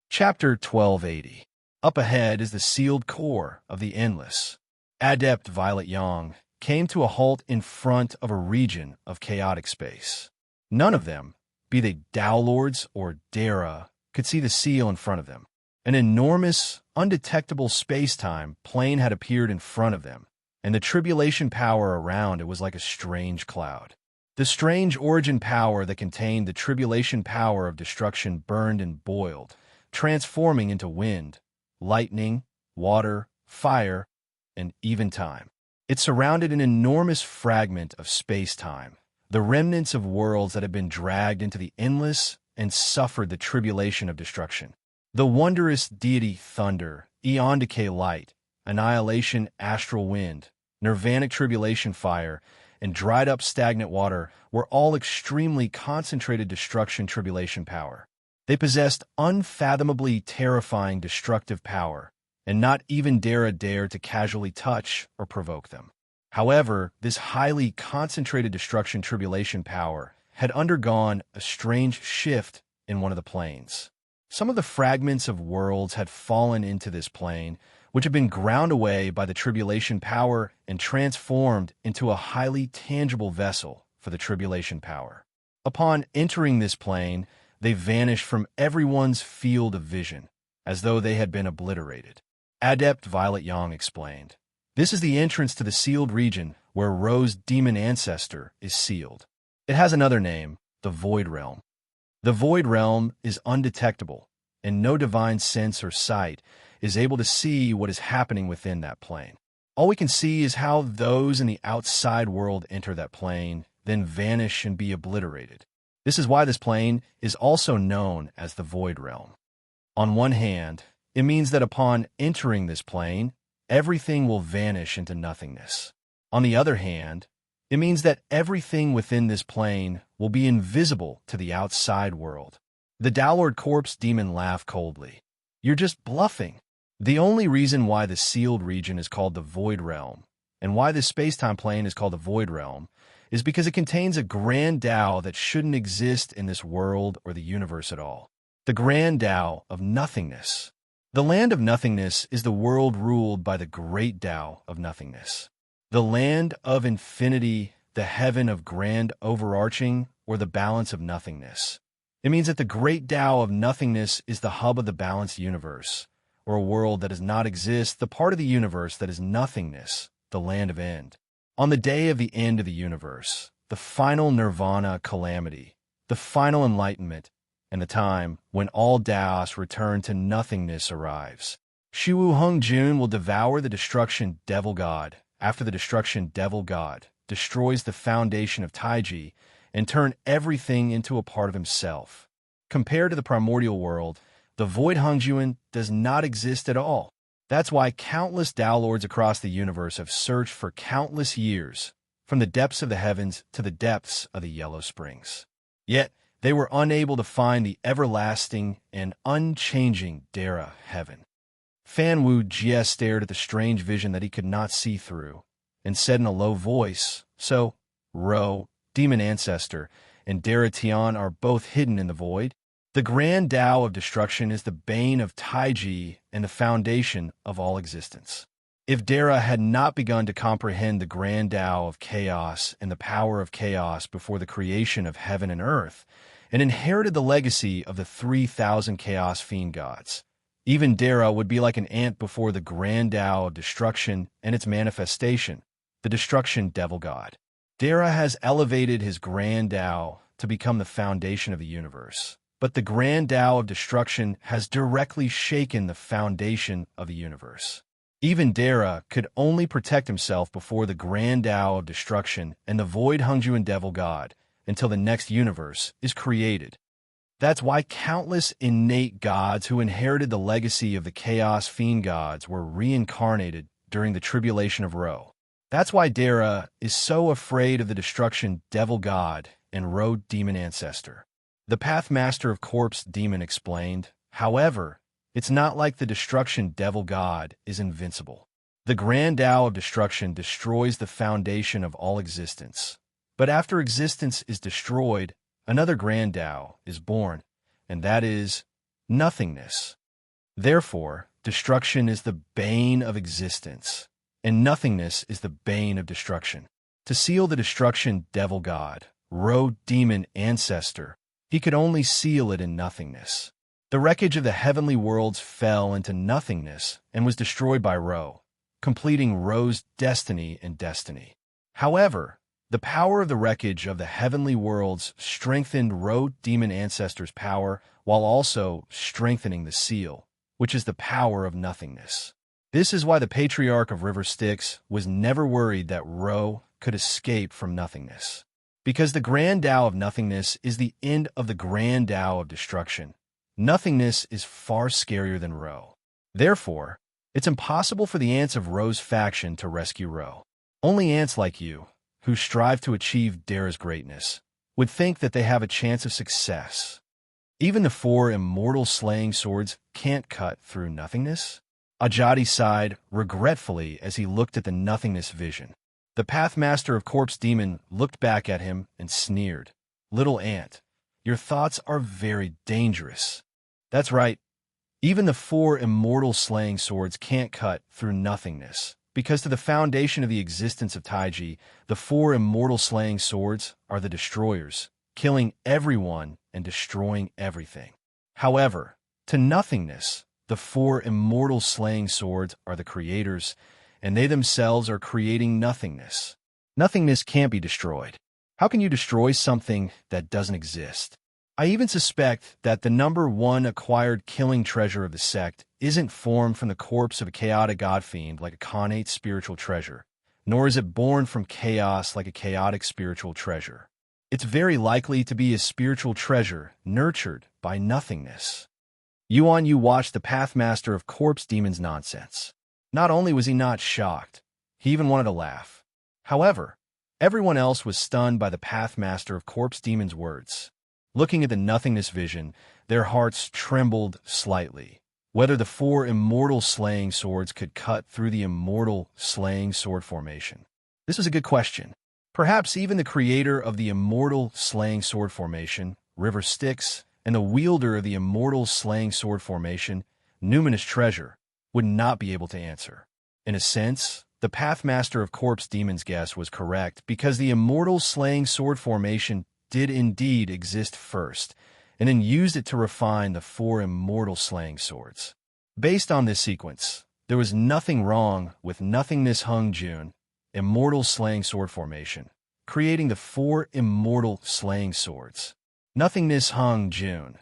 Chapter 1280. Up ahead is the sealed core of the endless. Adept Violet Yang came to a halt in front of a region of chaotic space. None of them, be they Tao Lords or Dara, could see the seal in front of them. An enormous, undetectable space-time plane had appeared in front of them, and the tribulation power around it was like a strange cloud. The strange origin power that contained the tribulation power of destruction burned and boiled, transforming into wind, lightning, water, fire, and even time. It surrounded an enormous fragment of space-time, the remnants of worlds that had been dragged into the endless and suffered the tribulation of destruction. The wondrous deity thunder, eon decay light, annihilation astral wind, nirvanic tribulation fire, and dried-up stagnant water were all extremely concentrated destruction tribulation power. They possessed unfathomably terrifying destructive power, and not even dared to casually touch or provoke them. However, this highly concentrated destruction tribulation power had undergone a strange shift in one of the planes. Some of the fragments of worlds had fallen into this plane, which had been ground away by the tribulation power and transformed into a highly tangible vessel for the tribulation power. Upon entering this plane, they vanished from everyone's field of vision, as though they had been obliterated. Adept Violet Young explained, "This is the entrance to the sealed region where Ro's demon ancestor is sealed. It has another name, the Void Realm. The Void Realm is undetectable, and no divine sense or sight is able to see what is happening within that plane. All we can see is how those in the outside world enter that plane, then vanish and be obliterated. This is why this plane is also known as the Void Realm. On one hand, it means that upon entering this plane, everything will vanish into nothingness. On the other hand, it means that everything within this plane will be invisible to the outside world." The Downlord Corpse demon laughed coldly. "You're just bluffing. The only reason why the sealed region is called the Void Realm, and why this space-time plane is called the Void Realm, is because it contains a grand Tao that shouldn't exist in this world or the universe at all. The grand Tao of nothingness. The land of nothingness is the world ruled by the great Tao of nothingness. The land of infinity, the heaven of grand overarching, or the balance of nothingness. It means that the great Tao of nothingness is the hub of the balanced universe, or a world that does not exist, the part of the universe that is nothingness, the land of end. On the day of the end of the universe, the final nirvana calamity, the final enlightenment, and the time when all Taos return to nothingness arrives. Shiwu Hung Jun will devour the destruction devil god after the destruction devil god destroys the foundation of Taiji and turn everything into a part of himself. Compared to the primordial world, the Void Hongjuan does not exist at all. That's why countless Tao Lords across the universe have searched for countless years, from the depths of the heavens to the depths of the Yellow Springs. Yet, they were unable to find the everlasting and unchanging Dara heaven. Fan Wu Jie stared at the strange vision that he could not see through, and said in a low voice, "So, Ro, demon ancestor, and Dara Tian are both hidden in the void? The grand Tao of destruction is the bane of Taiji and the foundation of all existence. If Dara had not begun to comprehend the grand Tao of chaos and the power of chaos before the creation of heaven and earth, and inherited the legacy of the 3,000 chaos fiend gods, even Dara would be like an ant before the grand Tao of destruction and its manifestation, the destruction devil god. Dara has elevated his grand Tao to become the foundation of the universe. But the grand Tao of destruction has directly shaken the foundation of the universe. Even Dara could only protect himself before the grand Tao of destruction and the Void Hongjuan Devil God until the next universe is created. That's why countless innate gods who inherited the legacy of the Chaos Fiend gods were reincarnated during the tribulation of Ro. That's why Dara is so afraid of the destruction Devil God and Ro Demon Ancestor. The Pathmaster of Corpse Demon explained, however, it's not like the destruction devil god is invincible. The grand Tao of destruction destroys the foundation of all existence. But after existence is destroyed, another grand Tao is born, and that is nothingness. Therefore, destruction is the bane of existence, and nothingness is the bane of destruction. To seal the destruction devil god, Ro Demon Ancestor, he could only seal it in nothingness. The wreckage of the heavenly worlds fell into nothingness and was destroyed by Ro, completing Ro's destiny and destiny. However, The power of the wreckage of the heavenly worlds strengthened Ro demon ancestors' power while also strengthening the seal, which is the power of nothingness. This is why the Patriarch of River Styx was never worried that Ro could escape from nothingness. Because the Grand Tao of nothingness is the end of the Grand Tao of destruction. Nothingness is far scarier than Ro. Therefore, it's impossible for the ants of Ro's faction to rescue Ro. Only ants like you, who strive to achieve Dara's greatness, would think that they have a chance of success. Even the 4 immortal slaying swords can't cut through nothingness? Ajadi sighed regretfully as he looked at the nothingness vision. The Pathmaster of Corpse Demon looked back at him and sneered. Little ant, your thoughts are very dangerous. That's right. Even the 4 immortal slaying swords can't cut through nothingness, because to the foundation of the existence of Taiji, the 4 immortal slaying swords are the destroyers, killing everyone and destroying everything. However, to nothingness, the 4 immortal slaying swords are the creators, and they themselves are creating nothingness. Nothingness can't be destroyed. How can you destroy something that doesn't exist? I even suspect that the number 1 acquired killing treasure of the sect isn't formed from the corpse of a chaotic godfiend like a connate spiritual treasure, nor is it born from chaos like a chaotic spiritual treasure. It's very likely to be a spiritual treasure nurtured by nothingness. Yuan Yu watched the Pathmaster of Corpse Demon's nonsense. Not only was he not shocked, he even wanted to laugh. However, everyone else was stunned by the Pathmaster of Corpse Demon's words. Looking at the nothingness vision, their hearts trembled slightly. Whether the 4 immortal slaying swords could cut through the immortal slaying sword formation. This was a good question. Perhaps even the creator of the immortal slaying sword formation, River Styx, and the wielder of the immortal slaying sword formation, Numinous Treasure, would not be able to answer. In a sense, the Pathmaster of Corpse Demon's guess was correct because the immortal slaying sword formation did indeed exist first, and then used it to refine the 4 immortal slaying swords. Based on this sequence, there was nothing wrong with Nothingness Hung Jun, immortal slaying sword formation, creating the 4 immortal slaying swords. Nothingness Hung Jun.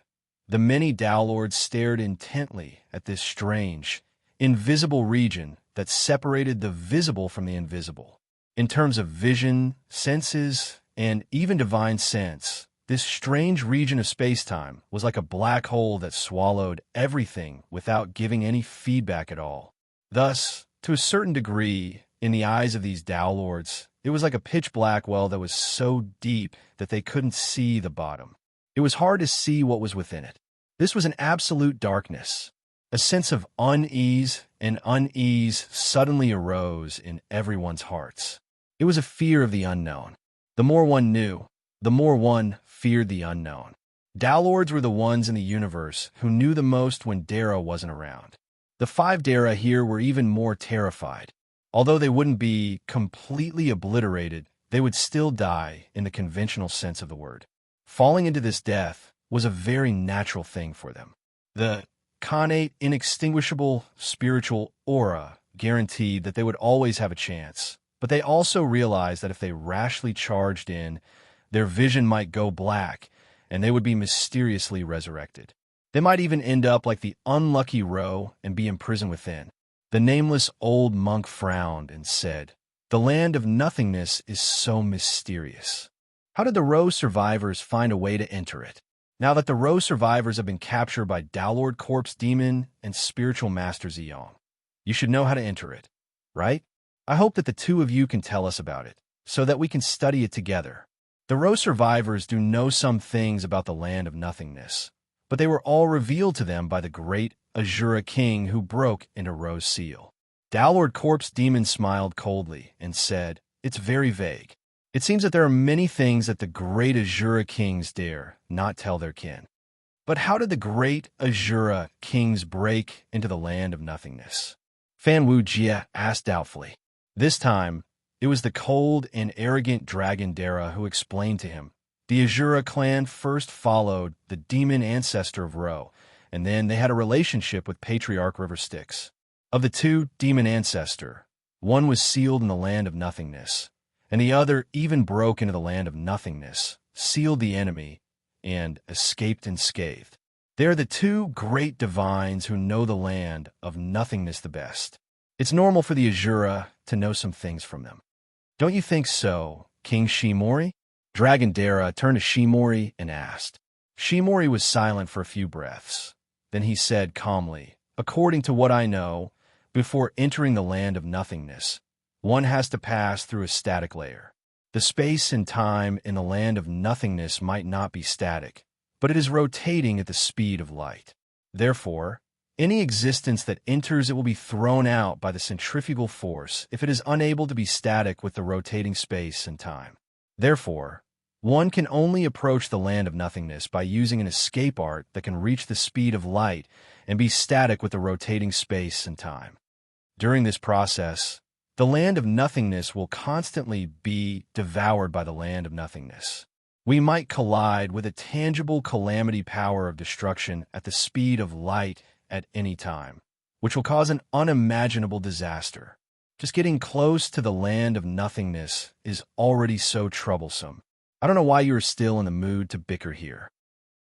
The many Tao Lords stared intently at this strange, invisible region that separated the visible from the invisible. In terms of vision, senses, and even divine sense, this strange region of space-time was like a black hole that swallowed everything without giving any feedback at all. Thus, to a certain degree, in the eyes of these Tao Lords, it was like a pitch-black well that was so deep that they couldn't see the bottom. It was hard to see what was within it. This was an absolute darkness. A sense of unease suddenly arose in everyone's hearts. It was a fear of the unknown. The more one knew, the more one feared the unknown. Tao Lords were the ones in the universe who knew the most when Dara wasn't around. The 5 Dara here were even more terrified. Although they wouldn't be completely obliterated, they would still die in the conventional sense of the word. Falling into this death was a very natural thing for them. The connate, inextinguishable spiritual aura guaranteed that they would always have a chance, but they also realized that if they rashly charged in, their vision might go black, and they would be mysteriously resurrected. They might even end up like the unlucky Ro and be imprisoned within. The nameless old monk frowned and said, "The land of nothingness is so mysterious. How did the Ro survivors find a way to enter it? Now that the Ro survivors have been captured by Tao Lord Corpse Demon and Spiritual Master Ziyong, you should know how to enter it, right? I hope that the 2 of you can tell us about it, so that we can study it together." The Ro survivors do know some things about the land of nothingness, but they were all revealed to them by the great Azura King who broke into Ro's seal. Tao Lord Corpse Demon smiled coldly and said, "It's very vague. It seems that there are many things that the great Azura Kings dare not tell their kin. But how did the great Azura Kings break into the land of nothingness?" Fan Wu Jia asked doubtfully. This time, it was the cold and arrogant dragon Dara who explained to him. The Azura clan first followed the demon ancestor of Ro, and then they had a relationship with Patriarch River Styx. Of the 2 demon ancestor, one was sealed in the land of nothingness, and the other even broke into the land of nothingness, sealed the enemy, and escaped unscathed. They are the two great divines who know the land of nothingness the best. It's normal for the Azura to know some things from them. Don't you think so, King Shimori? Dragon Dara turned to Shimori and asked. Shimori was silent for a few breaths. Then he said calmly, according to what I know, before entering the land of nothingness, one has to pass through a static layer. The space and time in the land of nothingness might not be static, but it is rotating at the speed of light. Therefore, any existence that enters it will be thrown out by the centrifugal force if it is unable to be static with the rotating space and time. Therefore, one can only approach the land of nothingness by using an escape art that can reach the speed of light and be static with the rotating space and time. During this process, the land of nothingness will constantly be devoured by the land of nothingness. We might collide with a tangible calamity power of destruction at the speed of light at any time, which will cause an unimaginable disaster. Just getting close to the land of nothingness is already so troublesome. I don't know why you are still in the mood to bicker here.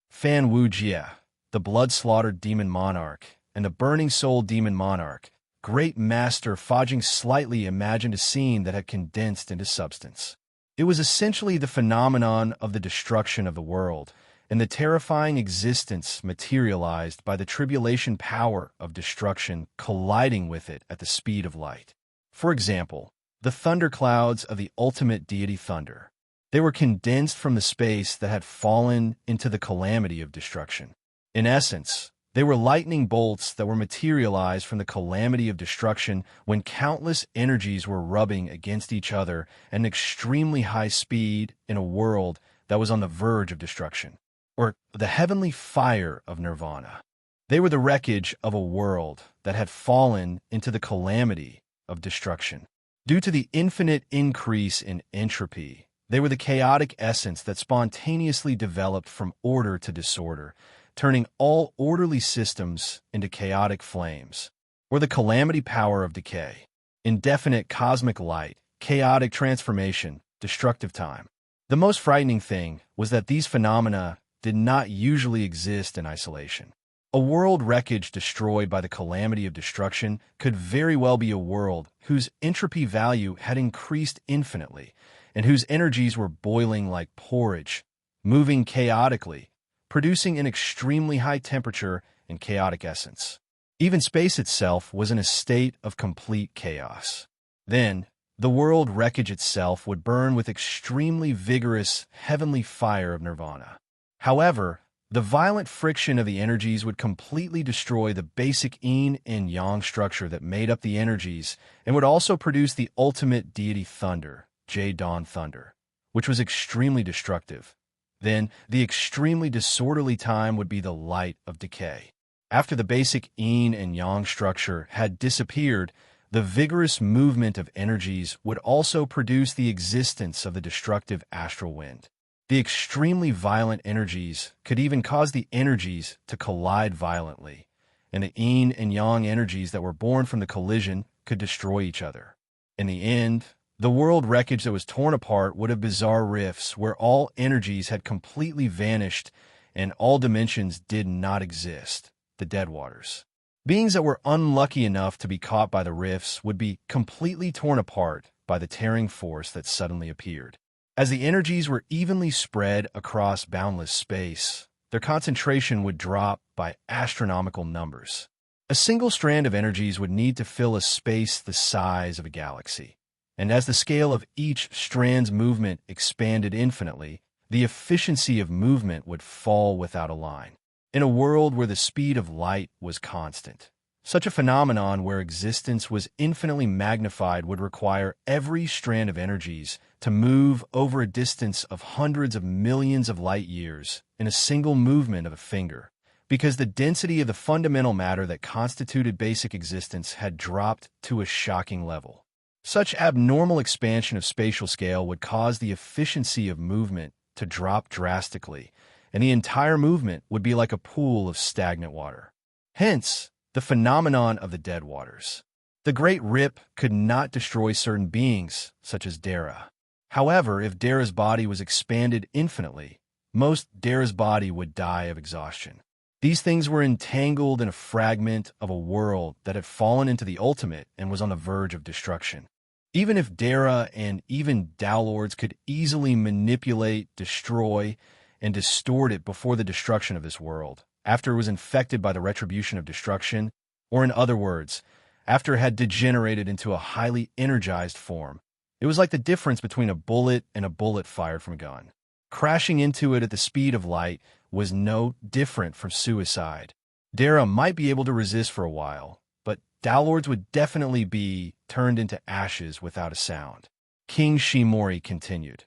Fan Wu Jie, the blood-slaughtered demon monarch, and the burning soul demon monarch, great master Fajing slightly imagined a scene that had condensed into substance. It was essentially the phenomenon of the destruction of the world, and the terrifying existence materialized by the tribulation power of destruction colliding with it at the speed of light. For example, the thunderclouds of the ultimate deity Thunder. They were condensed from the space that had fallen into the calamity of destruction. In essence, they were lightning bolts that were materialized from the calamity of destruction when countless energies were rubbing against each other at an extremely high speed in a world that was on the verge of destruction, or the heavenly fire of nirvana. They were the wreckage of a world that had fallen into the calamity of destruction. Due to the infinite increase in entropy, they were the chaotic essence that spontaneously developed from order to disorder, turning all orderly systems into chaotic flames, or the calamity power of decay, indefinite cosmic light, chaotic transformation, destructive time. The most frightening thing was that these phenomena did not usually exist in isolation. A world wreckage destroyed by the calamity of destruction could very well be a world whose entropy value had increased infinitely, and whose energies were boiling like porridge, moving chaotically, producing an extremely high temperature and chaotic essence. Even space itself was in a state of complete chaos. Then, the world wreckage itself would burn with extremely vigorous heavenly fire of nirvana. However, the violent friction of the energies would completely destroy the basic yin and yang structure that made up the energies and would also produce the ultimate deity Thunder, Dawn Thunder, which was extremely destructive. Then, the extremely disorderly time would be the light of decay. After the basic yin and yang structure had disappeared, the vigorous movement of energies would also produce the existence of the destructive astral wind. The extremely violent energies could even cause the energies to collide violently, and the yin and yang energies that were born from the collision could destroy each other. In the end, the world wreckage that was torn apart would have bizarre rifts where all energies had completely vanished and all dimensions did not exist, the dead waters. Beings that were unlucky enough to be caught by the rifts would be completely torn apart by the tearing force that suddenly appeared. As the energies were evenly spread across boundless space, their concentration would drop by astronomical numbers. A single strand of energies would need to fill a space the size of a galaxy. And as the scale of each strand's movement expanded infinitely, the efficiency of movement would fall without a line. In a world where the speed of light was constant, such a phenomenon where existence was infinitely magnified would require every strand of energies to move over a distance of hundreds of millions of light years in a single movement of a finger, because the density of the fundamental matter that constituted basic existence had dropped to a shocking level. Such abnormal expansion of spatial scale would cause the efficiency of movement to drop drastically, and the entire movement would be like a pool of stagnant water. Hence, the phenomenon of the dead waters. The Great Rip could not destroy certain beings, such as Dara. However, if Dara's body was expanded infinitely, most Dara's body would die of exhaustion. These things were entangled in a fragment of a world that had fallen into the ultimate and was on the verge of destruction. Even if Dara and even Tao Lords could easily manipulate, destroy, and distort it before the destruction of this world, after it was infected by the retribution of destruction, or in other words, after it had degenerated into a highly energized form, it was like the difference between a bullet and a bullet fired from a gun. Crashing into it at the speed of light was no different from suicide. Dara might be able to resist for a while, but Tao Lords would definitely be turned into ashes without a sound. King Shimori continued,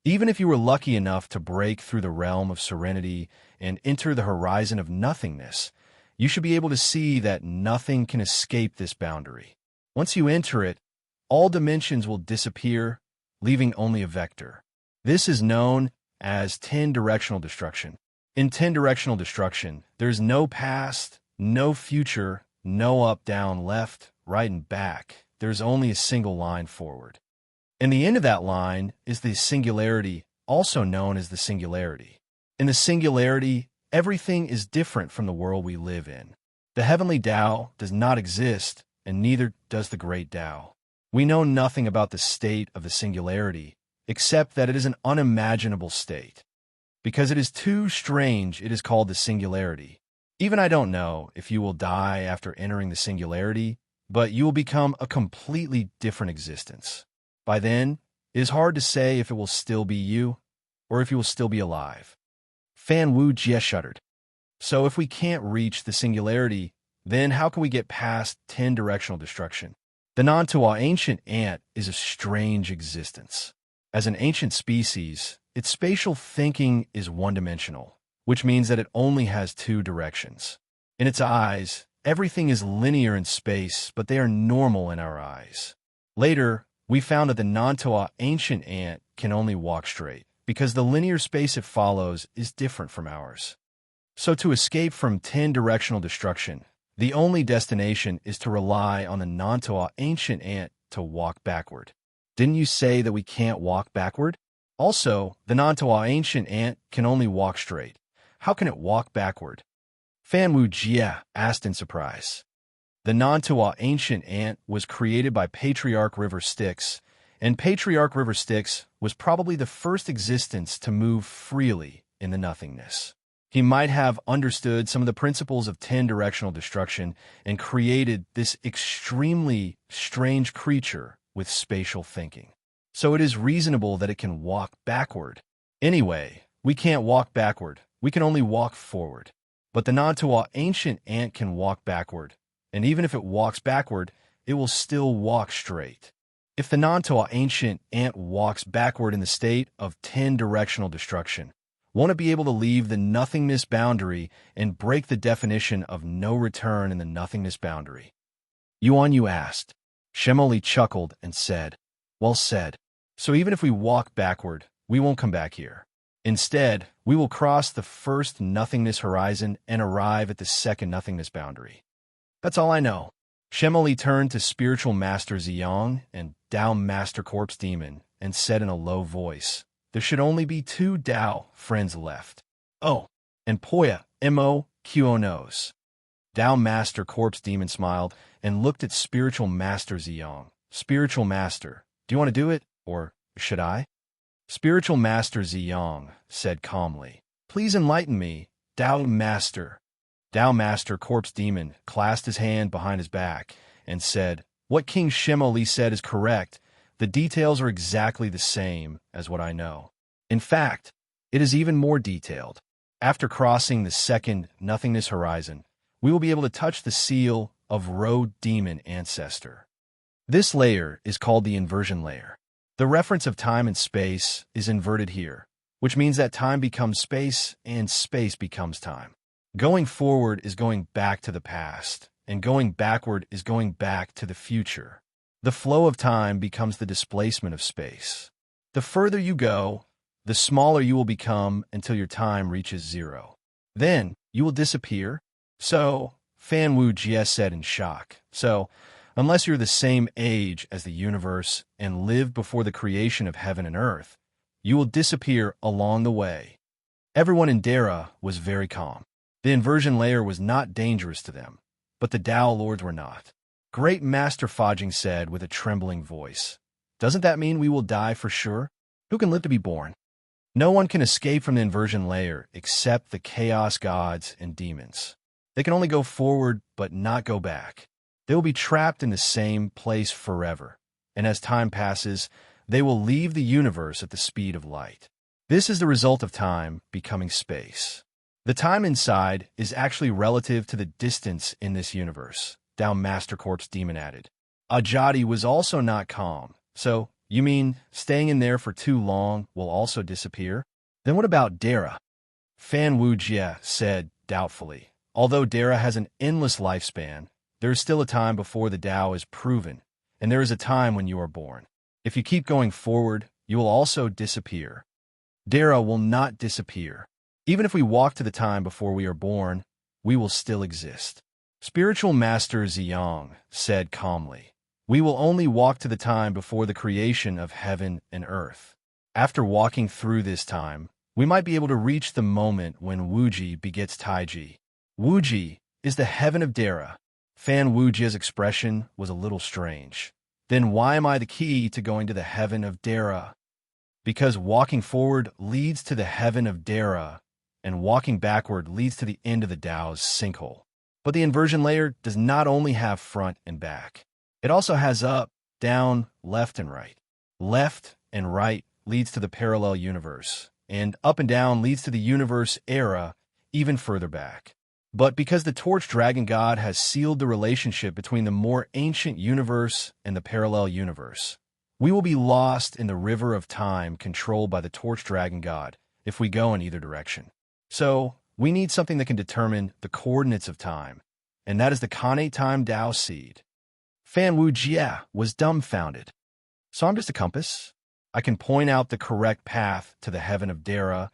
even if you were lucky enough to break through the realm of serenity and enter the horizon of nothingness, you should be able to see that nothing can escape this boundary. Once you enter it, all dimensions will disappear, leaving only a vector. This is known as 10-directional destruction. In 10-directional destruction, there's no past, no future, no up, down, left, right, and back. There's only a single line forward. And the end of that line is the singularity, also known as the singularity. In the singularity, everything is different from the world we live in. The heavenly Tao does not exist, and neither does the great Tao. We know nothing about the state of the singularity, except that it is an unimaginable state. Because it is too strange, it is called the singularity. Even I don't know if you will die after entering the singularity, but you will become a completely different existence. By then, it is hard to say if it will still be you, or if you will still be alive. Fan Wu Jie shuddered. So if we can't reach the singularity, then how can we get past 10-directional destruction? The Nantua ancient ant is a strange existence. As an ancient species, its spatial thinking is one-dimensional, which means that it only has two directions. In its eyes, everything is linear in space, but they are normal in our eyes. Later, we found that the Nantua ancient ant can only walk straight, because the linear space it follows is different from ours. So to escape from 10-directional destruction, the only destination is to rely on the Nantua ancient ant to walk backward. Didn't you say that we can't walk backward? Also, the Nantua ancient ant can only walk straight. How can it walk backward? Fan Wu Jie asked in surprise. The Nantua ancient ant was created by Patriarch River Styx, and Patriarch River Styx was probably the first existence to move freely in the nothingness. He might have understood some of the principles of 10-directional destruction and created this extremely strange creature with spatial thinking. So it is reasonable that it can walk backward. Anyway, we can't walk backward. We can only walk forward. But the Nantua ancient ant can walk backward, and even if it walks backward, it will still walk straight. If the Nantua ancient ant walks backward in the state of 10-directional destruction, won't it be able to leave the nothingness boundary and break the definition of no return in the nothingness boundary? Yuan Yu asked. Shemoli chuckled and said, well said. So even if we walk backward, we won't come back here. Instead, we will cross the first nothingness horizon and arrive at the second nothingness boundary. That's all I know. Shemoli turned to Spiritual Master Ziyang and Tao Master Corpse Demon and said in a low voice, there should only be 2 Tao friends left. Oh, and Poya, M.O., Q.O. knows. Tao Master Corpse Demon smiled and looked at Spiritual Master Ziyang. Spiritual Master, do you want to do it, or should I? Spiritual Master Ziyang said calmly, please enlighten me, Tao Master. Tao Master Corpse Demon clasped his hand behind his back and said, what King Shemoli said is correct. The details are exactly the same as what I know. In fact, it is even more detailed. After crossing the second nothingness horizon, we will be able to touch the seal of Road Demon Ancestor. This layer is called the inversion layer. The reference of time and space is inverted here, which means that time becomes space and space becomes time. Going forward is going back to the past, and going backward is going back to the future. The flow of time becomes the displacement of space. The further you go, the smaller you will become until your time reaches 0. Then, you will disappear. So, Fan Wu Jie said in shock. So, Unless you're the same age as the universe and lived before the creation of heaven and earth, you will disappear along the way. Everyone in Dara was very calm. The inversion layer was not dangerous to them, but the Tao Lords were not. Great Master Fajing said with a trembling voice, "Doesn't that mean we will die for sure? Who can live to be born? No one can escape from the inversion layer except the chaos gods and demons. They can only go forward but not go back. They will be trapped in the same place forever, and as time passes, they will leave the universe at the speed of light. This is the result of time becoming space. The time inside is actually relative to the distance in this universe," Tao Master Corpse Demon added. Ajadi was also not calm. "So, you mean staying in there for too long will also disappear? Then what about Dara?" Fan Wujie said doubtfully. "Although Dara has an endless lifespan, there is still a time before the Tao is proven, and there is a time when you are born. If you keep going forward, you will also disappear. Dara will not disappear. Even if we walk to the time before we are born, we will still exist." Spiritual Master Ziyang said calmly, "We will only walk to the time before the creation of heaven and earth. After walking through this time, we might be able to reach the moment when Wuji begets Taiji. Wuji is the heaven of Dara." Fan Wujie's expression was a little strange. "Then why am I the key to going to the heaven of Dara?" "Because walking forward leads to the heaven of Dara, and walking backward leads to the end of the Tao's sinkhole. But the inversion layer does not only have front and back. It also has up, down, left, and right. Left and right leads to the parallel universe, and up and down leads to the universe era even further back. But because the Torch Dragon God has sealed the relationship between the more ancient universe and the parallel universe, we will be lost in the river of time controlled by the Torch Dragon God if we go in either direction. So, we need something that can determine the coordinates of time, and that is the Khanate Time Tao Seed." Fan Wujie was dumbfounded. "So I'm just a compass? I can point out the correct path to the heaven of Dara,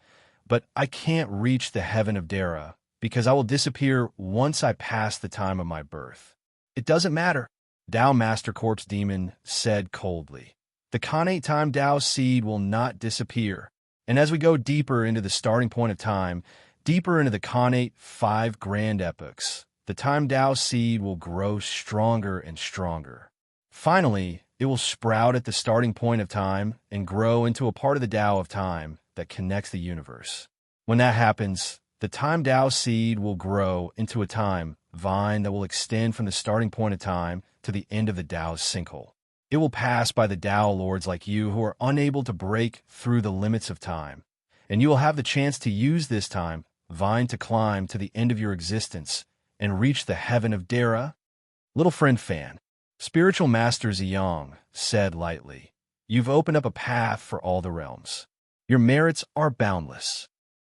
but I can't reach the heaven of Dara because I will disappear once I pass the time of my birth." "It doesn't matter," Tao Master Corpse Demon said coldly. "The Khanate Time Tao Seed will not disappear, and as we go deeper into the starting point of time, deeper into the Khanate 5 grand epochs, the Time Tao Seed will grow stronger and stronger. Finally, it will sprout at the starting point of time and grow into a part of the Tao of time that connects the universe. When that happens, the Time Tao Seed will grow into a time vine that will extend from the starting point of time to the end of the Tao's sinkhole. It will pass by the Tao Lords like you who are unable to break through the limits of time, and you will have the chance to use this time vine to climb to the end of your existence and reach the heaven of Dara." "Little friend Fan," Spiritual Master Ziyang said lightly, "you've opened up a path for all the realms. Your merits are boundless."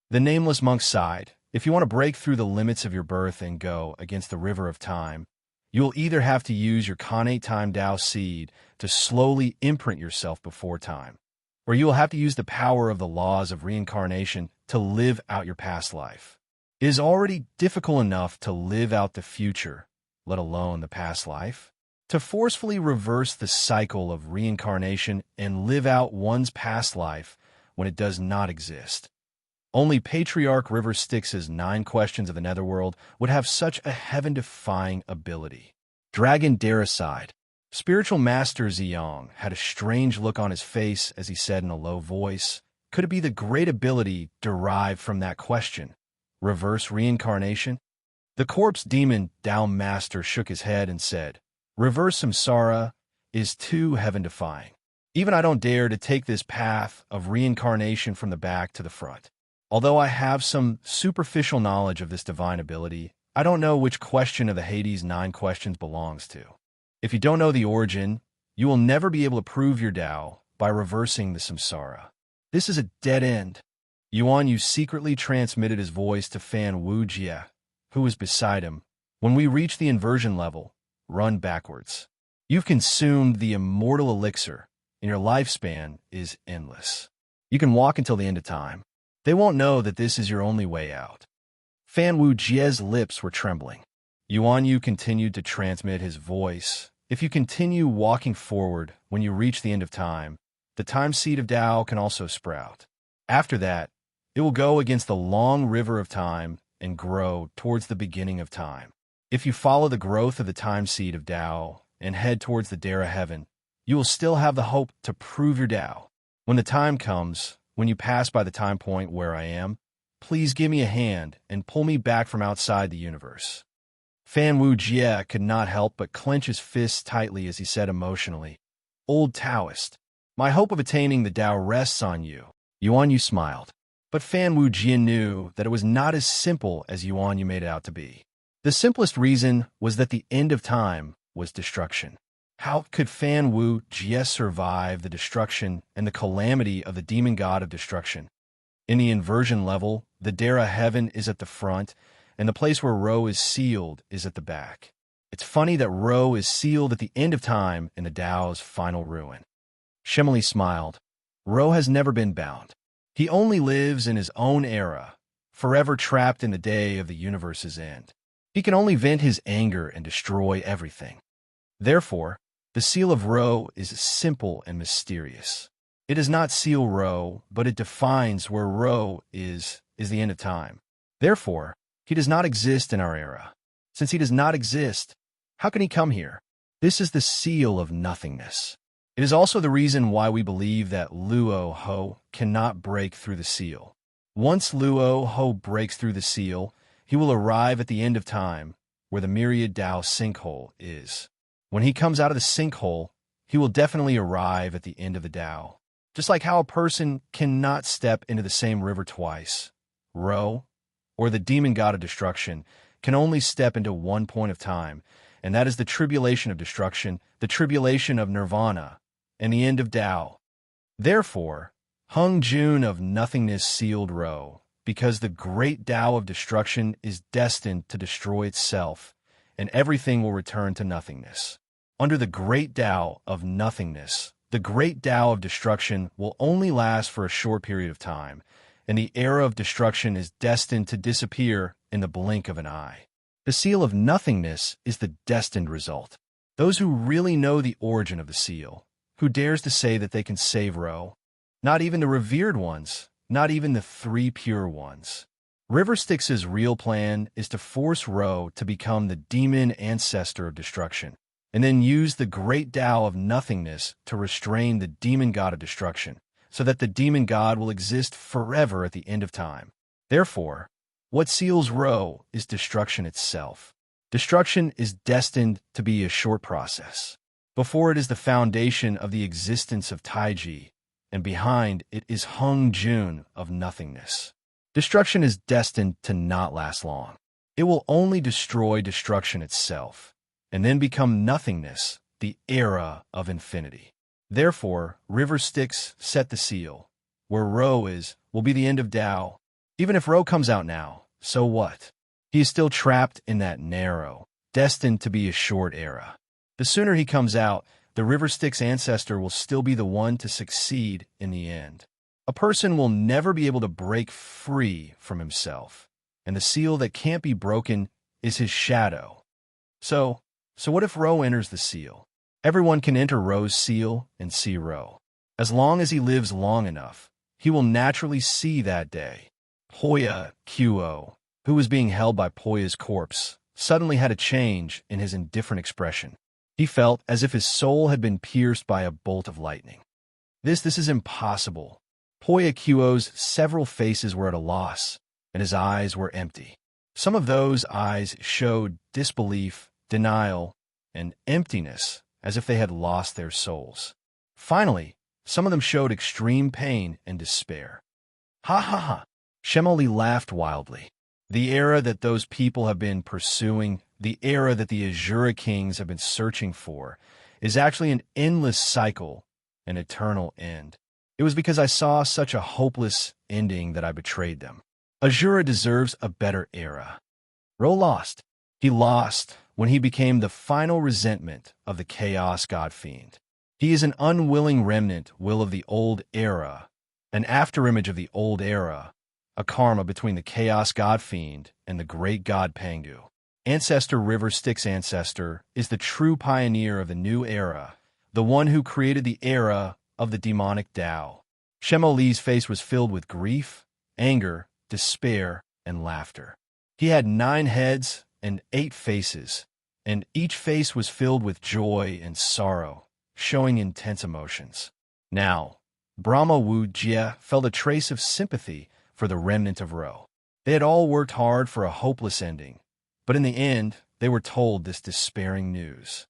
The nameless monk sighed. "If you want to break through the limits of your birth and go against the river of time, you will either have to use your Khanate Time Tao Seed to slowly imprint yourself before time, or you will have to use the power of the laws of reincarnation to live out your past life. It is already difficult enough to live out the future, let alone the past life. To forcefully reverse the cycle of reincarnation and live out one's past life when it does not exist. Only Patriarch River Styx's 9 questions of the Netherworld would have such a heaven-defying ability." Dragon Dara sighed. Spiritual Master Ziyang had a strange look on his face as he said in a low voice, "Could it be the great ability derived from that question? Reverse reincarnation?" The corpse demon Tao Master shook his head and said, "Reverse samsara is too heaven-defying. Even I don't dare to take this path of reincarnation from the back to the front. Although I have some superficial knowledge of this divine ability, I don't know which question of the Hades 9 questions belongs to. If you don't know the origin, you will never be able to prove your Tao by reversing the samsara. This is a dead end." Yuan Yu secretly transmitted his voice to Fan Wujie, who was beside him. "When we reach the inversion level, run backwards. You've consumed the immortal elixir, and your lifespan is endless. You can walk until the end of time. They won't know that this is your only way out." Fan Wujie's lips were trembling. Yuan Yu continued to transmit his voice, If you continue walking forward when you reach the end of time, the time seed of Tao can also sprout. After that, it will go against the long river of time and grow towards the beginning of time. If you follow the growth of the time seed of Tao and head towards the Dara heaven, you will still have the hope to prove your Tao. When the time comes, when you pass by the time point where I am, please give me a hand and pull me back from outside the universe. Fan Wu Jie could not help but clench his fists tightly as he said emotionally, "Old Taoist, my hope of attaining the Tao rests on you." Yuan Yu smiled. But Fan Wu Jie knew that it was not as simple as Yuan Yu made it out to be. The simplest reason was that the end of time was destruction. How could Fan Wu Jie survive the destruction and the calamity of the demon god of destruction? In the inversion level, the Dara heaven is at the front, and the place where Ro is sealed is at the back. It's funny that Ro is sealed at the end of time in the Tao's final ruin. Shemali smiled. Ro has never been bound. He only lives in his own era, forever trapped in the day of the universe's end. He can only vent his anger and destroy everything. Therefore, the seal of Ro is simple and mysterious. It does not seal Ro, but it defines where Ro is the end of time. Therefore, he does not exist in our era. Since he does not exist, how can he come here? This is the seal of nothingness. It is also the reason why we believe that Luo Ho cannot break through the seal. Once Luo Ho breaks through the seal, he will arrive at the end of time, where the myriad Tao sinkhole is. When he comes out of the sinkhole, he will definitely arrive at the end of the Tao. Just like how a person cannot step into the same river twice, Ro, or the demon god of destruction, can only step into one point of time, and that is the tribulation of destruction, the tribulation of nirvana, and the end of Tao. Therefore, Hung Jun of nothingness sealed Ro, because the great Tao of destruction is destined to destroy itself, and everything will return to nothingness. Under the great Tao of nothingness, the great Tao of destruction will only last for a short period of time, and the era of destruction is destined to disappear in the blink of an eye. The seal of nothingness is the destined result. Those who really know the origin of the seal, who dares to say that they can save Ro? Not even the revered ones, not even the three pure ones. River Styx's real plan is to force Ro to become the demon ancestor of destruction, and then use the great Tao of nothingness to restrain the demon god of destruction, so that the demon god will exist forever at the end of time. Therefore, what seals Ro is destruction itself. Destruction is destined to be a short process. Before it is the foundation of the existence of Taiji, and behind it is Hung Jun of nothingness. Destruction is destined to not last long. It will only destroy destruction itself, and then become nothingness, the era of infinity. Therefore, River Styx set the seal. Where Ro is, will be the end of Tao. Even if Ro comes out now, so what? He is still trapped in that narrow, destined to be a short era. The sooner he comes out, the River Styx ancestor will still be the one to succeed in the end. A person will never be able to break free from himself, and the seal that can't be broken is his shadow. So what if Ro enters the seal? Everyone can enter Ro's seal and see Ro. As long as he lives long enough, he will naturally see that day. Poya Qo, who was being held by Poya's corpse, suddenly had a change in his indifferent expression. He felt as if his soul had been pierced by a bolt of lightning. This is impossible. Poya Qo's several faces were at a loss, and his eyes were empty. Some of those eyes showed disbelief, denial, and emptiness, as if they had lost their souls. Finally, some of them showed extreme pain and despair. Ha ha ha! Shemali laughed wildly. The era that those people have been pursuing, the era that the Azura kings have been searching for, is actually an endless cycle, an eternal end. It was because I saw such a hopeless ending that I betrayed them. Azura deserves a better era. Ro lost. He lost when he became the final resentment of the Chaos God Fiend. He is an unwilling remnant will of the old era, an afterimage of the old era, a karma between the Chaos God Fiend and the great God Pangu. Ancestor River Styx ancestor is the true pioneer of the new era, the one who created the era of the demonic Tao. Shemoli's face was filled with grief, anger, despair, and laughter. He had 9 heads and 8 faces, and each face was filled with joy and sorrow, showing intense emotions. Now, Brahma Wu Jia felt a trace of sympathy for the remnant of Ro. They had all worked hard for a hopeless ending, but in the end, they were told this despairing news.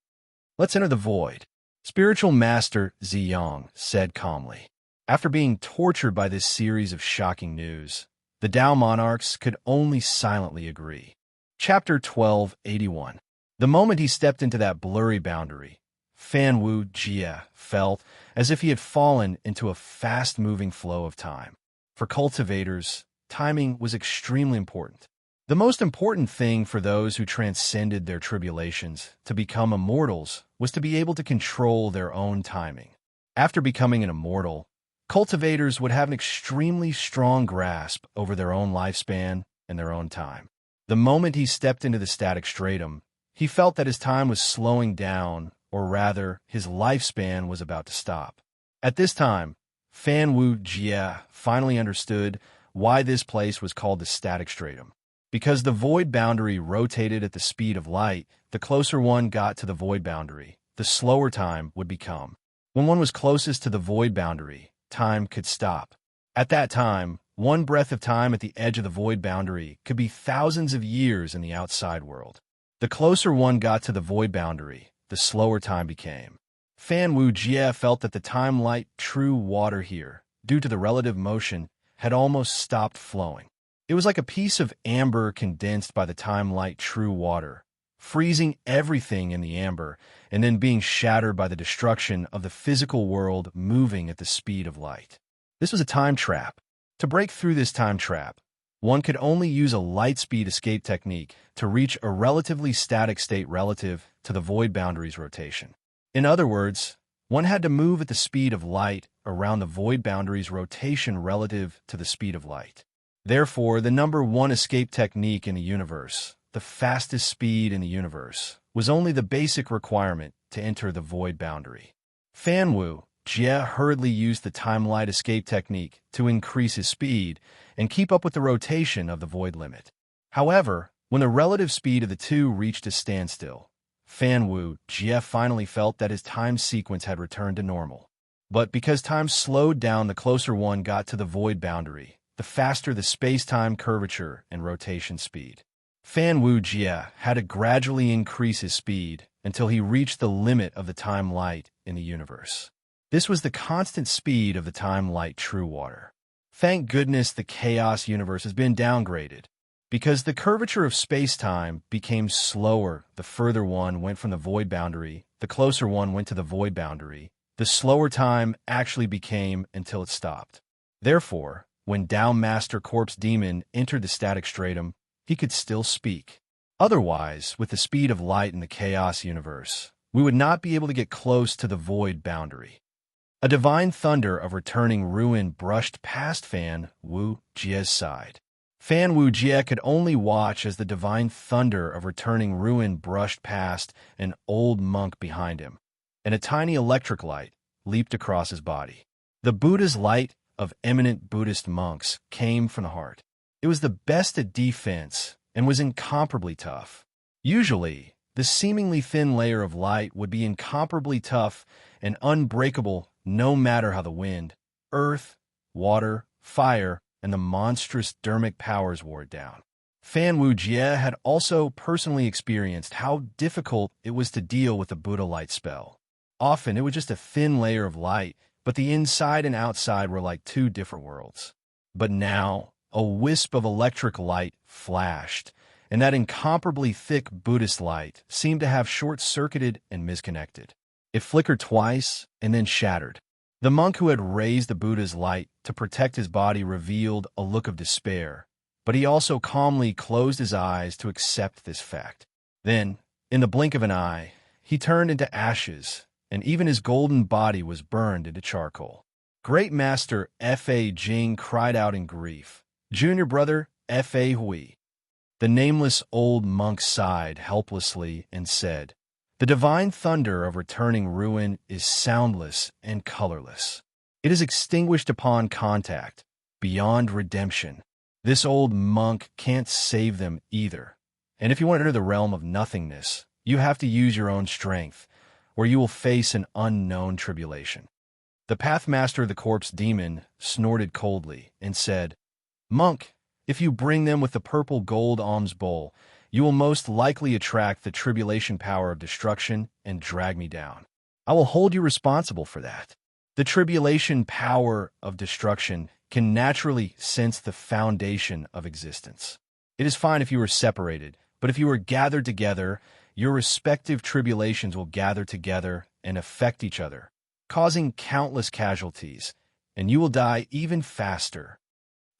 "Let's enter the void," Spiritual Master Ziyang said calmly. After being tortured by this series of shocking news, the Tao monarchs could only silently agree. Chapter 1281. The moment he stepped into that blurry boundary, Fan Wu Jia felt as if he had fallen into a fast-moving flow of time. For cultivators, timing was extremely important. The most important thing for those who transcended their tribulations to become immortals was to be able to control their own timing. After becoming an immortal, cultivators would have an extremely strong grasp over their own lifespan and their own time. The moment he stepped into the static stratum, he felt that his time was slowing down, or rather, his lifespan was about to stop. At this time, Fan Wu Jia finally understood why this place was called the static stratum. Because the void boundary rotated at the speed of light, the closer one got to the void boundary, the slower time would become. When one was closest to the void boundary, time could stop. At that time, one breath of time at the edge of the void boundary could be thousands of years in the outside world. The closer one got to the void boundary, the slower time became. Fan Wu Jia felt that the time-light true water here, due to the relative motion, had almost stopped flowing. It was like a piece of amber condensed by the time-light true water, freezing everything in the amber and then being shattered by the destruction of the physical world moving at the speed of light. This was a time trap. To break through this time trap, one could only use a light-speed escape technique to reach a relatively static state relative to the void boundary's rotation. In other words, one had to move at the speed of light around the void boundary's rotation relative to the speed of light. Therefore, the number 1 escape technique in the universe, the fastest speed in the universe, was only the basic requirement to enter the void boundary. Fan Wu Jia hurriedly used the time-light escape technique to increase his speed and keep up with the rotation of the void limit. However, when the relative speed of the two reached a standstill, Fan Wu Jia finally felt that his time sequence had returned to normal. But because time slowed down the closer one got to the void boundary, the faster the space-time curvature and rotation speed. Fan Wu Jia had to gradually increase his speed until he reached the limit of the time-light in the universe. This was the constant speed of the time-light true water. Thank goodness the chaos universe has been downgraded. Because the curvature of space-time became slower the further one went from the void boundary, the closer one went to the void boundary, the slower time actually became until it stopped. Therefore, when Tao Master Corpse Demon entered the static stratum, he could still speak. Otherwise, with the speed of light in the chaos universe, we would not be able to get close to the void boundary. A divine thunder of returning ruin brushed past Fan Wu Jia's side. Fan Wu Jia could only watch as the divine thunder of returning ruin brushed past an old monk behind him, and a tiny electric light leaped across his body. The Buddha's light of eminent Buddhist monks came from the heart. It was the best at defense and was incomparably tough. Usually, the seemingly thin layer of light would be incomparably tough and unbreakable no matter how the wind, earth, water, fire, and the monstrous dermic powers wore it down. Fan Wu Jia had also personally experienced how difficult it was to deal with the Buddha light spell. Often, it was just a thin layer of light, but the inside and outside were like two different worlds. But now, a wisp of electric light flashed, and that incomparably thick Buddhist light seemed to have short-circuited and misconnected. It flickered twice and then shattered. The monk who had raised the Buddha's light to protect his body revealed a look of despair, but he also calmly closed his eyes to accept this fact. Then, in the blink of an eye, he turned into ashes, and even his golden body was burned into charcoal. Great Master Fa Jing cried out in grief. Junior brother Fa Hui. The nameless old monk sighed helplessly and said, "The divine thunder of returning ruin is soundless and colorless. It is extinguished upon contact, beyond redemption. This old monk can't save them either. And if you want to enter the realm of nothingness, you have to use your own strength, where you will face an unknown tribulation." The pathmaster of the corpse demon snorted coldly and said, "Monk, if you bring them with the purple gold alms bowl, you will most likely attract the tribulation power of destruction and drag me down. I will hold you responsible for that. The tribulation power of destruction can naturally sense the foundation of existence. It is fine if you are separated, but if you are gathered together, your respective tribulations will gather together and affect each other, causing countless casualties, and you will die even faster."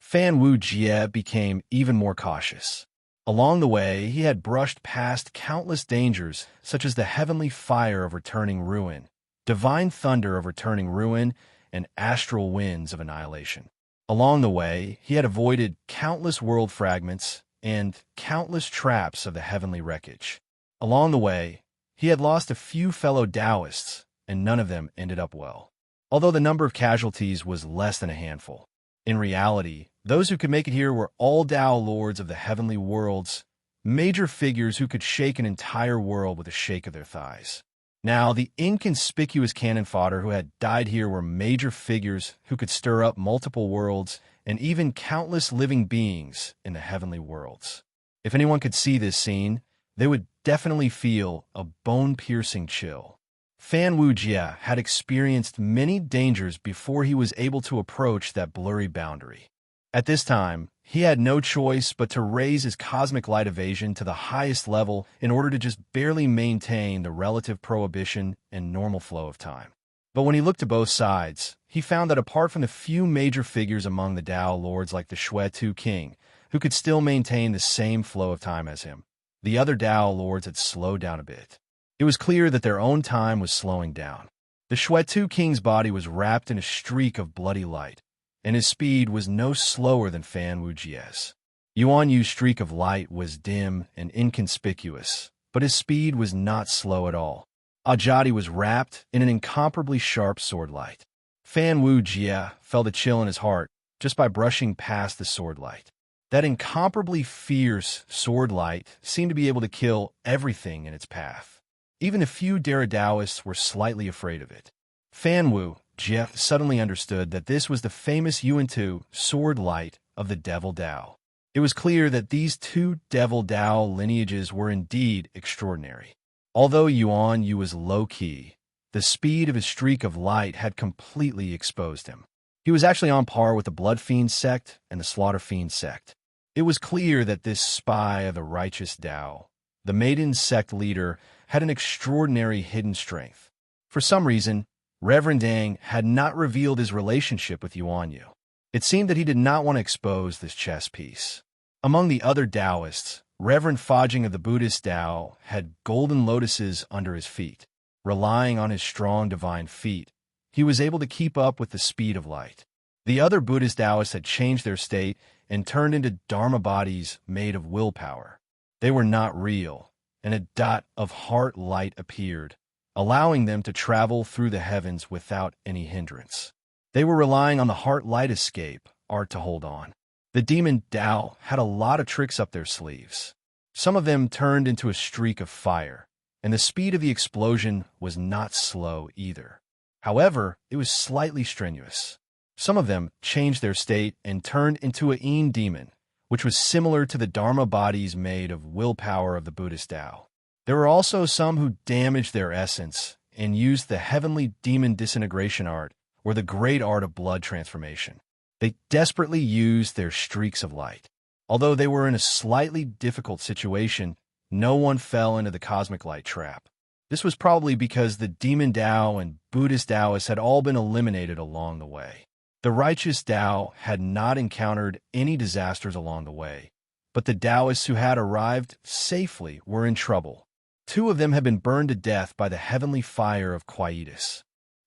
Fan Wu Jie became even more cautious. Along the way, he had brushed past countless dangers, such as the heavenly fire of returning ruin, divine thunder of returning ruin, and astral winds of annihilation. Along the way, he had avoided countless world fragments and countless traps of the heavenly wreckage. Along the way, he had lost a few fellow Taoists, and none of them ended up well, although the number of casualties was less than a handful. In reality, those who could make it here were all Tao lords of the heavenly worlds, major figures who could shake an entire world with a shake of their thighs. Now, the inconspicuous cannon fodder who had died here were major figures who could stir up multiple worlds and even countless living beings in the heavenly worlds. If anyone could see this scene, they would definitely feel a bone-piercing chill. Fan Wu Jie had experienced many dangers before he was able to approach that blurry boundary. At this time, he had no choice but to raise his cosmic light evasion to the highest level in order to just barely maintain the relative prohibition and normal flow of time. But when he looked to both sides, he found that apart from the few major figures among the Tao lords like the Shui Tu King, who could still maintain the same flow of time as him, the other Tao lords had slowed down a bit. It was clear that their own time was slowing down. The Shui Tu King's body was wrapped in a streak of bloody light, and his speed was no slower than Fan Wu Jie's. Yuan Yu's streak of light was dim and inconspicuous, but his speed was not slow at all. Ajadi was wrapped in an incomparably sharp sword light. Fan Wu Jie felt a chill in his heart just by brushing past the sword light. That incomparably fierce sword light seemed to be able to kill everything in its path. Even a few Taoists were slightly afraid of it. Fan Wu Jie suddenly understood that this was the famous Yuan Tu sword light of the Devil Tao. It was clear that these two Devil Tao lineages were indeed extraordinary. Although Yuan Yu was low-key, the speed of his streak of light had completely exposed him. He was actually on par with the Blood Fiend sect and the Slaughter Fiend sect. It was clear that this spy of the righteous Tao, the Maiden sect leader, had an extraordinary hidden strength. For some reason, Reverend Dang had not revealed his relationship with Yuan Yu. It seemed that he did not want to expose this chess piece. Among the other Taoists, Reverend Fajing of the Buddhist Tao had golden lotuses under his feet. Relying on his strong divine feet, he was able to keep up with the speed of light. The other Buddhist Taoists had changed their state and turned into Dharma bodies made of willpower. They were not real, and a dot of heart light appeared, allowing them to travel through the heavens without any hindrance. They were relying on the heart light escape art to hold on. The demon Tao had a lot of tricks up their sleeves. Some of them turned into a streak of fire, and the speed of the explosion was not slow either. However, it was slightly strenuous. Some of them changed their state and turned into a Yin demon, which was similar to the Dharma bodies made of willpower of the Buddhist Tao. There were also some who damaged their essence and used the heavenly demon disintegration art or the great art of blood transformation. They desperately used their streaks of light. Although they were in a slightly difficult situation, no one fell into the cosmic light trap. This was probably because the demon Tao and Buddhist Taoists had all been eliminated along the way. The righteous Tao had not encountered any disasters along the way, but the Taoists who had arrived safely were in trouble. 2 of them had been burned to death by the heavenly fire of quietus.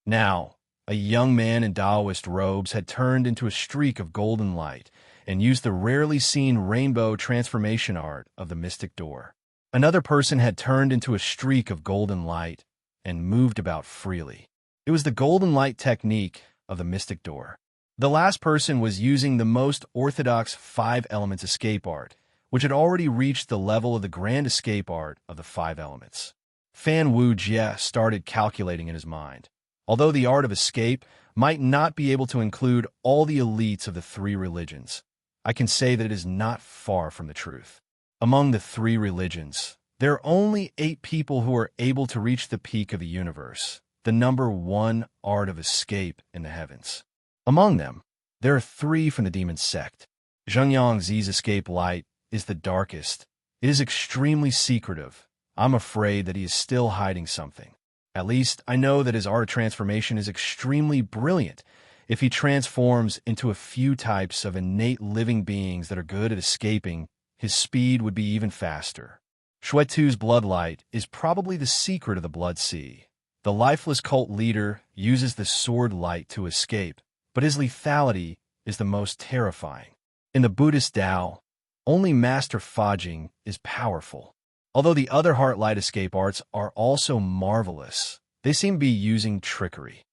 Now, a young man in Taoist robes had turned into a streak of golden light, and used the rarely seen rainbow transformation art of the mystic door. Another person had turned into a streak of golden light and moved about freely. It was the golden light technique of the mystic door. The last person was using the most orthodox 5 elements escape art, which had already reached the level of the grand escape art of the 5 elements. Fan Wu Jie started calculating in his mind. Although the art of escape might not be able to include all the elites of the 3 religions, I can say that it is not far from the truth. Among the 3 religions, there are only 8 people who are able to reach the peak of the universe, the number 1 art of escape in the heavens. Among them, there are 3 from the demon sect. Zhengyang Zi's escape light is the darkest. It is extremely secretive. I'm afraid that he is still hiding something. At least, I know that his art of transformation is extremely brilliant. If he transforms into a few types of innate living beings that are good at escaping, his speed would be even faster. Xuetu's bloodlight is probably the secret of the Blood Sea. The lifeless cult leader uses the sword light to escape, but his lethality is the most terrifying. In the Buddhist Tao, only Master Fajing is powerful. Although the other heart light escape arts are also marvelous, they seem to be using trickery.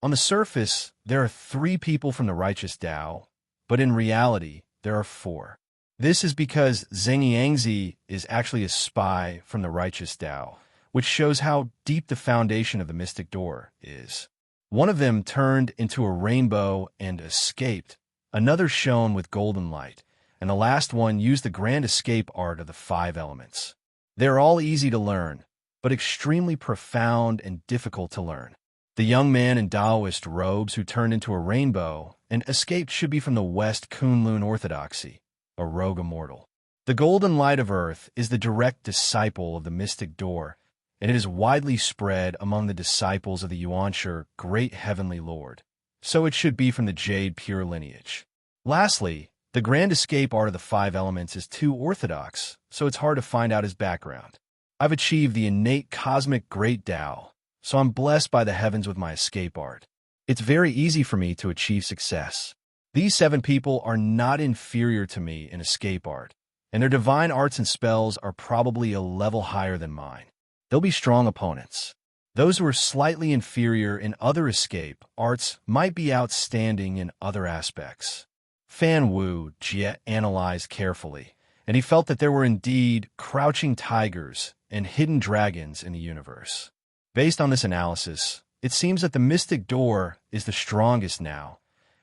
On the surface, there are 3 people from the righteous Tao, but in reality, there are 4. This is because Zheng Yangzi is actually a spy from the righteous Tao, which shows how deep the foundation of the mystic door is. One of them turned into a rainbow and escaped, another shone with golden light, and the last one used the grand escape art of the 5 elements. They are all easy to learn, but extremely profound and difficult to learn. The young man in Taoist robes who turned into a rainbow and escaped should be from the West Kunlun Orthodoxy, a rogue immortal. The golden light of earth is the direct disciple of the mystic door, and it is widely spread among the disciples of the Yuanshi great heavenly lord, so it should be from the jade pure lineage. Lastly, the grand escape art of the 5 elements is too orthodox, so it's hard to find out his background. I've achieved the innate cosmic great Tao, so I'm blessed by the heavens with my escape art. It's very easy for me to achieve success. These 7 people are not inferior to me in escape art, and their divine arts and spells are probably a level higher than mine. They'll be strong opponents. Those who are slightly inferior in other escape arts might be outstanding in other aspects. Fan Wu Jie analyzed carefully, and he felt that there were indeed crouching tigers and hidden dragons in the universe. Based on this analysis, it seems that the mystic door is the strongest now,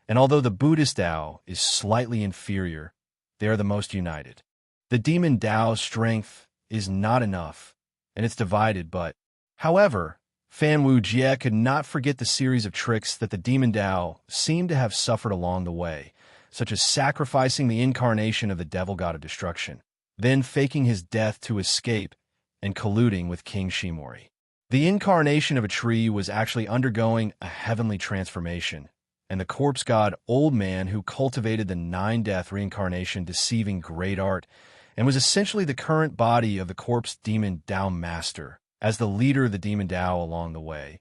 and although the Buddhist Tao is slightly inferior, they are the most united. The demon Tao's strength is not enough, and it's divided, but, however, Fan Wu Jie could not forget the series of tricks that the demon Tao seemed to have suffered along the way, such as sacrificing the incarnation of the devil god of destruction, then faking his death to escape, and colluding with King Shimori. The incarnation of a tree was actually undergoing a heavenly transformation, and the corpse god Old Man who cultivated the 9-death reincarnation deceiving great art, and was essentially the current body of the corpse demon Tao Master, as the leader of the demon Tao along the way.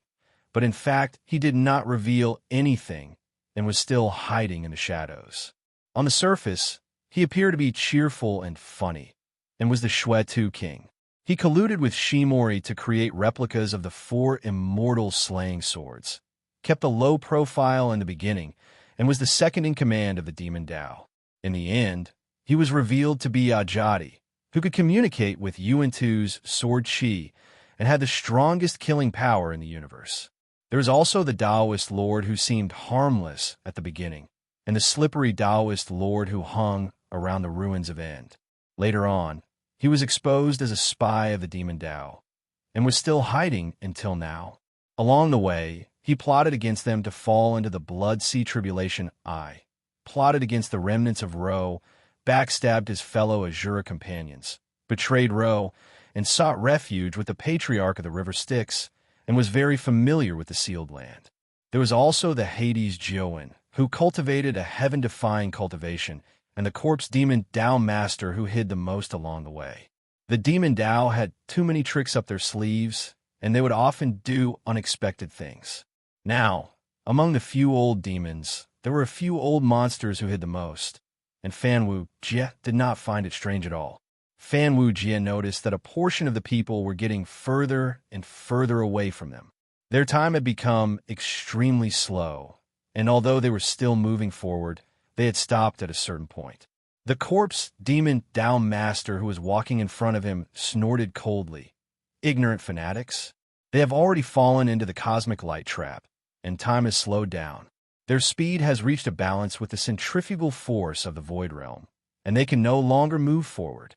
But in fact, he did not reveal anything, and was still hiding in the shadows. On the surface, he appeared to be cheerful and funny, and was the Xuetu king. He colluded with Shimori to create replicas of the 4 immortal slaying swords, kept a low profile in the beginning, and was the second in command of the demon Tao. In the end, he was revealed to be Ajadi, who could communicate with Yuan-Tu's sword Qi and had the strongest killing power in the universe. There was also the Taoist lord who seemed harmless at the beginning, and the slippery Taoist lord who hung around the ruins of End. Later on, he was exposed as a spy of the demon Tao, and was still hiding until now. Along the way, he plotted against them to fall into the Blood Sea tribulation plotted against the remnants of Ro, backstabbed his fellow Azura companions, betrayed Ro, and sought refuge with the patriarch of the River Styx, and was very familiar with the sealed land. There was also the Hades Joan, who cultivated a heaven-defying cultivation, and the corpse demon Tao Master who hid the most along the way. The demon Tao had too many tricks up their sleeves, and they would often do unexpected things. Now, among the few old demons, there were a few old monsters who hid the most, and Fan Wu Jie did not find it strange at all. Fan Wu Jie noticed that a portion of the people were getting further and further away from them. Their time had become extremely slow, and although they were still moving forward, they had stopped at a certain point. The corpse demon Dao master who was walking in front of him snorted coldly. Ignorant fanatics. They have already fallen into the cosmic light trap, and time has slowed down. Their speed has reached a balance with the centrifugal force of the void realm, and they can no longer move forward.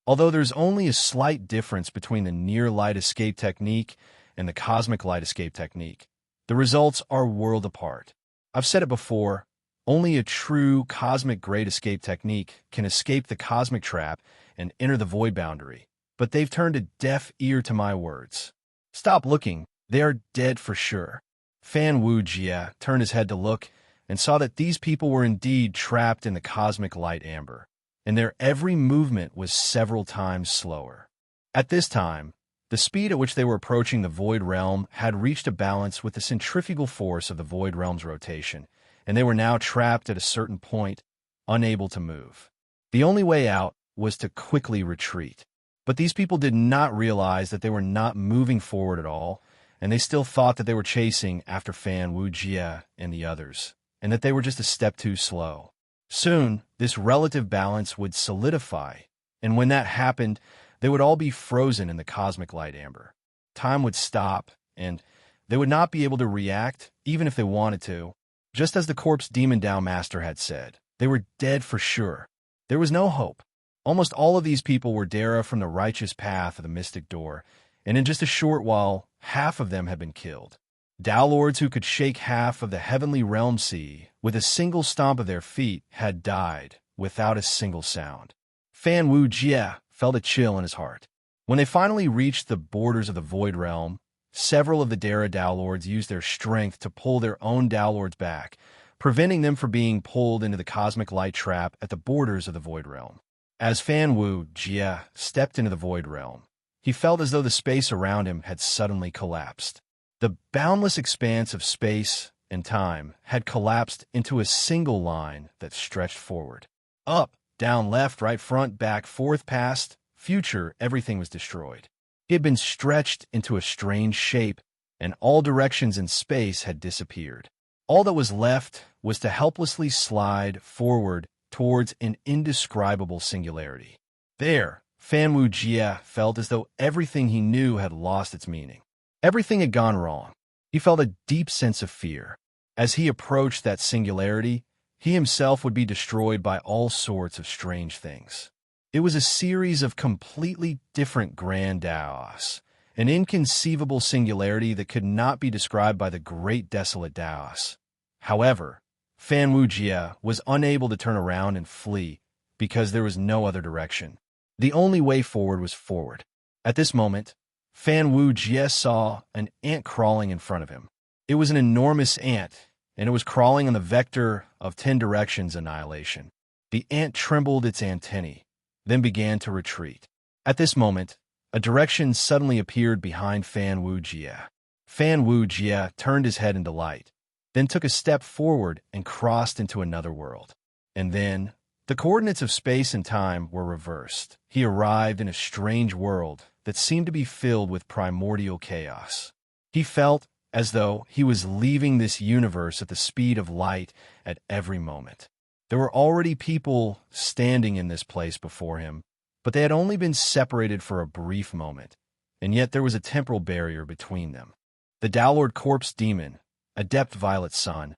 Although there's only a slight difference between the near light escape technique and the cosmic light escape technique, the results are world apart. I've said it before, only a true cosmic great escape technique can escape the cosmic trap and enter the void boundary, but they've turned a deaf ear to my words. Stop looking, they are dead for sure. Fan Wu Jie turned his head to look and saw that these people were indeed trapped in the cosmic light amber, and their every movement was several times slower. At this time, the speed at which they were approaching the void realm had reached a balance with the centrifugal force of the void realm's rotation, and they were now trapped at a certain point, unable to move. The only way out was to quickly retreat. But these people did not realize that they were not moving forward at all, and they still thought that they were chasing after Fan Wu Jie and the others, and that they were just a step too slow. Soon, this relative balance would solidify, and when that happened, they would all be frozen in the cosmic light amber. Time would stop, and they would not be able to react, even if they wanted to. Just as the corpse demon Dao master had said, they were dead for sure. There was no hope. Almost all of these people were Dara from the righteous path of the mystic door, and in just a short while, half of them had been killed. Dao lords who could shake half of the heavenly realm sea with a single stomp of their feet had died without a single sound. Fan Wu Jie felt a chill in his heart. When they finally reached the borders of the void realm, several of the Dara Dao lords used their strength to pull their own Dao lords back, preventing them from being pulled into the cosmic light trap at the borders of the void realm. As Fan Wu Jie stepped into the void realm, he felt as though the space around him had suddenly collapsed. The boundless expanse of space and time had collapsed into a single line that stretched forward. Up, down, left, right, front, back, forth, past, future, everything was destroyed. It had been stretched into a strange shape, and all directions in space had disappeared. All that was left was to helplessly slide forward towards an indescribable singularity. There, Fan Wu Jie felt as though everything he knew had lost its meaning. Everything had gone wrong. He felt a deep sense of fear. As he approached that singularity, he himself would be destroyed by all sorts of strange things. It was a series of completely different grand Daos, an inconceivable singularity that could not be described by the great desolate Daos. However, Fan Wu Jie was unable to turn around and flee because there was no other direction. The only way forward was forward. At this moment, Fan Wu Jie saw an ant crawling in front of him. It was an enormous ant, and it was crawling on the vector of 10 directions annihilation. The ant trembled its antennae, then began to retreat. At this moment, a direction suddenly appeared behind Fan Wu Jie. Fan Wu Jie turned his head in delight, then took a step forward and crossed into another world. And then, the coordinates of space and time were reversed. He arrived in a strange world that seemed to be filled with primordial chaos. He felt as though he was leaving this universe at the speed of light at every moment. There were already people standing in this place before him, but they had only been separated for a brief moment, and yet there was a temporal barrier between them. The Dowlord Corpse Demon, Adept Violet Sun,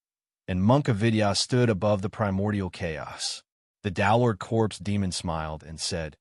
and Monk of Vidya stood above the primordial chaos. The Dowlord Corpse Demon smiled and said,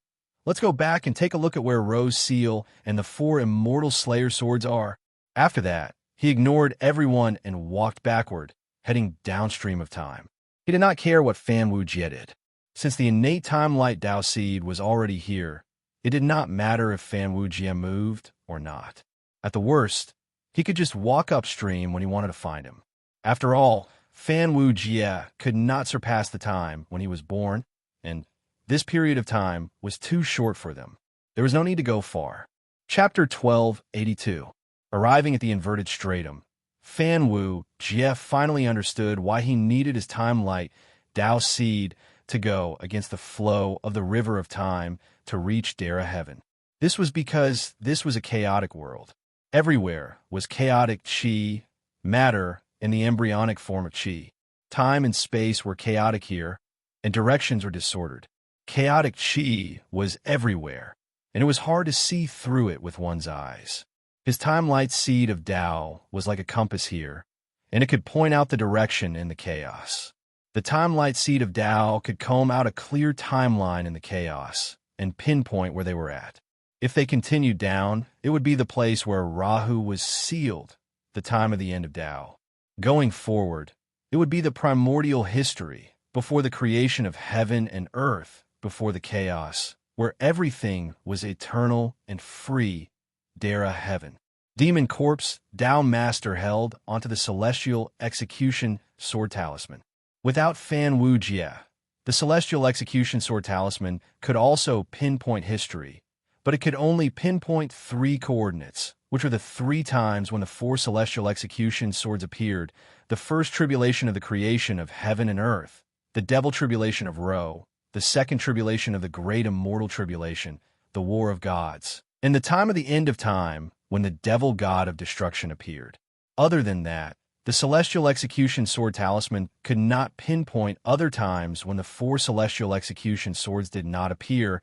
"Let's go back and take a look at where Rose Seal and the 4 Immortal Slayer swords are." After that, he ignored everyone and walked backward, heading downstream of time. He did not care what Fan Wu Jie did. Since the innate time-light Dao seed was already here, it did not matter if Fan Wu Jie moved or not. At the worst, he could just walk upstream when he wanted to find him. After all, Fan Wu Jie could not surpass the time when he was born, and this period of time was too short for them. There was no need to go far. Chapter 1282. Arriving at the inverted stratum, Fan Wu Jie finally understood why he needed his time-light Dao seed to go against the flow of the river of time to reach Dara heaven. This was because this was a chaotic world. Everywhere was chaotic chi, matter, in the embryonic form of chi. Time and space were chaotic here, and directions were disordered. Chaotic chi was everywhere, and it was hard to see through it with one's eyes. His time-light seed of Tao was like a compass here, and it could point out the direction in the chaos. The time-light seed of Tao could comb out a clear timeline in the chaos and pinpoint where they were at. If they continued down, it would be the place where Rahu was sealed, the time of the end of Tao. Going forward, it would be the primordial history, before the creation of heaven and earth, before the chaos, where everything was eternal and free, Dara heaven. Demon corpse, Tao master held onto the celestial execution sword talisman. Without Fan Wu Jia, the celestial execution sword talisman could also pinpoint history, but it could only pinpoint 3 coordinates, which were the 3 times when the 4 celestial execution swords appeared: the first tribulation of the creation of heaven and earth, the devil tribulation of Ro, the second tribulation of the great immortal tribulation, the war of gods, and the time of the end of time, when the devil god of destruction appeared. Other than that, the celestial execution sword talisman could not pinpoint other times when the 4 celestial execution swords did not appear,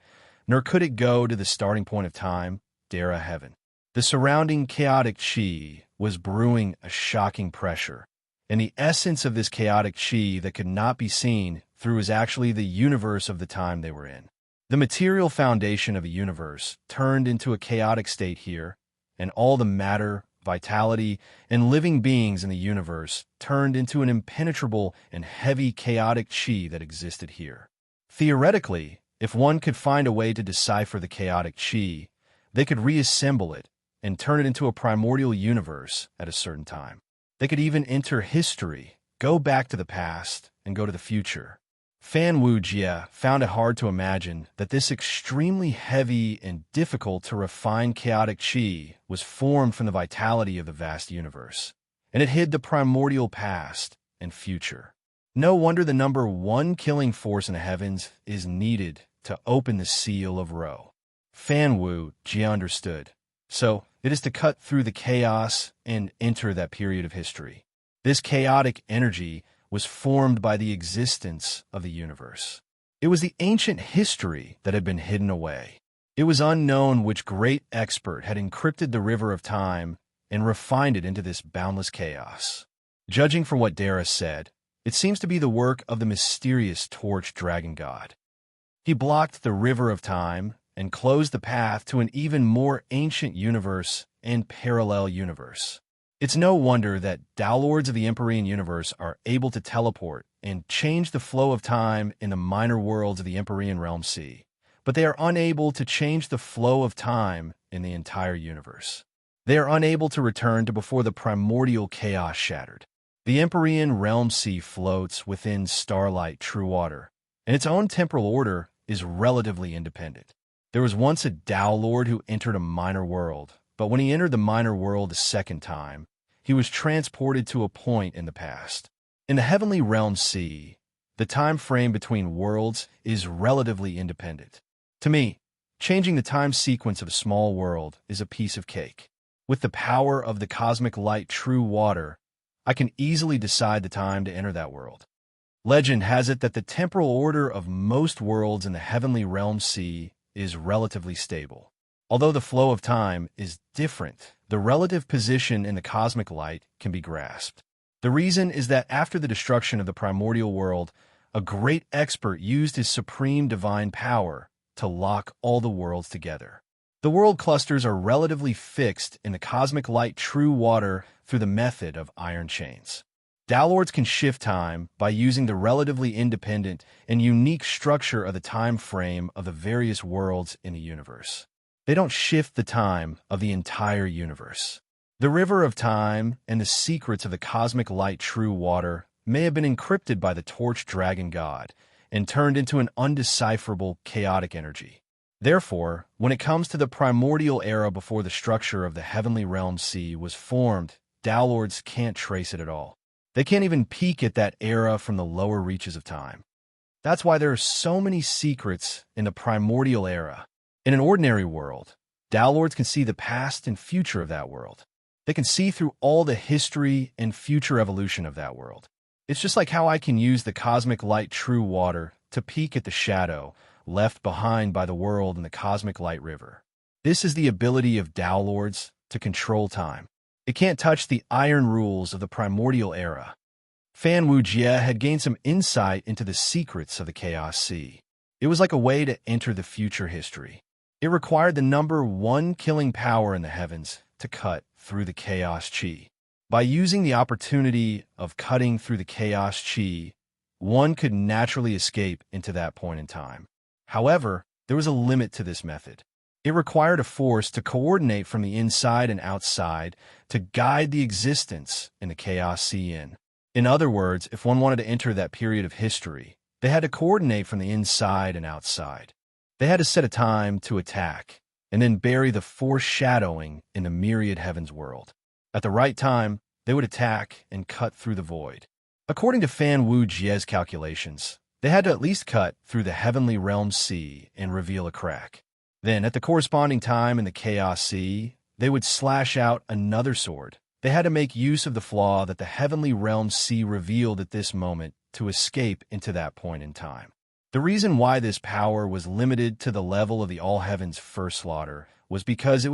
nor could it go to the starting point of time, Dara heaven. The surrounding chaotic chi was brewing a shocking pressure, and the essence of this chaotic chi that could not be seen through is actually the universe of the time they were in. The material foundation of a universe turned into a chaotic state here, and all the matter, vitality, and living beings in the universe turned into an impenetrable and heavy chaotic chi that existed here. Theoretically, if one could find a way to decipher the chaotic chi, they could reassemble it and turn it into a primordial universe at a certain time. They could even enter history, go back to the past, and go to the future. Fan Wu Jia found it hard to imagine that this extremely heavy and difficult to refine chaotic chi was formed from the vitality of the vast universe, and it hid the primordial past and future. No wonder the number 1 killing force in the heavens is needed to open the seal of Ro. Fan Wu Jia understood. So, it is to cut through the chaos and enter that period of history. This chaotic energy was formed by the existence of the universe. It was the ancient history that had been hidden away. It was unknown which great expert had encrypted the river of time and refined it into this boundless chaos. Judging from what Dara said, it seems to be the work of the mysterious torch dragon god. He blocked the river of time and closed the path to an even more ancient universe and parallel universe. It's no wonder that Tao Lords of the Empyrean universe are able to teleport and change the flow of time in the minor worlds of the Empyrean realm C, but they are unable to change the flow of time in the entire universe. They are unable to return to before the primordial chaos shattered. The Empyrean realm C floats within starlight true water, and its own temporal order is relatively independent. There was once a Tao Lord who entered a minor world, but when he entered the minor world the second time, he was transported to a point in the past. In the heavenly realm C, the time frame between worlds is relatively independent. To me, changing the time sequence of a small world is a piece of cake. With the power of the cosmic light true water, I can easily decide the time to enter that world. Legend has it that the temporal order of most worlds in the heavenly realm C is relatively stable. Although the flow of time is different, the relative position in the cosmic light can be grasped. The reason is that after the destruction of the primordial world, a great expert used his supreme divine power to lock all the worlds together. The world clusters are relatively fixed in the cosmic light true water through the method of iron chains. Tao Lords can shift time by using the relatively independent and unique structure of the time frame of the various worlds in the universe. They don't shift the time of the entire universe. The river of time and the secrets of the cosmic light true water may have been encrypted by the torch dragon god and turned into an undecipherable chaotic energy. Therefore, when it comes to the primordial era before the structure of the heavenly realm C was formed, Tao Lords can't trace it at all. They can't even peek at that era from the lower reaches of time. That's why there are so many secrets in the primordial era. In an ordinary world, Tao Lords can see the past and future of that world. They can see through all the history and future evolution of that world. It's just like how I can use the cosmic light true water to peek at the shadow left behind by the world in the cosmic light river. This is the ability of Tao Lords to control time. It can't touch the iron rules of the primordial era. Fan Wujie had gained some insight into the secrets of the Chaos Sea. It was like a way to enter the future history. It required the number 1 killing power in the heavens to cut through the Chaos Chi. By using the opportunity of cutting through the Chaos Chi, one could naturally escape into that point in time. However, there was a limit to this method. It required a force to coordinate from the inside and outside to guide the existence in the Chaos Sea in. In other words, if one wanted to enter that period of history, they had to coordinate from the inside and outside. They had to set a time to attack, and then bury the foreshadowing in the myriad heavens world. At the right time, they would attack and cut through the void. According to Fan Wu Jie's calculations, they had to at least cut through the heavenly realm sea and reveal a crack. Then, at the corresponding time in the Chaos Sea, they would slash out another sword. They had to make use of the flaw that the heavenly realm sea revealed at this moment to escape into that point in time. The reason why this power was limited to the level of the All Heavens First Slaughter was because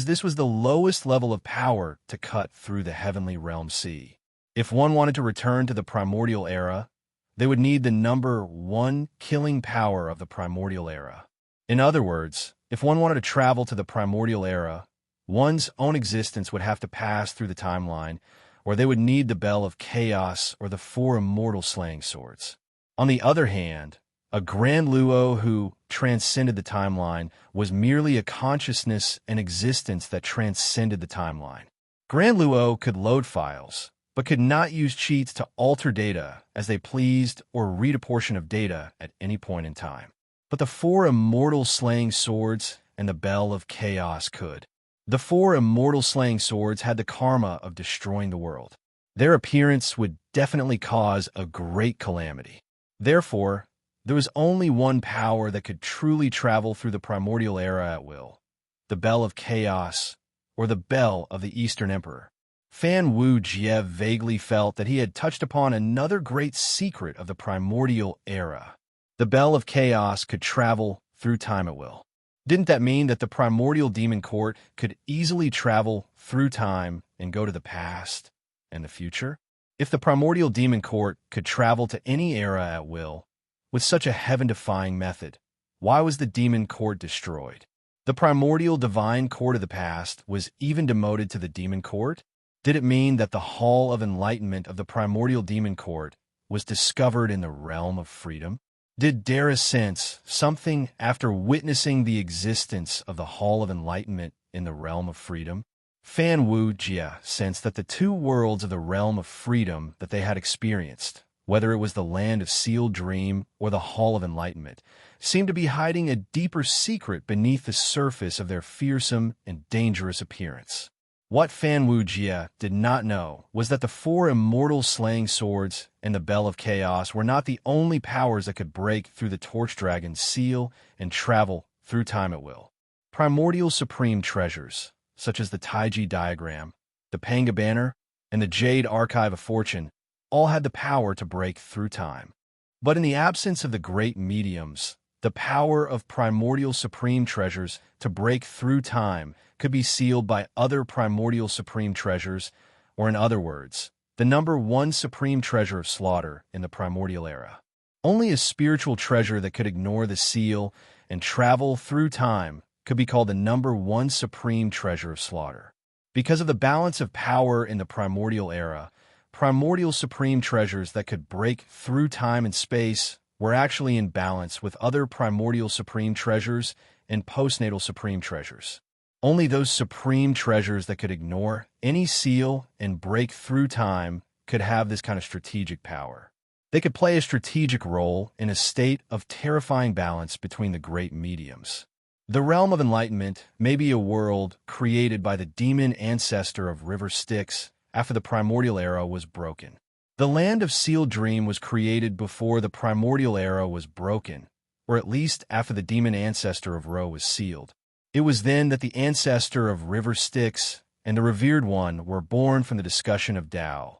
this was the lowest level of power to cut through the heavenly realm sea. If one wanted to return to the primordial era, they would need the number 1 killing power of the primordial era. In other words, if one wanted to travel to the primordial era, one's own existence would have to pass through the timeline, or they would need the Bell of Chaos or the 4 immortal slaying swords. On the other hand, a Grand Luo who transcended the timeline was merely a consciousness and existence that transcended the timeline. Grand Luo could load files, but could not use cheats to alter data as they pleased or read a portion of data at any point in time. But the 4 immortal slaying swords and the Bell of Chaos could. The 4 immortal slaying swords had the karma of destroying the world. Their appearance would definitely cause a great calamity. Therefore, there was only one power that could truly travel through the primordial era at will: the Bell of Chaos, or the Bell of the Eastern Emperor. Fan Wu Jie vaguely felt that he had touched upon another great secret of the primordial era. The Bell of Chaos could travel through time at will. Didn't that mean that the primordial demon court could easily travel through time and go to the past and the future? If the primordial demon court could travel to any era at will, with such a heaven-defying method, why was the demon court destroyed? The primordial divine court of the past was even demoted to the demon court? Did it mean that the hall of enlightenment of the primordial demon court was discovered in the realm of freedom? Did Dara sense something after witnessing the existence of the hall of enlightenment in the realm of freedom? Fan Wu Jie sensed that the 2 worlds of the realm of freedom that they had experienced, whether it was the land of sealed dream or the hall of enlightenment, seemed to be hiding a deeper secret beneath the surface of their fearsome and dangerous appearance. What Fan Wu Jie did not know was that the 4 immortal slaying swords and the Bell of Chaos were not the only powers that could break through the Torch Dragon's seal and travel through time at will. Primordial supreme treasures, such as the Taiji diagram, the Panga banner, and the Jade Archive of Fortune, all had the power to break through time. But in the absence of the great mediums, the power of primordial supreme treasures to break through time could be sealed by other primordial supreme treasures, or in other words, the number 1 supreme treasure of slaughter in the primordial era. Only a spiritual treasure that could ignore the seal and travel through time could be called the number 1 supreme treasure of slaughter. Because of the balance of power in the primordial era, primordial supreme treasures that could break through time and space were actually in balance with other primordial supreme treasures and postnatal supreme treasures. Only those supreme treasures that could ignore any seal and break through time could have this kind of strategic power. They could play a strategic role in a state of terrifying balance between the great mediums. The realm of enlightenment may be a world created by the demon ancestor of River Styx after the primordial era was broken. The land of Sealed Dream was created before the primordial era was broken, or at least after the demon ancestor of Ro was sealed. It was then that the ancestor of River Styx and the revered one were born from the discussion of Tao,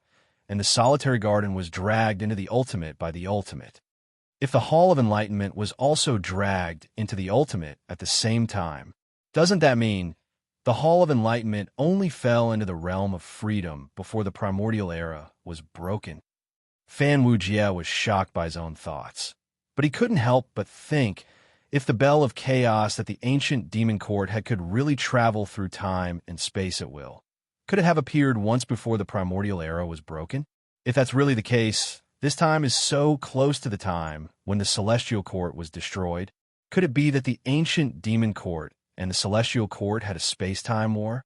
and the solitary garden was dragged into the ultimate by the ultimate. If the Hall of Enlightenment was also dragged into the ultimate at the same time, doesn't that mean the Hall of Enlightenment only fell into the realm of freedom before the primordial era was broken? Fan Wujie was shocked by his own thoughts, but he couldn't help but think, if the bell of chaos at the ancient demon court could really travel through time and space at will, could it have appeared once before the primordial era was broken? If that's really the case, this time is so close to the time when the celestial court was destroyed. Could it be that the ancient demon court and the celestial court had a space-time war?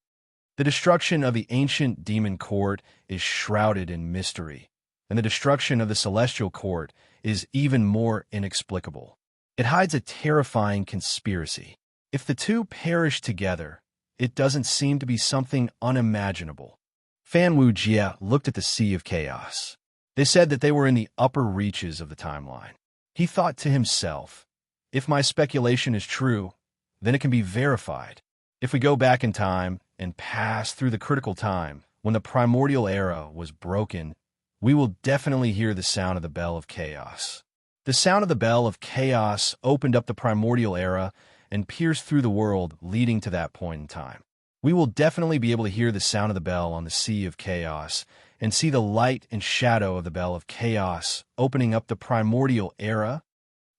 The destruction of the ancient demon court is shrouded in mystery, and the destruction of the celestial court is even more inexplicable. It hides a terrifying conspiracy. If the two perish together, it doesn't seem to be something unimaginable. Fan Wujie looked at the Sea of Chaos. They said that they were in the upper reaches of the timeline. He thought to himself, if my speculation is true, then it can be verified. If we go back in time and pass through the critical time when the primordial era was broken, we will definitely hear the sound of the bell of chaos. The sound of the bell of chaos opened up the primordial era and pierced through the world leading to that point in time. We will definitely be able to hear the sound of the bell on the Sea of Chaos and see the light and shadow of the bell of chaos opening up the primordial era.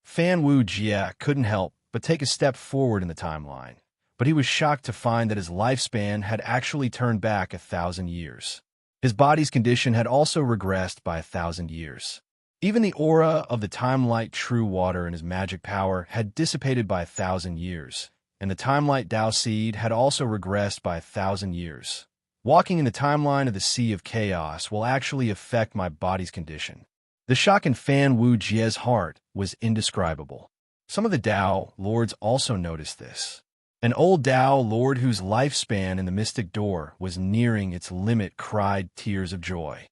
Fan Wujie couldn't help but take a step forward in the timeline, but he was shocked to find that his lifespan had actually turned back 1,000 years. His body's condition had also regressed by 1,000 years. Even the aura of the Timelight True Water and his magic power had dissipated by 1,000 years, and the Timelight Tao Seed had also regressed by 1,000 years. Walking in the timeline of the Sea of Chaos will actually affect my body's condition. The shock in Fan Wujie's heart was indescribable. Some of the Tao Lords also noticed this. An old Tao Lord whose lifespan in the Mystic Door was nearing its limit cried tears of joy.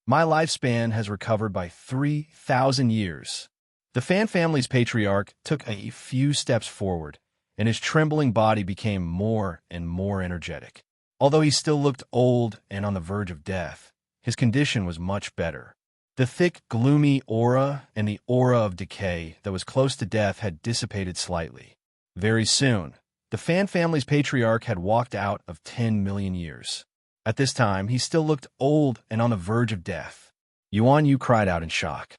My lifespan has recovered by 3,000 years. The Fan family's patriarch took a few steps forward, and his trembling body became more and more energetic. Although he still looked old and on the verge of death, his condition was much better. The thick, gloomy aura and the aura of decay that was close to death had dissipated slightly. Very soon, the Fan family's patriarch had walked out of 10 million years. At this time, he still looked old and on the verge of death. Yuan Yu cried out in shock.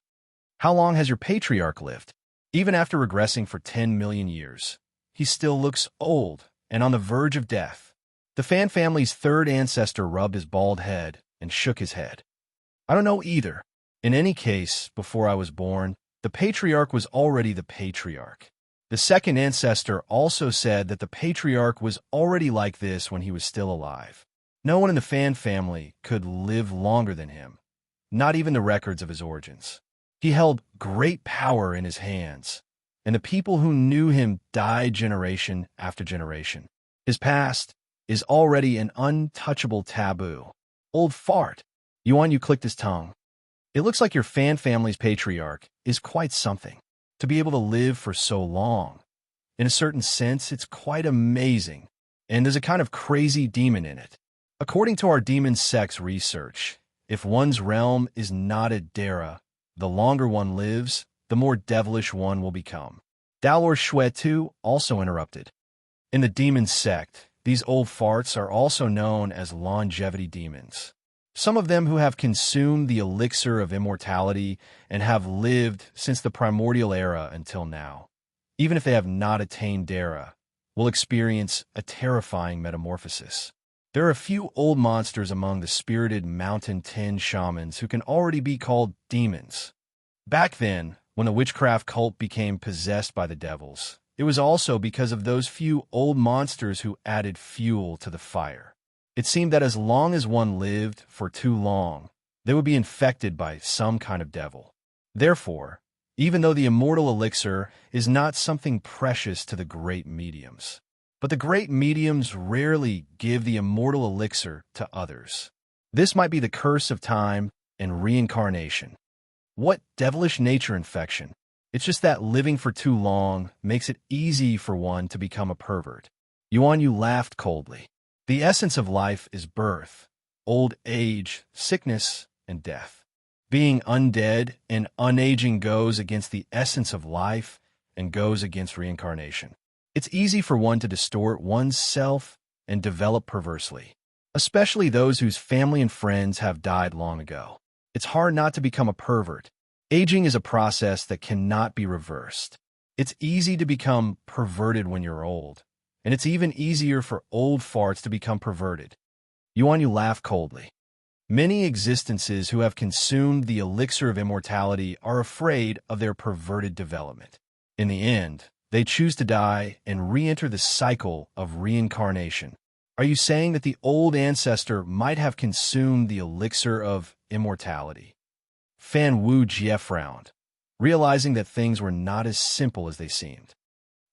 How long has your patriarch lived? Even after regressing for 10 million years, he still looks old and on the verge of death. The Fan family's third ancestor rubbed his bald head and shook his head. I don't know either. In any case, before I was born, the patriarch was already the patriarch. The second ancestor also said that the patriarch was already like this when he was still alive. No one in the Fan family could live longer than him, not even the records of his origins. He held great power in his hands, and the people who knew him died generation after generation. His past is already an untouchable taboo. Old fart. Yuan Yu clicked his tongue. It looks like your Fan family's patriarch is quite something. To be able to live for so long. In a certain sense, it's quite amazing, and there's a kind of crazy demon in it. According to our demon sex research, if one's realm is not a Dara, the longer one lives, the more devilish one will become. Dalor Shui too also interrupted. In the demon sect, these old farts are also known as longevity demons. Some of them who have consumed the elixir of immortality and have lived since the primordial era until now, even if they have not attained Dara, will experience a terrifying metamorphosis. There are a few old monsters among the spirited Mountain 10 shamans who can already be called demons. Back then, when the witchcraft cult became possessed by the devils, it was also because of those few old monsters who added fuel to the fire. It seemed that as long as one lived for too long, they would be infected by some kind of devil. Therefore, even though the immortal elixir is not something precious to the great mediums, but the great mediums rarely give the immortal elixir to others. This might be the curse of time and reincarnation. What devilish nature infection? It's just that living for too long makes it easy for one to become a pervert. Yuan Yu laughed coldly. The essence of life is birth, old age, sickness, and death. Being undead and unaging goes against the essence of life and goes against reincarnation. It's easy for one to distort one's self and develop perversely, especially those whose family and friends have died long ago. It's hard not to become a pervert. Aging is a process that cannot be reversed. It's easy to become perverted when you're old, and it's even easier for old farts to become perverted. Yuan Yu laughed coldly. Many existences who have consumed the elixir of immortality are afraid of their perverted development. In the end, they choose to die and re-enter the cycle of reincarnation. Are you saying that the old ancestor might have consumed the elixir of immortality? Fan Wu Jie frowned, realizing that things were not as simple as they seemed.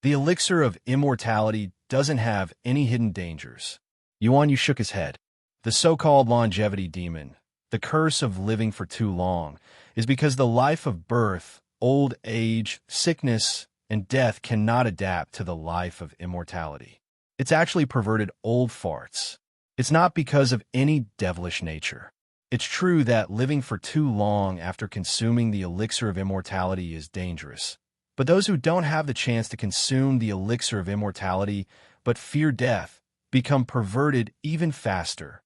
The elixir of immortality doesn't have any hidden dangers. Yuan Yu shook his head. The so-called longevity demon, the curse of living for too long, is because the life of birth, old age, sickness, and death cannot adapt to the life of immortality. It's actually perverted old farts. It's not because of any devilish nature. It's true that living for too long after consuming the elixir of immortality is dangerous. But those who don't have the chance to consume the elixir of immortality but fear death become perverted even faster.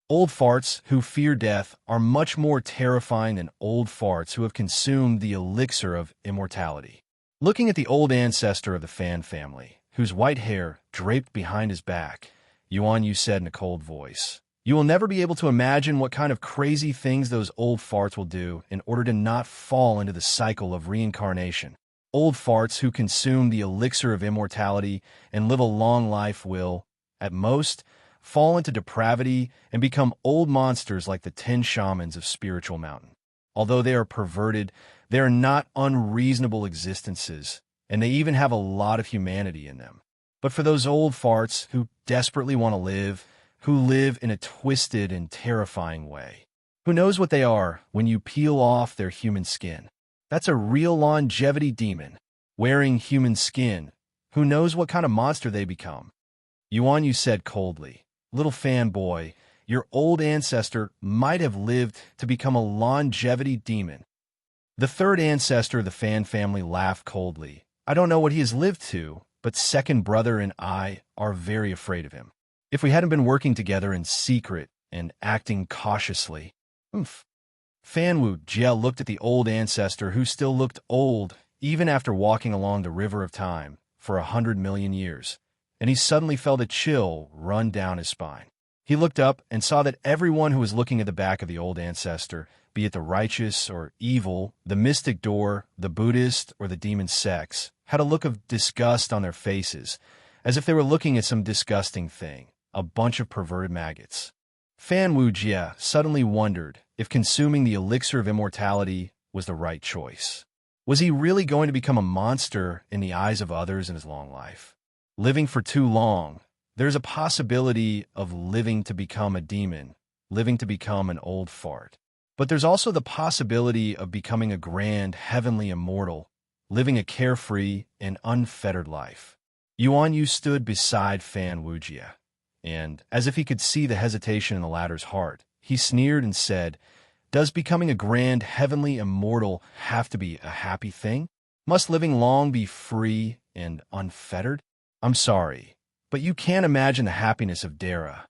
Old farts who fear death are much more terrifying than old farts who have consumed the elixir of immortality. Looking at the old ancestor of the Fan family, whose white hair draped behind his back, Yuan Yu said in a cold voice, "You will never be able to imagine what kind of crazy things those old farts will do in order to not fall into the cycle of reincarnation. Old farts who consume the elixir of immortality and live a long life will, at most, fall into depravity and become old monsters like the 10 shamans of Spiritual Mountain. Although they are perverted, they are not unreasonable existences, and they even have a lot of humanity in them. But for those old farts who desperately want to live, who live in a twisted and terrifying way, who knows what they are when you peel off their human skin? That's a real longevity demon, wearing human skin. Who knows what kind of monster they become?" Yuan Yu said coldly, "Little fanboy, your old ancestor might have lived to become a longevity demon." The third ancestor of the Fan family laughed coldly. "I don't know what he has lived to, but second brother and I are very afraid of him. If we hadn't been working together in secret and acting cautiously." Fan Wu Jie looked at the old ancestor who still looked old even after walking along the river of time for 100 million years, and he suddenly felt a chill run down his spine. He looked up and saw that everyone who was looking at the back of the old ancestor, be it the righteous or evil, the mystic door, the Buddhist, or the demon sects, had a look of disgust on their faces, as if they were looking at some disgusting thing, a bunch of perverted maggots. Fan Wu Jie suddenly wondered if consuming the elixir of immortality was the right choice. Was he really going to become a monster in the eyes of others in his long life? Living for too long, there's a possibility of living to become a demon, living to become an old fart. But there's also the possibility of becoming a grand, heavenly immortal, living a carefree and unfettered life. Yuan Yu stood beside Fan Wu Jie, and, as if he could see the hesitation in the latter's heart, he sneered and said, "Does becoming a grand, heavenly immortal have to be a happy thing? Must living long be free and unfettered? I'm sorry, but you can't imagine the happiness of Dara.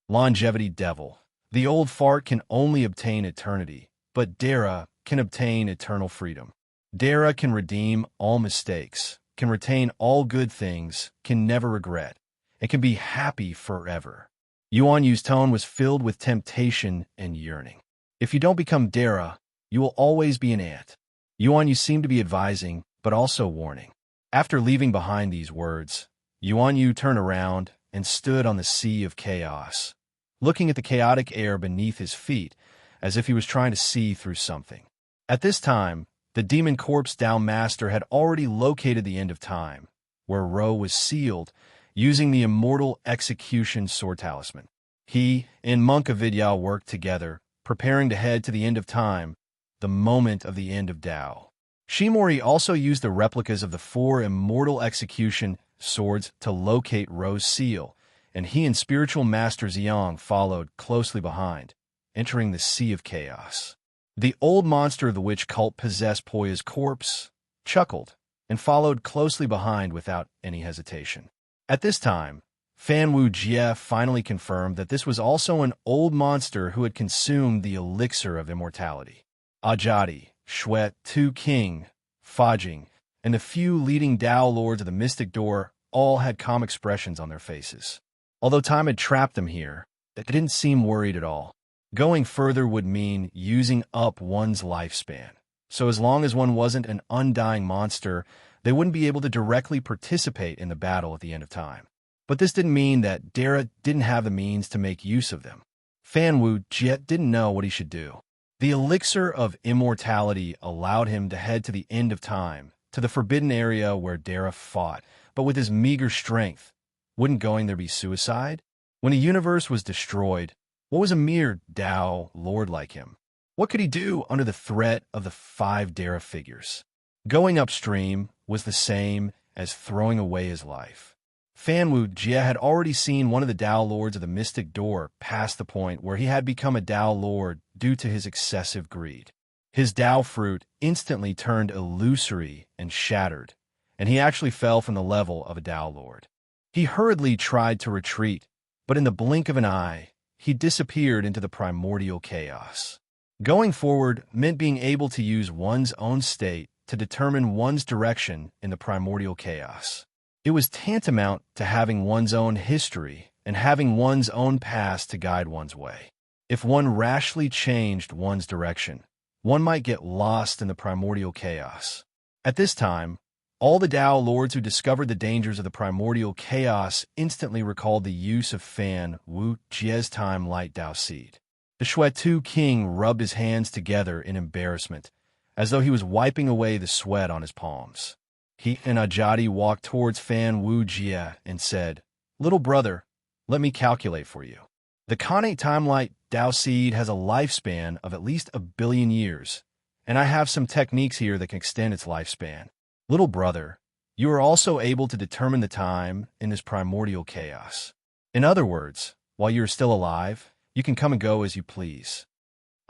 Longevity devil. The old fart can only obtain eternity, but Dara can obtain eternal freedom. Dara can redeem all mistakes, can retain all good things, can never regret, and can be happy forever." Yuan Yu's tone was filled with temptation and yearning. "If you don't become Dara, you will always be an ant." Yuan Yu seemed to be advising, but also warning. After leaving behind these words, Yuan Yu turned around and stood on the sea of chaos, looking at the chaotic air beneath his feet as if he was trying to see through something. At this time, the demon corpse Dao Master had already located the end of time, where Ro was sealed, using the immortal execution sword talisman. He and Monk Avidya worked together, preparing to head to the end of time, the moment of the end of Tao. Shimori also used the replicas of the 4 immortal execution swords to locate Ro's seal, and he and spiritual master Xiang followed closely behind, entering the Sea of Chaos. The old monster of the witch cult possessed Poya's corpse, chuckled, and followed closely behind without any hesitation. At this time, Fan Wu Jie finally confirmed that this was also an old monster who had consumed the elixir of immortality. Ajadi, Shuet, Tu King, Fajing, and the few leading Dao lords of the Mystic Door all had calm expressions on their faces. Although time had trapped them here, they didn't seem worried at all. Going further would mean using up one's lifespan. So as long as one wasn't an undying monster, they wouldn't be able to directly participate in the battle at the end of time. But this didn't mean that Dara didn't have the means to make use of them. Fan Wu Jie didn't know what he should do. The elixir of immortality allowed him to head to the end of time, to the forbidden area where Dara fought, but with his meager strength, wouldn't going there be suicide? When a universe was destroyed, what was a mere Dao lord like him? What could he do under the threat of the 5 Dara figures? Going upstream was the same as throwing away his life. Fan Wu Jie had already seen one of the Dao lords of the Mystic Door past the point where he had become a Dao lord due to his excessive greed. His Dao fruit instantly turned illusory and shattered, and he actually fell from the level of a Dao lord. He hurriedly tried to retreat, but in the blink of an eye, he disappeared into the primordial chaos. Going forward meant being able to use one's own state to determine one's direction in the primordial chaos. It was tantamount to having one's own history and having one's own past to guide one's way. If one rashly changed one's direction, one might get lost in the primordial chaos. At this time, all the Dao lords who discovered the dangers of the primordial chaos instantly recalled the use of Fan Wu Jie's time light Dao seed. The Shuetu King rubbed his hands together in embarrassment, as though he was wiping away the sweat on his palms. He and Ajadi walked towards Fan Wu Jie and said, "Little brother, let me calculate for you. The Khanate Timelight Dao Seed has a lifespan of at least 1 billion years, and I have some techniques here that can extend its lifespan. Little brother, you are also able to determine the time in this primordial chaos. In other words, while you are still alive, you can come and go as you please."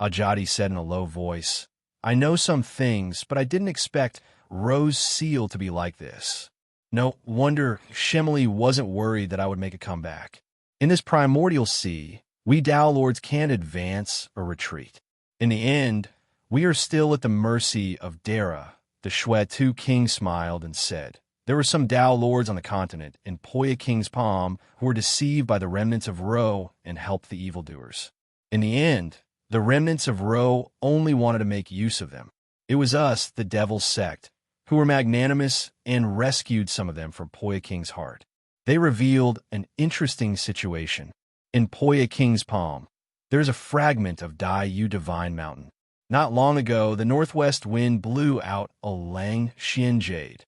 Ajadi said in a low voice, "I know some things, but I didn't expect Ro's seal to be like this. No wonder Shemley wasn't worried that I would make a comeback. In this primordial sea, we Dao Lords can't advance or retreat. In the end, we are still at the mercy of Dara." The Shuetu King smiled and said, "There were some Dao Lords on the continent in Poya King's palm who were deceived by the remnants of Ro and helped the evildoers. In the end, the remnants of Ro only wanted to make use of them. It was us, the Devil's Sect, who were magnanimous and rescued some of them from Poya King's heart. They revealed an interesting situation. In Poya King's palm, there is a fragment of Dai Yu Divine Mountain. Not long ago, the northwest wind blew out a Lang Xian Jade."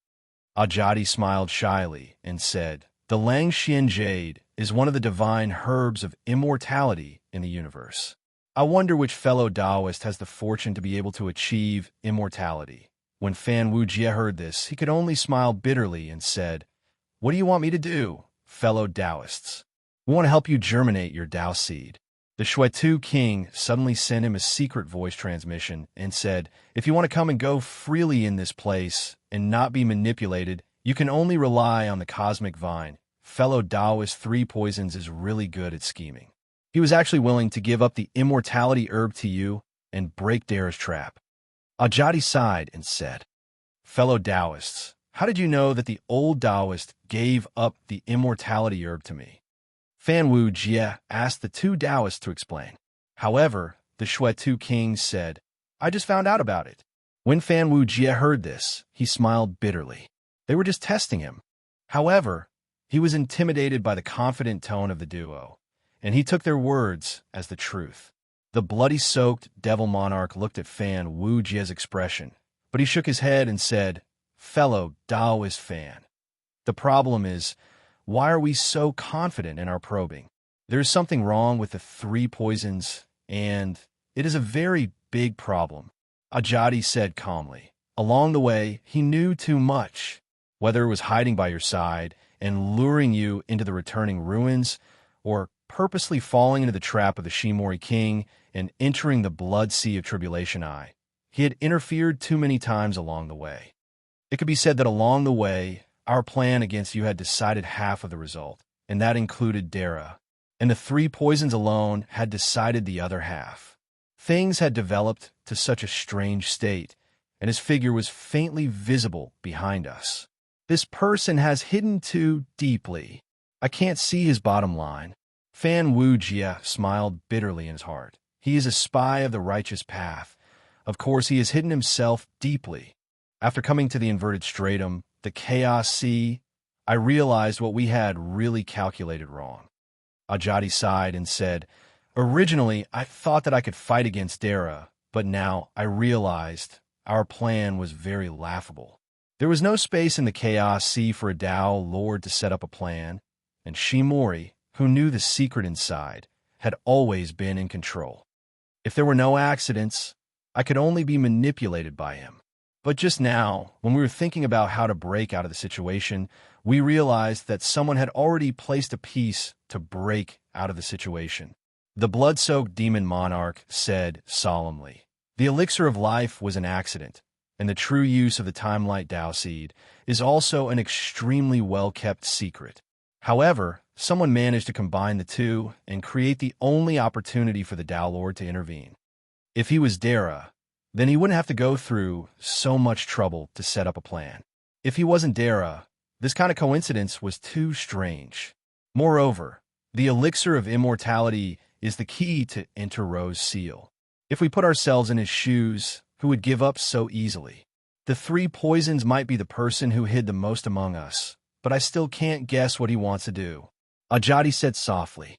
Ajadi smiled shyly and said, "The Lang Xian Jade is one of the divine herbs of immortality in the universe. I wonder which fellow Taoist has the fortune to be able to achieve immortality." When Fan Wu Jie heard this, he could only smile bitterly and said, "What do you want me to do, fellow Taoists? We want to help you germinate your Tao seed." The Shuetu King suddenly sent him a secret voice transmission and said, "If you want to come and go freely in this place and not be manipulated, you can only rely on the cosmic vine. Fellow Taoist 3 Poisons is really good at scheming." He was actually willing to give up the immortality herb to you and break Dara's trap. Ajadi sighed and said, "Fellow Taoists, how did you know that the old Taoist gave up the immortality herb to me?" Fan Wu Jie asked the 2 Taoists to explain. However, the Shuetu King said, "I just found out about it." When Fan Wu Jie heard this, he smiled bitterly. They were just testing him. However, he was intimidated by the confident tone of the duo, and he took their words as the truth. The bloody-soaked Devil Monarch looked at Fan Wu Jie's expression, but he shook his head and said, "Fellow Taoist Fan, the problem is, why are we so confident in our probing? There is something wrong with the 3 Poisons, and It is a very big problem, Ajadi said calmly. Along the way, he knew too much. Whether it was hiding by your side and luring you into the returning ruins, or purposely falling into the trap of the Shimori king and entering the blood sea of Tribulation Eye, he had interfered too many times along the way. It could be said that along the way, our plan against you had decided half of the result, and that included Dara, and the 3 poisons alone had decided the other half. Things had developed to such a strange state, and his figure was faintly visible behind us. This person has hidden too deeply. I can't see his bottom line. Fan Wu Jia smiled bitterly in his heart. He is a spy of the righteous path. Of course, he has hidden himself deeply. After coming to the inverted stratum, the chaos sea, I realized what we had really calculated wrong. Ajadi sighed and said, originally, I thought that I could fight against Dara, but now I realized our plan was very laughable. There was no space in the chaos sea for a Tao Lord to set up a plan, and Shimori, who knew the secret inside, had always been in control. If there were no accidents, I could only be manipulated by him. But just now, when we were thinking about how to break out of the situation, we realized that someone had already placed a piece to break out of the situation. The blood-soaked demon monarch said solemnly, the elixir of life was an accident, and the true use of the time-light Tao seed is also an extremely well-kept secret. However, someone managed to combine the two and create the only opportunity for the Tao Lord to intervene. If he was Dara, then he wouldn't have to go through so much trouble to set up a plan. If he wasn't Dara, this kind of coincidence was too strange. Moreover, the elixir of immortality is the key to enter Ro's seal. If we put ourselves in his shoes, who would give up so easily? The 3 poisons might be the person who hid the most among us, but I still can't guess what he wants to do. Ajadi said softly,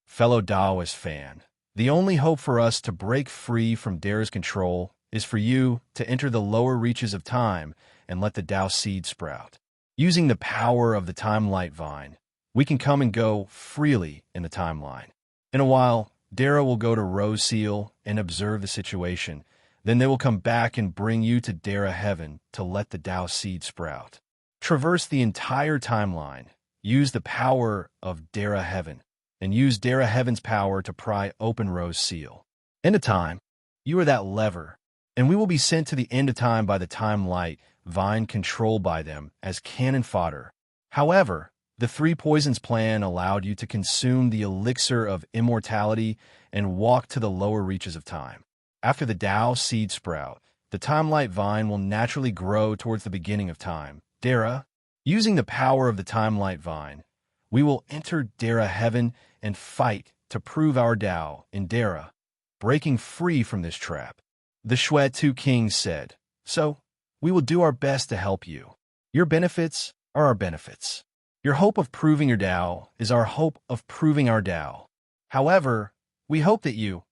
fellow Taoist fan, the only hope for us to break free from Dara's control is for you to enter the lower reaches of time and let the Tao seed sprout. Using the power of the time-light vine, we can come and go freely in the timeline. In a while, Dara will go to Ro's seal and observe the situation. Then they will come back and bring you to Dara Heaven to let the Tao seed sprout. Traverse the entire timeline. Use the power of Dara Heaven, and use Dara Heaven's power to pry open Ro's seal. End of time, you are that lever, and we will be sent to the end of time by the time-light vine controlled by them as cannon fodder. However, the 3 poisons plan allowed you to consume the elixir of immortality and walk to the lower reaches of time. After the Tao seed sprout, the time-light vine will naturally grow towards the beginning of time. Dara, using the power of the time-light vine, we will enter Dara Heaven and fight to prove our Tao in Dara, breaking free from this trap. The Shui 2 kings said, so, we will do our best to help you. Your benefits are our benefits. Your hope of proving your Tao is our hope of proving our Tao. However, we hope that you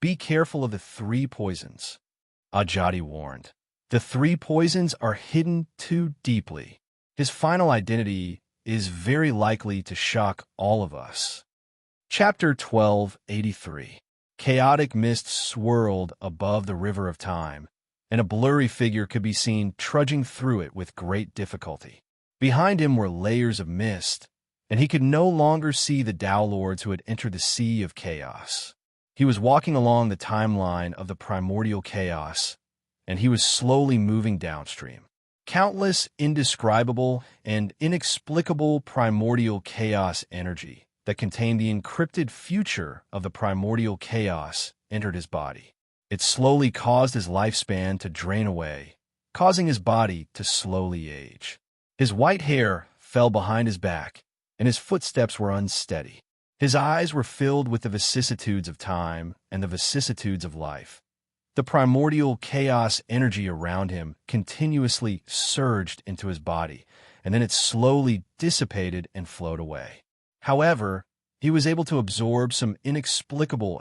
be careful of the 3 poisons. Ajadi warned. The 3 poisons are hidden too deeply. His final identity is very likely to shock all of us. Chapter 1283. Chaotic mist swirled above the river of time, and a blurry figure could be seen trudging through it with great difficulty. Behind him were layers of mist, and he could no longer see the Tao Lords who had entered the sea of chaos. He was walking along the timeline of the primordial chaos, and he was slowly moving downstream. Countless indescribable and inexplicable primordial chaos energy that contained the encrypted future of the primordial chaos entered his body. It slowly caused his lifespan to drain away, causing his body to slowly age. His white hair fell behind his back, and his footsteps were unsteady. His eyes were filled with the vicissitudes of time and the vicissitudes of life. The primordial chaos energy around him continuously surged into his body, and then it slowly dissipated and flowed away. However, he was able to absorb some inexplicable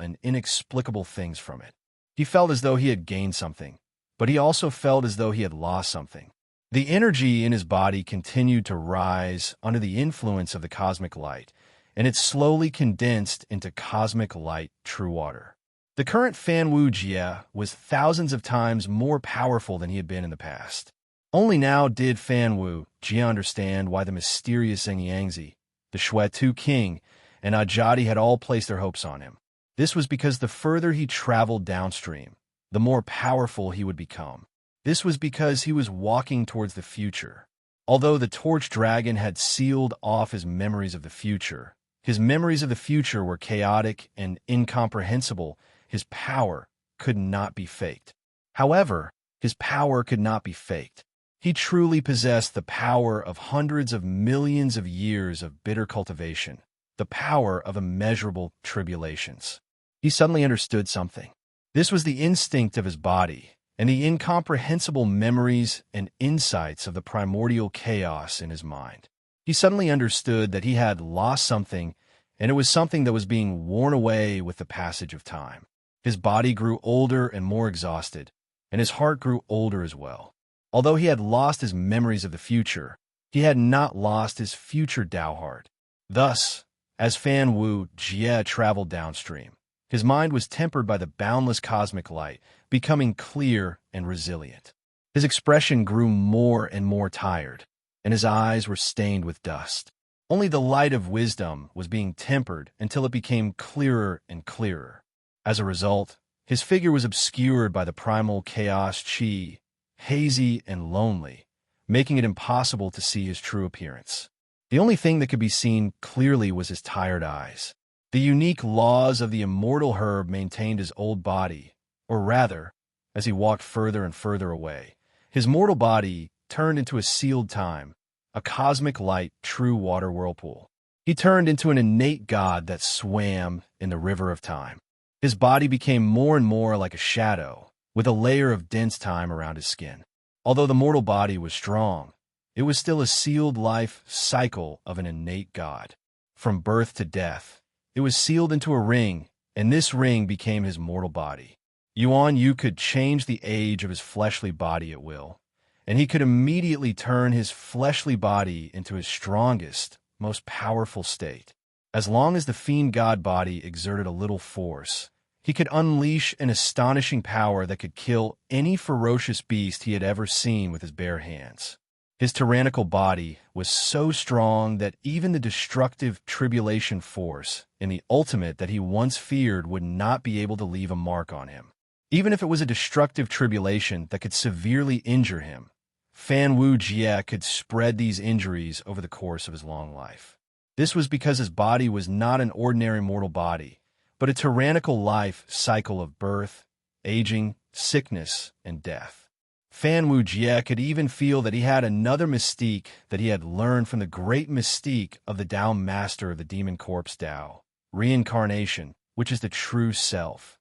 things from it. He felt as though he had gained something, but he also felt as though he had lost something. The energy in his body continued to rise under the influence of the cosmic light, and it slowly condensed into cosmic light true water. The current Fan Wu Jie was thousands of times more powerful than he had been in the past. Only now did Fan Wu Jie understand why the mysterious Yangzi, the Shui-Tu king, and Ajadi had all placed their hopes on him. This was because the further he traveled downstream, the more powerful he would become. This was because he was walking towards the future. Although the Torch Dragon had sealed off his memories of the future, his memories of the future were chaotic and incomprehensible. His power could not be faked. However, his power could not be faked. He truly possessed the power of hundreds of millions of years of bitter cultivation, the power of immeasurable tribulations. He suddenly understood something. This was the instinct of his body, and the incomprehensible memories and insights of the primordial chaos in his mind. He suddenly understood that he had lost something, and it was something that was being worn away with the passage of time. His body grew older and more exhausted, and his heart grew older as well. Although he had lost his memories of the future, he had not lost his future Tao heart. Thus, as Fan Wu Jie traveled downstream, his mind was tempered by the boundless cosmic light, becoming clear and resilient. His expression grew more and more tired, and his eyes were stained with dust. Only the light of wisdom was being tempered until it became clearer and clearer. As a result, his figure was obscured by the primal chaos chi, hazy and lonely, making it impossible to see his true appearance. The only thing that could be seen clearly was his tired eyes. The unique laws of the immortal herb maintained his old body, or rather, as he walked further and further away, his mortal body turned into a sealed time, a cosmic light true water whirlpool. He turned into an innate god that swam in the river of time. His body became more and more like a shadow, with a layer of dense time around his skin. Although the mortal body was strong, it was still a sealed life cycle of an innate god. From birth to death, it was sealed into a ring, and this ring became his mortal body. Yuan Yu could change the age of his fleshly body at will, and he could immediately turn his fleshly body into his strongest, most powerful state. As long as the fiend god body exerted a little force, he could unleash an astonishing power that could kill any ferocious beast he had ever seen with his bare hands. His tyrannical body was so strong that even the destructive tribulation force in the ultimate that he once feared would not be able to leave a mark on him. Even if it was a destructive tribulation that could severely injure him, Fan Wu Jie could spread these injuries over the course of his long life. This was because his body was not an ordinary mortal body, but a tyrannical life cycle of birth, aging, sickness, and death. Fan Wu Jie could even feel that he had another mystique that he had learned from the great mystique of the Tao master of the demon corpse Tao, reincarnation, which is the true self.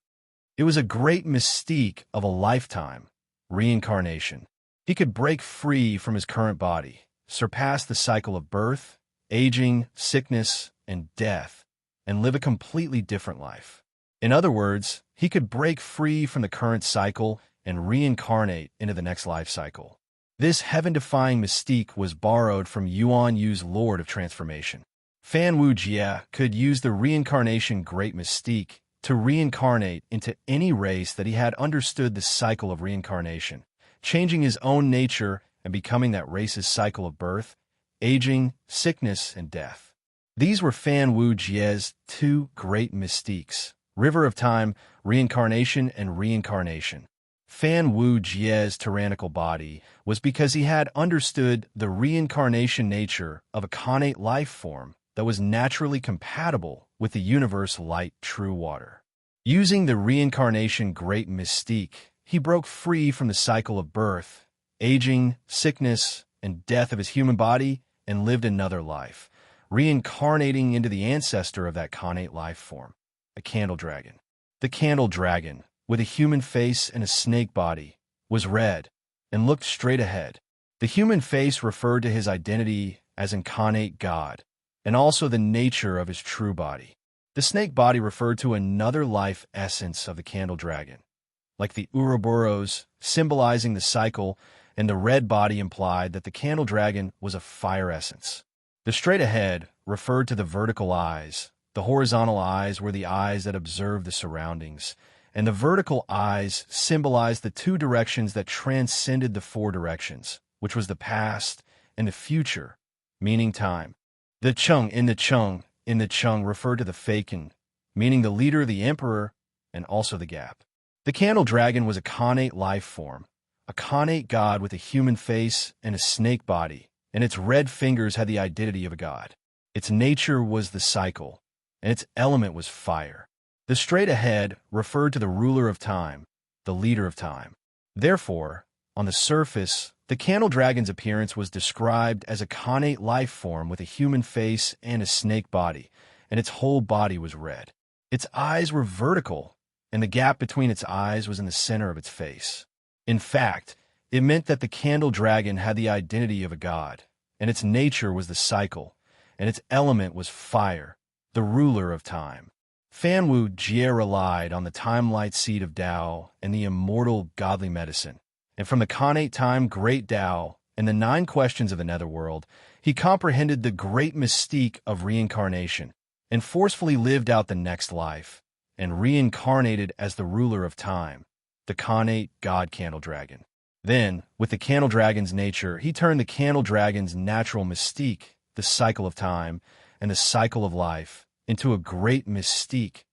It was a great mystique of a lifetime, reincarnation. He could break free from his current body, surpass the cycle of birth, aging, sickness, and death, and live a completely different life. In other words, he could break free from the current cycle and reincarnate into the next life cycle. This heaven-defying mystique was borrowed from Yuan Yu's Lord of Transformation. Fan Wu Jie could use the reincarnation great mystique to reincarnate into any race that he had understood the cycle of reincarnation, changing his own nature and becoming that race's cycle of birth, aging, sickness, and death. These were Fan Wu Jie's two great mystiques, River of Time, reincarnation, and reincarnation. Fan Wu Jie's tyrannical body was because he had understood the reincarnation nature of a connate life form that was naturally compatible with the universe light true water. Using the reincarnation great mystique, he broke free from the cycle of birth, aging, sickness, and death of his human body and lived another life, reincarnating into the ancestor of that connate life form, a candle dragon. The candle dragon, with a human face and a snake body, was red and looked straight ahead. The human face referred to his identity as incarnate God, and also the nature of his true body. The snake body referred to another life essence of the candle dragon, like the Ouroboros, symbolizing the cycle, and the red body implied that the candle dragon was a fire essence. The straight ahead referred to the vertical eyes. The horizontal eyes were the eyes that observed the surroundings, and the vertical eyes symbolized the two directions that transcended the four directions, which was the past and the future, meaning time. The Chung in the Chung referred to the Faken, meaning the leader, the emperor, and also the gap. The candle dragon was a connate life form, a connate god with a human face and a snake body, and its red fingers had the identity of a god. Its nature was the cycle, and its element was fire. The straight ahead referred to the ruler of time, the leader of time. Therefore, on the surface, the candle dragon's appearance was described as a connate life form with a human face and a snake body, and its whole body was red. Its eyes were vertical, and the gap between its eyes was in the center of its face. In fact, it meant that the candle dragon had the identity of a god, and its nature was the cycle, and its element was fire, the ruler of time. Fanwu Jie relied on the time-light seed of Tao and the immortal godly medicine, and from the connate time great Tao and the 9 questions of the netherworld, he comprehended the great mystique of reincarnation, and forcefully lived out the next life, and reincarnated as the ruler of time, the connate god candle dragon. Then, with the candle dragon's nature, he turned the candle dragon's natural mystique, the cycle of time, and the cycle of life, into a great mystique,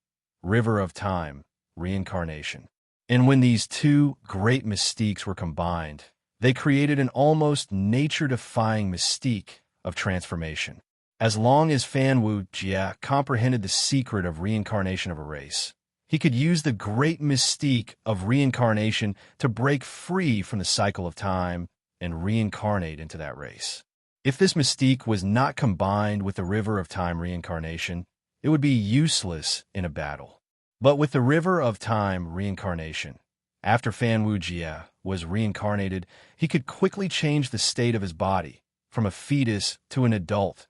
river of time, reincarnation. And when these two great mystiques were combined, they created an almost nature-defying mystique of transformation. As long as Fanwu Jie comprehended the secret of reincarnation of a race, he could use the great mystique of reincarnation to break free from the cycle of time and reincarnate into that race. If this mystique was not combined with the river of time reincarnation, it would be useless in a battle. But with the river of time reincarnation, after Fanwu Jie was reincarnated, he could quickly change the state of his body, from a fetus to an adult.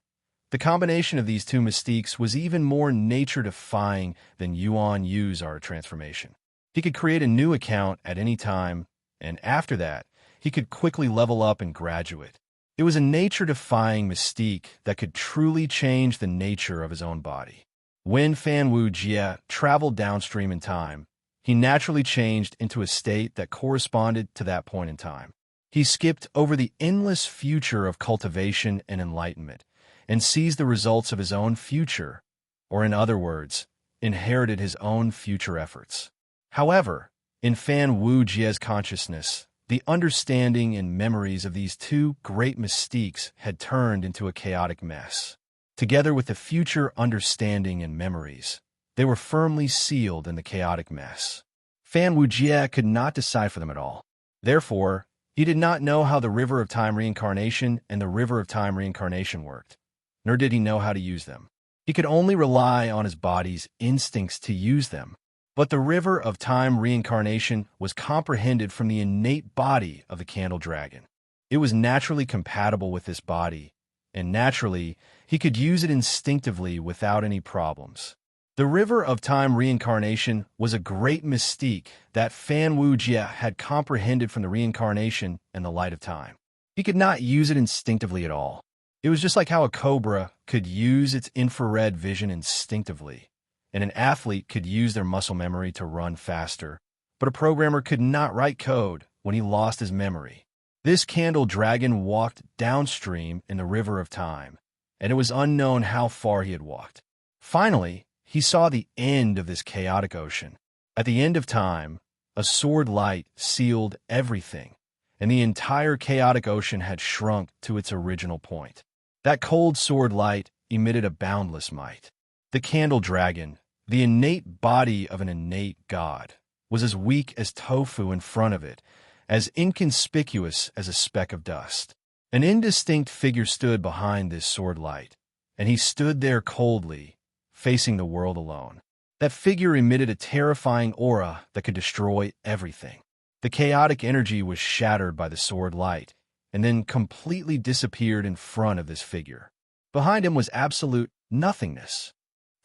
The combination of these two mystiques was even more nature-defying than Yuan Yu's art transformation. He could create a new account at any time, and after that, he could quickly level up and graduate. It was a nature-defying mystique that could truly change the nature of his own body. When Fanwu Jie traveled downstream in time, he naturally changed into a state that corresponded to that point in time. He skipped over the endless future of cultivation and enlightenment, and seized the results of his own future, or in other words, inherited his own future efforts. However, in Fanwu Jie's consciousness, the understanding and memories of these two great mystiques had turned into a chaotic mess. Together with the future understanding and memories, they were firmly sealed in the chaotic mess. Fanwu Jie could not decipher them at all. Therefore, he did not know how the river of time reincarnation and the river of time reincarnation worked, nor did he know how to use them. He could only rely on his body's instincts to use them. But the river of time reincarnation was comprehended from the innate body of the candle dragon. It was naturally compatible with this body, and naturally, he could use it instinctively without any problems. The river of time reincarnation was a great mystique that Fanwu Jie had comprehended from the reincarnation and the light of time. He could not use it instinctively at all. It was just like how a cobra could use its infrared vision instinctively, and an athlete could use their muscle memory to run faster, but a programmer could not write code when he lost his memory. This candle dragon walked downstream in the river of time, and it was unknown how far he had walked. Finally, he saw the end of this chaotic ocean. At the end of time, a sword light sealed everything, and the entire chaotic ocean had shrunk to its original point. That cold sword light emitted a boundless might. The candle dragon, the innate body of an innate god, was as weak as tofu in front of it, as inconspicuous as a speck of dust. An indistinct figure stood behind this sword light, and he stood there coldly, facing the world alone. That figure emitted a terrifying aura that could destroy everything. The chaotic energy was shattered by the sword light, and then completely disappeared in front of this figure. Behind him was absolute nothingness.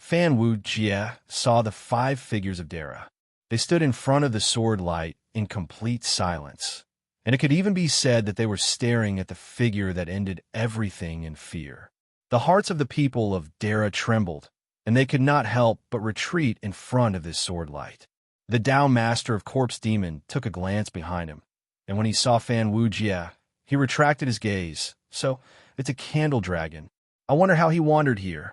Fanwu Jie saw the 5 figures of Dara. They stood in front of the sword light in complete silence, and it could even be said that they were staring at the figure that ended everything in fear. The hearts of the people of Dara trembled, and they could not help but retreat in front of this sword light. The Tao master of Corpse Demon took a glance behind him, and when he saw Fan Wujie, he retracted his gaze. So, it's a candle dragon. I wonder how he wandered here.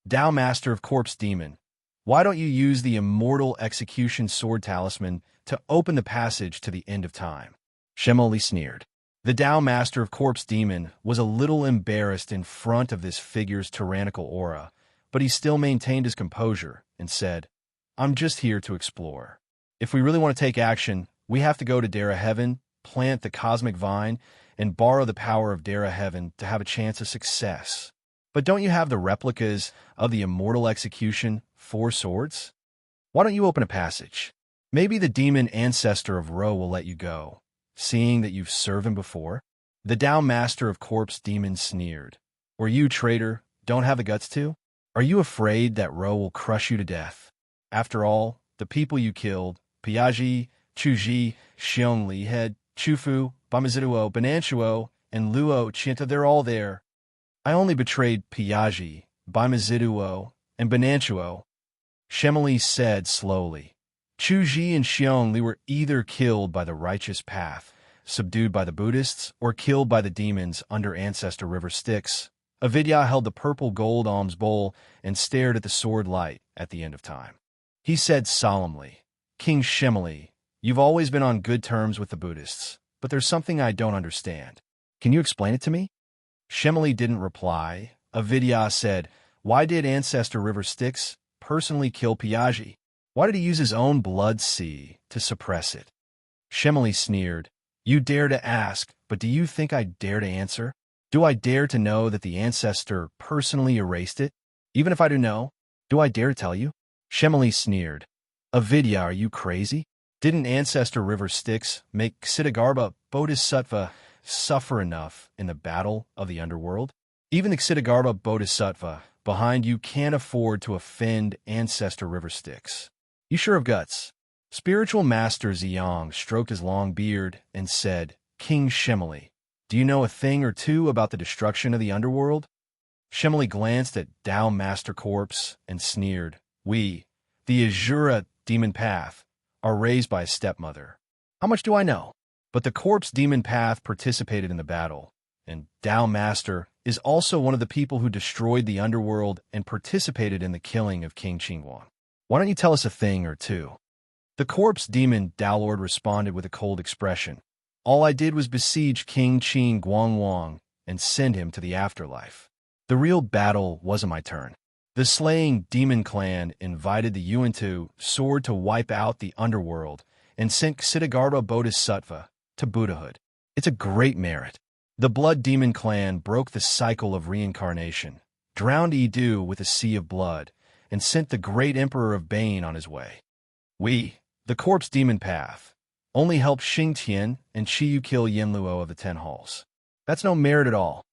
Tao master of Corpse Demon, why don't you use the immortal execution sword talisman to open the passage to the end of time? Shemoli sneered. The Tao master of Corpse Demon was a little embarrassed in front of this figure's tyrannical aura, but he still maintained his composure and said, I'm just here to explore. If we really want to take action, we have to go to Dara Heaven, plant the cosmic vine, and borrow the power of Dara Heaven to have a chance of success. But don't you have the replicas of the immortal execution, 4 swords? Why don't you open a passage? Maybe the demon ancestor of Ro will let you go, seeing that you've served him before. The Tao master of Corpse Demon sneered. Or you, traitor, don't have the guts to? Are you afraid that Ro will crush you to death? After all, the people you killed, Piaji, Chuji, Xiongli Head, Chufu, Bamiziduo, Bonanchuo, and Luo Chinta, they're all there. I only betrayed Piaji, Bamiziduo, and Bonanchuo, Shemoli said slowly. Chuji and Xiongli were either killed by the righteous path, subdued by the Buddhists, or killed by the demons under Ancestor River Styx. Avidya held the purple gold alms bowl and stared at the sword light at the end of time. He said solemnly, King Shemoli, you've always been on good terms with the Buddhists, but there's something I don't understand. Can you explain it to me? Shemoli didn't reply. Avidya said, why did Ancestor River Styx personally kill Piaji? Why did he use his own blood sea to suppress it? Shemoli sneered, you dare to ask, but do you think I dare to answer? Do I dare to know that the ancestor personally erased it? Even if I do know, do I dare to tell you? Shemoli sneered. Avidya, are you crazy? Didn't Ancestor River Styx make Ksitigarbha Bodhisattva suffer enough in the battle of the underworld? Even the Ksitigarbha Bodhisattva behind you can't afford to offend Ancestor River Styx. You sure have guts. Spiritual Master Ziyang stroked his long beard and said, King Shemoli, do you know a thing or two about the destruction of the underworld? Shemoli glanced at Tao Master Corpse and sneered. We, the Azura Demon Path, are raised by a stepmother. How much do I know? But the Corpse Demon Path participated in the battle, and Tao Master is also one of the people who destroyed the underworld and participated in the killing of King Qingguang. Why don't you tell us a thing or two? The Corpse Demon Tao Lord responded with a cold expression. All I did was besiege King Qing Guangwang and send him to the afterlife. The real battle wasn't my turn. The slaying demon clan invited the Yuantu sword to wipe out the underworld and sent Ksitigarbha Bodhisattva to Buddhahood. It's a great merit. The blood demon clan broke the cycle of reincarnation, drowned Yidu with a sea of blood, and sent the great Emperor of Bane on his way. We, the Corpse Demon Path, only helped Xingtian and Chiyu kill Yanluo of the 10 Halls. That's no merit at all.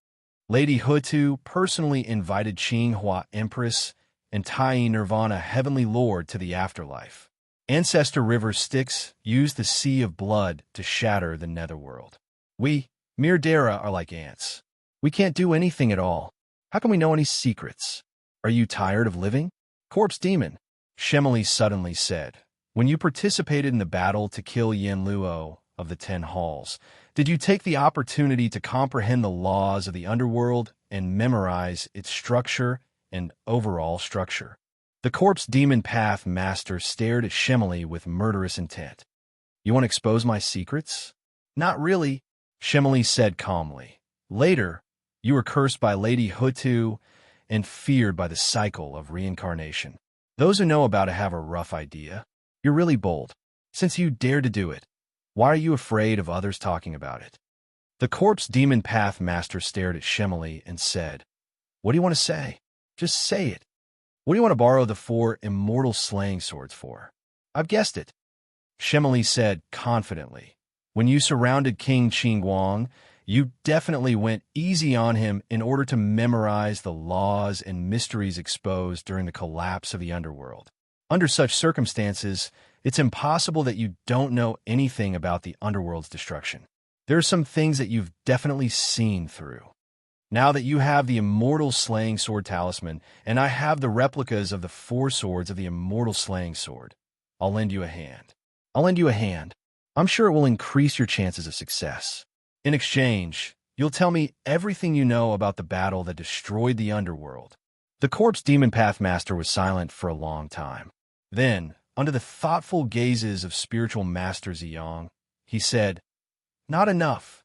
Lady Hutu personally invited Qinghua Empress and Tai Nirvana Heavenly Lord to the afterlife. Ancestor River Styx used the Sea of Blood to shatter the netherworld. We, mere Dara, are like ants. We can't do anything at all. How can we know any secrets? Are you tired of living? Corpse Demon, Shemoli suddenly said. When you participated in the battle to kill Yanluo of the 10 Halls, did you take the opportunity to comprehend the laws of the underworld and memorize its structure and overall structure? The Corpse Demon Path Master stared at Shemoli with murderous intent. You want to expose my secrets? Not really, Shemoli said calmly. Later, you were cursed by Lady Hutu and feared by the cycle of reincarnation. Those who know about it have a rough idea. You're really bold. Since you dared to do it, why are you afraid of others talking about it? The Corpse Demon Path Master stared at Shemoli and said, What do you want to say? Just say it. What do you want to borrow the 4 immortal slaying swords for? I've guessed it. Shemoli said confidently. When you surrounded King Qingguang, you definitely went easy on him in order to memorize the laws and mysteries exposed during the collapse of the underworld. Under such circumstances, it's impossible that you don't know anything about the underworld's destruction. There are some things that you've definitely seen through. Now that you have the immortal slaying sword talisman, and I have the replicas of the 4 swords of the immortal slaying sword, I'll lend you a hand. I'll lend you a hand. I'm sure it will increase your chances of success. In exchange, you'll tell me everything you know about the battle that destroyed the underworld." The corpse demon pathmaster was silent for a long time. Then, under the thoughtful gazes of spiritual master Ziyang, he said, "Not enough."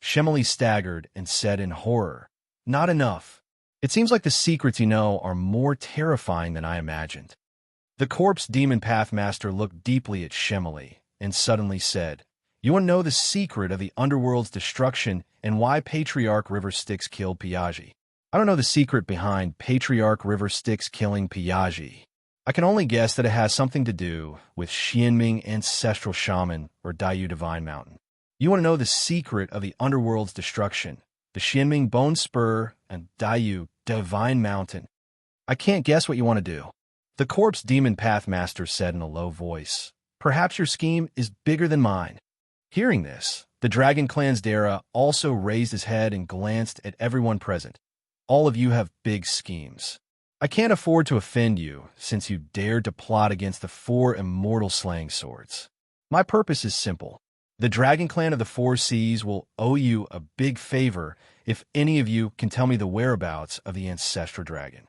Shemali staggered and said in horror, "Not enough. It seems like the secrets you know are more terrifying than I imagined." The corpse demon pathmaster looked deeply at Shemali and suddenly said, "You want to know the secret of the underworld's destruction and why Patriarch River Styx killed Piaget? I don't know the secret behind Patriarch River Styx killing Piaget. I can only guess that it has something to do with Xianming Ancestral Shaman or Dayu Divine Mountain. You want to know the secret of the underworld's destruction, the Xianming Bone Spur and Dayu Divine Mountain. I can't guess what you want to do." The corpse demon pathmaster said in a low voice, "Perhaps your scheme is bigger than mine." Hearing this, the Dragon Clan's Dara also raised his head and glanced at everyone present. "All of you have big schemes. I can't afford to offend you, since you dared to plot against the 4 immortal slaying swords. My purpose is simple. The Dragon Clan of the 4 Seas will owe you a big favor if any of you can tell me the whereabouts of the Ancestral Dragon."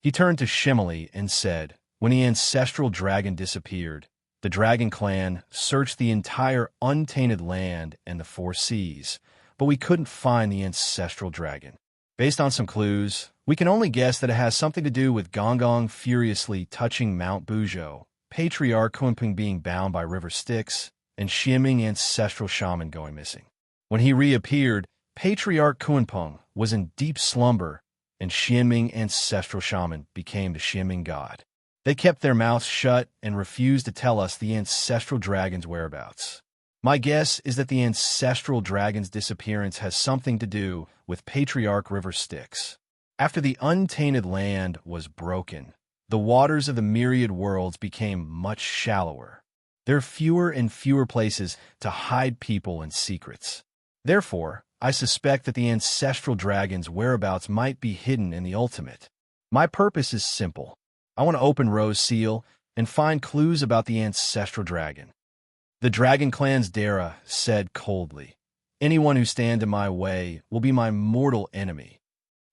He turned to Shimali and said, "When the Ancestral Dragon disappeared, the Dragon Clan searched the entire untainted land and the 4 Seas, but we couldn't find the Ancestral Dragon. Based on some clues, we can only guess that it has something to do with Gong furiously touching Mount Buzhou, Patriarch Kunping being bound by River Styx, and Xianming Ancestral Shaman going missing. When he reappeared, Patriarch Kunpeng was in deep slumber, and Xianming Ancestral Shaman became the Xianming God. They kept their mouths shut and refused to tell us the Ancestral Dragon's whereabouts. My guess is that the Ancestral Dragon's disappearance has something to do with Patriarch River Styx. After the untainted land was broken, the waters of the myriad worlds became much shallower. There are fewer and fewer places to hide people and secrets. Therefore, I suspect that the Ancestral Dragon's whereabouts might be hidden in the ultimate. My purpose is simple. I want to open Rose Seal and find clues about the Ancestral Dragon." The Dragon Clan's Dara said coldly, "Anyone who stands in my way will be my mortal enemy."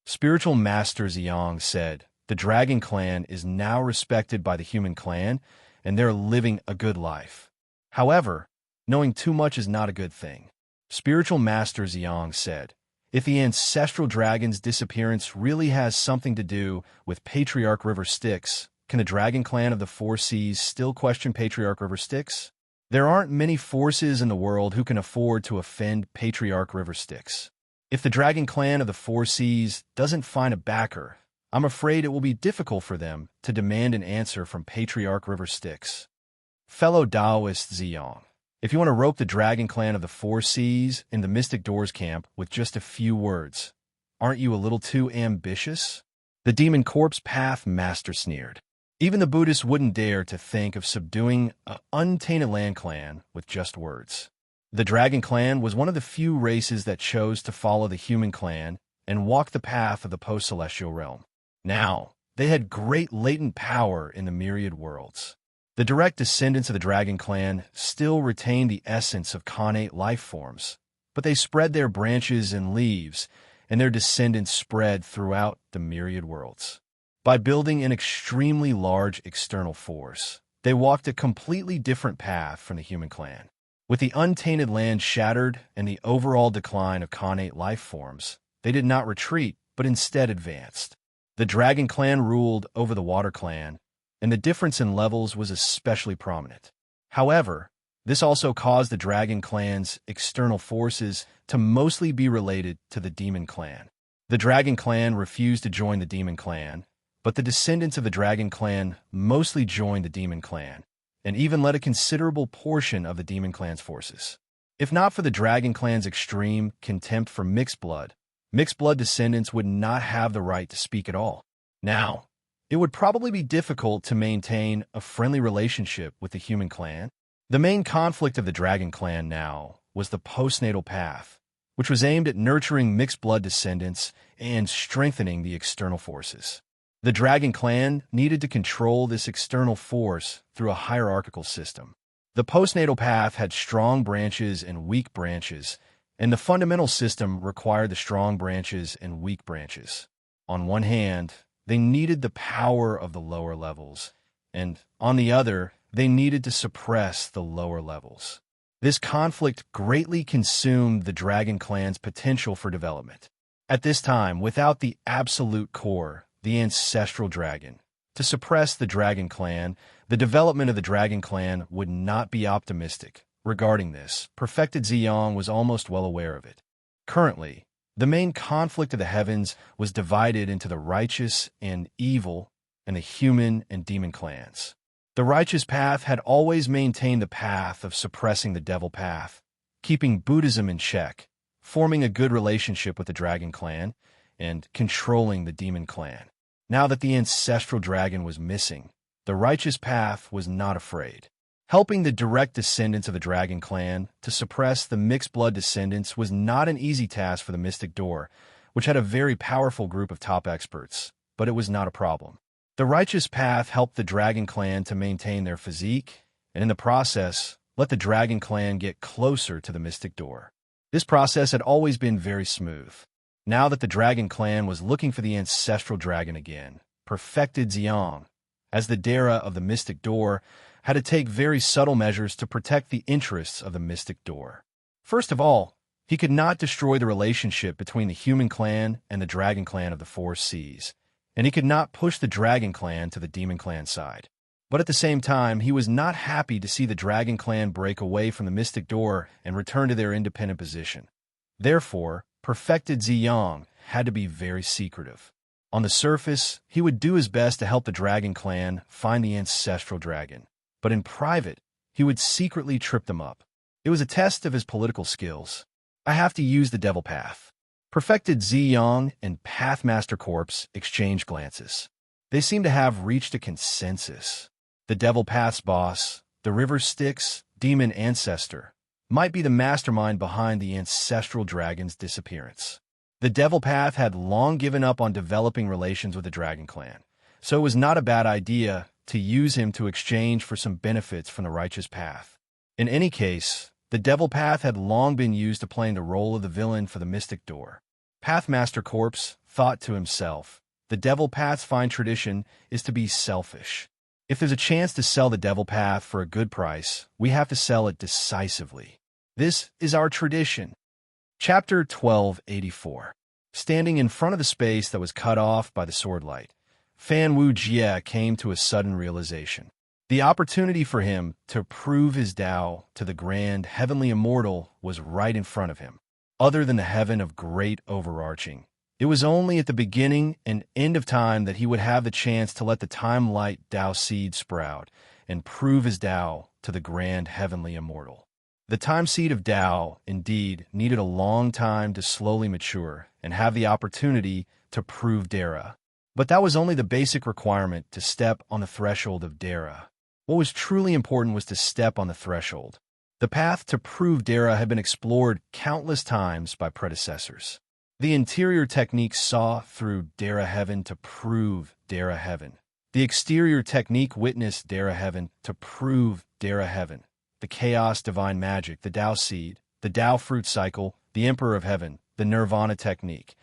Spiritual Master Ziyang said, "The Dragon Clan is now respected by the human clan, and they're living a good life. However, knowing too much is not a good thing." Spiritual Master Ziyang said, "If the Ancestral Dragon's disappearance really has something to do with Patriarch River Styx, can the Dragon Clan of the 4 Seas still question Patriarch River Styx? There aren't many forces in the world who can afford to offend Patriarch River Styx. If the Dragon Clan of the 4 Seas doesn't find a backer, I'm afraid it will be difficult for them to demand an answer from Patriarch River Styx." Fellow Taoist Ziyang, if you want to rope the Dragon Clan of the 4 Seas in the Mystic Doors camp with just a few words, aren't you a little too ambitious? The Demon Corpse Path Master sneered. Even the Buddhists wouldn't dare to think of subduing an untainted land clan with just words. The Dragon Clan was one of the few races that chose to follow the human clan and walk the path of the post-celestial realm. Now, they had great latent power in the myriad worlds. The direct descendants of the Dragon Clan still retained the essence of connate life forms, but they spread their branches and leaves, and their descendants spread throughout the myriad worlds. By building an extremely large external force, they walked a completely different path from the human clan. With the untainted land shattered and the overall decline of connate life forms, they did not retreat, but instead advanced. The Dragon Clan ruled over the Water Clan, and the difference in levels was especially prominent. However, this also caused the Dragon Clan's external forces to mostly be related to the Demon Clan. The Dragon Clan refused to join the Demon Clan, but the descendants of the Dragon Clan mostly joined the Demon Clan, and even led a considerable portion of the Demon Clan's forces. If not for the Dragon Clan's extreme contempt for mixed blood descendants would not have the right to speak at all. Now, it would probably be difficult to maintain a friendly relationship with the human clan. The main conflict of the Dragon Clan now was the postnatal path, which was aimed at nurturing mixed blood descendants and strengthening the external forces. The Dragon Clan needed to control this external force through a hierarchical system. The postnatal path had strong branches and weak branches, and the fundamental system required the strong branches and weak branches. On one hand, they needed the power of the lower levels, and on the other, they needed to suppress the lower levels. This conflict greatly consumed the Dragon Clan's potential for development. At this time, without the absolute core, the ancestral dragon, to suppress the Dragon Clan, the development of the Dragon Clan would not be optimistic. Regarding this, Perfected Ziyang was almost well aware of it. Currently, the main conflict of the heavens was divided into the righteous and evil and the human and demon clans. The righteous path had always maintained the path of suppressing the devil path, keeping Buddhism in check, forming a good relationship with the Dragon Clan, and controlling the demon clan. Now that the ancestral dragon was missing, the righteous path was not afraid. Helping the direct descendants of the Dragon Clan to suppress the mixed-blood descendants was not an easy task for the Mystic Door, which had a very powerful group of top experts, but it was not a problem. The righteous path helped the Dragon Clan to maintain their physique, and in the process, let the Dragon Clan get closer to the Mystic Door. This process had always been very smooth. Now that the Dragon Clan was looking for the ancestral dragon again, Perfected Ziyang, as the Dara of the Mystic Door, had to take very subtle measures to protect the interests of the Mystic Door. First of all, he could not destroy the relationship between the human clan and the Dragon Clan of the Four Seas, and he could not push the Dragon Clan to the Demon Clan side. But at the same time, he was not happy to see the Dragon Clan break away from the Mystic Door and return to their independent position. Therefore, Perfected Ziyang had to be very secretive. On the surface, he would do his best to help the Dragon Clan find the ancestral dragon, but in private, he would secretly trip them up. It was a test of his political skills. I have to use the devil path. Perfected Ziyang and Pathmaster Corpse exchanged glances. They seemed to have reached a consensus. The Devil Path's boss, the River Styx demon ancestor, might be the mastermind behind the ancestral dragon's disappearance. The Devil Path had long given up on developing relations with the Dragon Clan, so it was not a bad idea to use him to exchange for some benefits from the Righteous Path. In any case, the Devil Path had long been used to playing the role of the villain for the Mystic Door. Pathmaster Corpse thought to himself, the Devil Path's fine tradition is to be selfish. If there's a chance to sell the Devil Path for a good price, we have to sell it decisively. This is our tradition. Chapter 1284. Standing in front of the space that was cut off by the swordlight, Fan Wu Jie came to a sudden realization. The opportunity for him to prove his Tao to the grand heavenly immortal was right in front of him. Other than the heaven of great overarching, it was only at the beginning and end of time that he would have the chance to let the time light Tao seed sprout and prove his Tao to the grand heavenly immortal. The time seed of Tao, indeed, needed a long time to slowly mature and have the opportunity to prove Dara. But that was only the basic requirement to step on the threshold of Dara. What was truly important was to step on the threshold. The path to prove Dara had been explored countless times by predecessors. The interior technique saw through Dara Heaven to prove Dara Heaven. The exterior technique witnessed Dara Heaven to prove Dara Heaven. The chaos divine magic, the Tao seed, the Tao fruit cycle, the Emperor of Heaven, the Nirvana technique.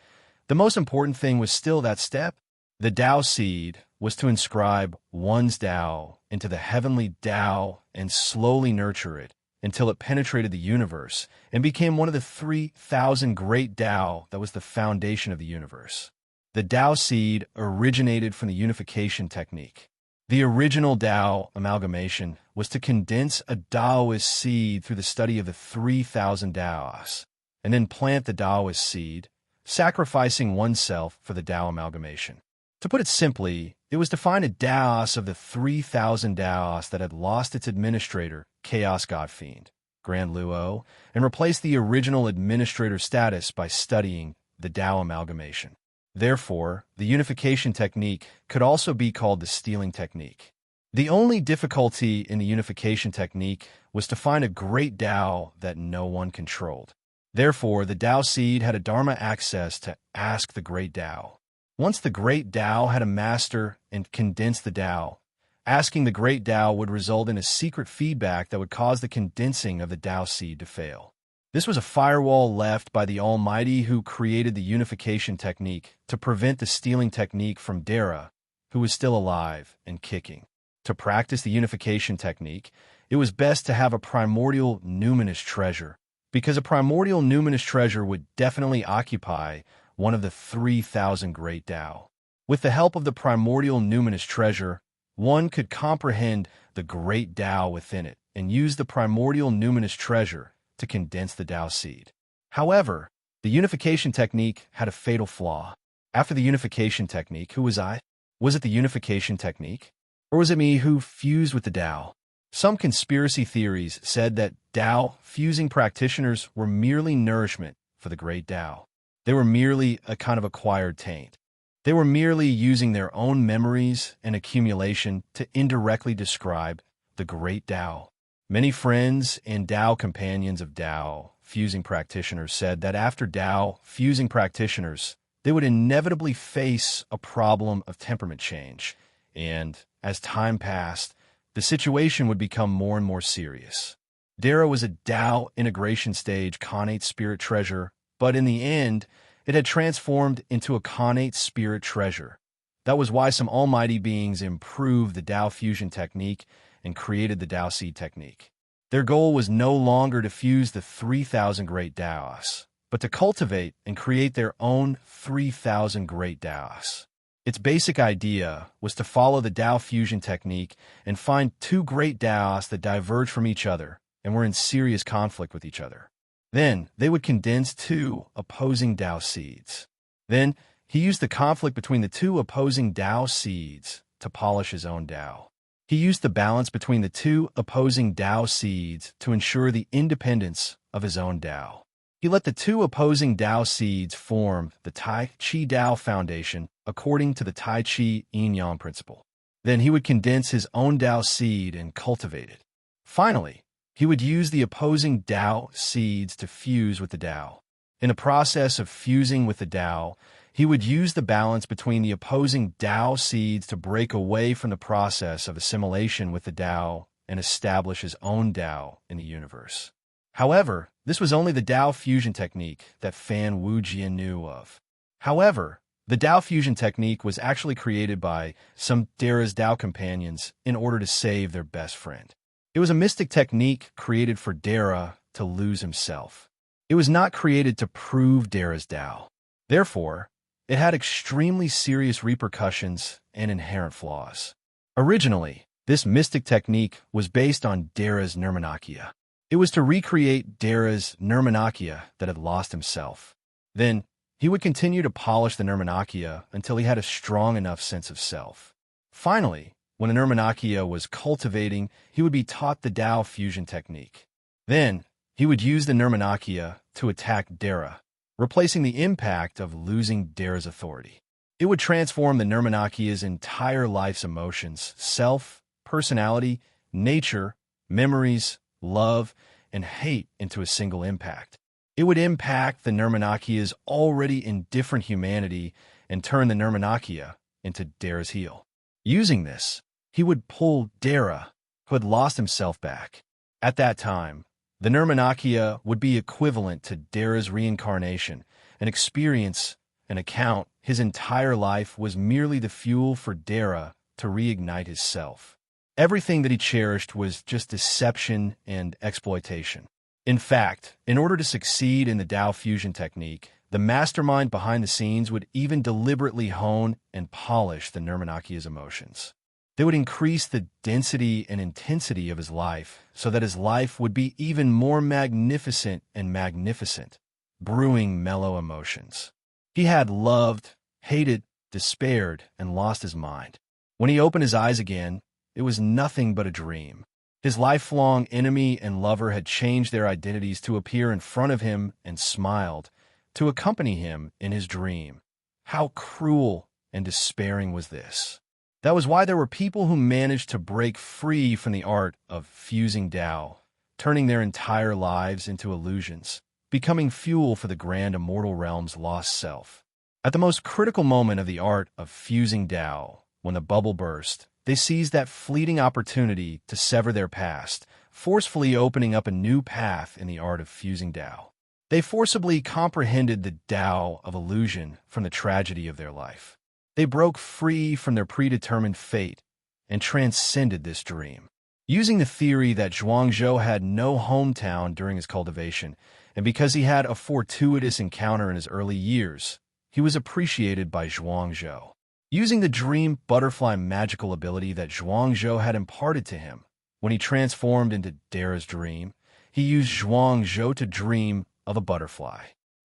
The most important thing was still that step. The Tao seed was to inscribe one's Tao into the heavenly Tao and slowly nurture it until it penetrated the universe and became one of the 3,000 great Tao that was the foundation of the universe. The Tao seed originated from the unification technique. The original Tao amalgamation was to condense a Taoist seed through the study of the 3,000 Taos, and then plant the Taoist seed, sacrificing oneself for the Tao amalgamation. To put it simply, it was to find a Taos of the 3,000 Taos that had lost its administrator, Chaos Godfiend, Grand Luo, and replace the original administrator status by studying the Tao amalgamation. Therefore, the unification technique could also be called the stealing technique. The only difficulty in the unification technique was to find a great Tao that no one controlled. Therefore, the Tao seed had a Dharma access to ask the great Tao. Once the great Tao had a master and condensed the Tao, asking the great Tao would result in a secret feedback that would cause the condensing of the Tao seed to fail. This was a firewall left by the Almighty who created the unification technique to prevent the stealing technique from Dara, who was still alive and kicking. To practice the unification technique, it was best to have a primordial numinous treasure, because a primordial numinous treasure would definitely occupy one of the 3,000 great Tao. With the help of the primordial numinous treasure, one could comprehend the great Tao within it and use the primordial numinous treasure to condense the Tao seed. However, the unification technique had a fatal flaw. After the unification technique, who was I? Was it the unification technique? Or was it me who fused with the Tao? Some conspiracy theories said that Tao fusing practitioners were merely nourishment for the great Tao. They were merely a kind of acquired taint. They were merely using their own memories and accumulation to indirectly describe the great Tao. Many friends and Tao companions of Tao fusing practitioners said that after Tao fusing practitioners, they would inevitably face a problem of temperament change, and as time passed, the situation would become more and more serious. Dara was a Tao integration stage connate spirit treasure, but in the end, it had transformed into a connate spirit treasure. That was why some almighty beings improved the Tao fusion technique and created the Tao seed technique. Their goal was no longer to fuse the 3,000 great Taos, but to cultivate and create their own 3,000 great Taos. Its basic idea was to follow the Tao fusion technique and find two great Taos that diverged from each other and were in serious conflict with each other. Then they would condense two opposing Tao seeds. Then he used the conflict between the two opposing Tao seeds to polish his own Tao. He used the balance between the two opposing Tao seeds to ensure the independence of his own Tao. He let the two opposing Tao seeds form the Tai Chi Tao foundation according to the Tai Chi Yin-Yang principle. Then he would condense his own Tao seed and cultivate it. Finally, he would use the opposing Tao seeds to fuse with the Tao. In the process of fusing with the Tao, he would use the balance between the opposing Tao seeds to break away from the process of assimilation with the Tao and establish his own Tao in the universe. However, this was only the Tao fusion technique that Fan Wujian knew of. However, the Tao fusion technique was actually created by some Dara's Tao companions in order to save their best friend. It was a mystic technique created for Dara to lose himself. It was not created to prove Dara's Tao. Therefore, it had extremely serious repercussions and inherent flaws. Originally, this mystic technique was based on Dara's Nirmanakya. It was to recreate Dara's Nirmanakya that had lost himself. Then, he would continue to polish the Nirmanakya until he had a strong enough sense of self. Finally, when the Nirmanakya was cultivating, he would be taught the Tao fusion technique. Then, he would use the Nirmanakya to attack Dara, replacing the impact of losing Dara's authority. It would transform the Nirmanakya's entire life's emotions, self, personality, nature, memories, love, and hate into a single impact. It would impact the Nirmanakya's already indifferent humanity and turn the Nirmanakya into Dara's heel. Using this, he would pull Dara, who had lost himself, back. At that time, the Nirmanakya would be equivalent to Dara's reincarnation, an experience, an account. His entire life was merely the fuel for Dara to reignite his self. Everything that he cherished was just deception and exploitation. In fact, in order to succeed in the Tao fusion technique, the mastermind behind the scenes would even deliberately hone and polish the Nirmanakya's emotions. They would increase the density and intensity of his life so that his life would be even more magnificent and magnificent, brewing mellow emotions. He had loved, hated, despaired, and lost his mind. When he opened his eyes again, it was nothing but a dream. His lifelong enemy and lover had changed their identities to appear in front of him and smiled, to accompany him in his dream. How cruel and despairing was this? That was why there were people who managed to break free from the art of fusing Tao, turning their entire lives into illusions, becoming fuel for the grand immortal realm's lost self. At the most critical moment of the art of fusing Tao, when the bubble burst, they seized that fleeting opportunity to sever their past, forcefully opening up a new path in the art of fusing Tao. They forcibly comprehended the Tao of illusion from the tragedy of their life. They broke free from their predetermined fate and transcended this dream. Using the theory that Zhuangzhou had no hometown during his cultivation, and because he had a fortuitous encounter in his early years, he was appreciated by Zhuangzhou. Using the dream butterfly magical ability that Zhuangzhou had imparted to him, when he transformed into Dara's dream, he used Zhuangzhou to dream of a butterfly.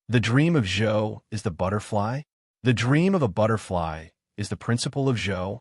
The dream of Zhou is the butterfly. The dream of a butterfly is the principle of Zhou.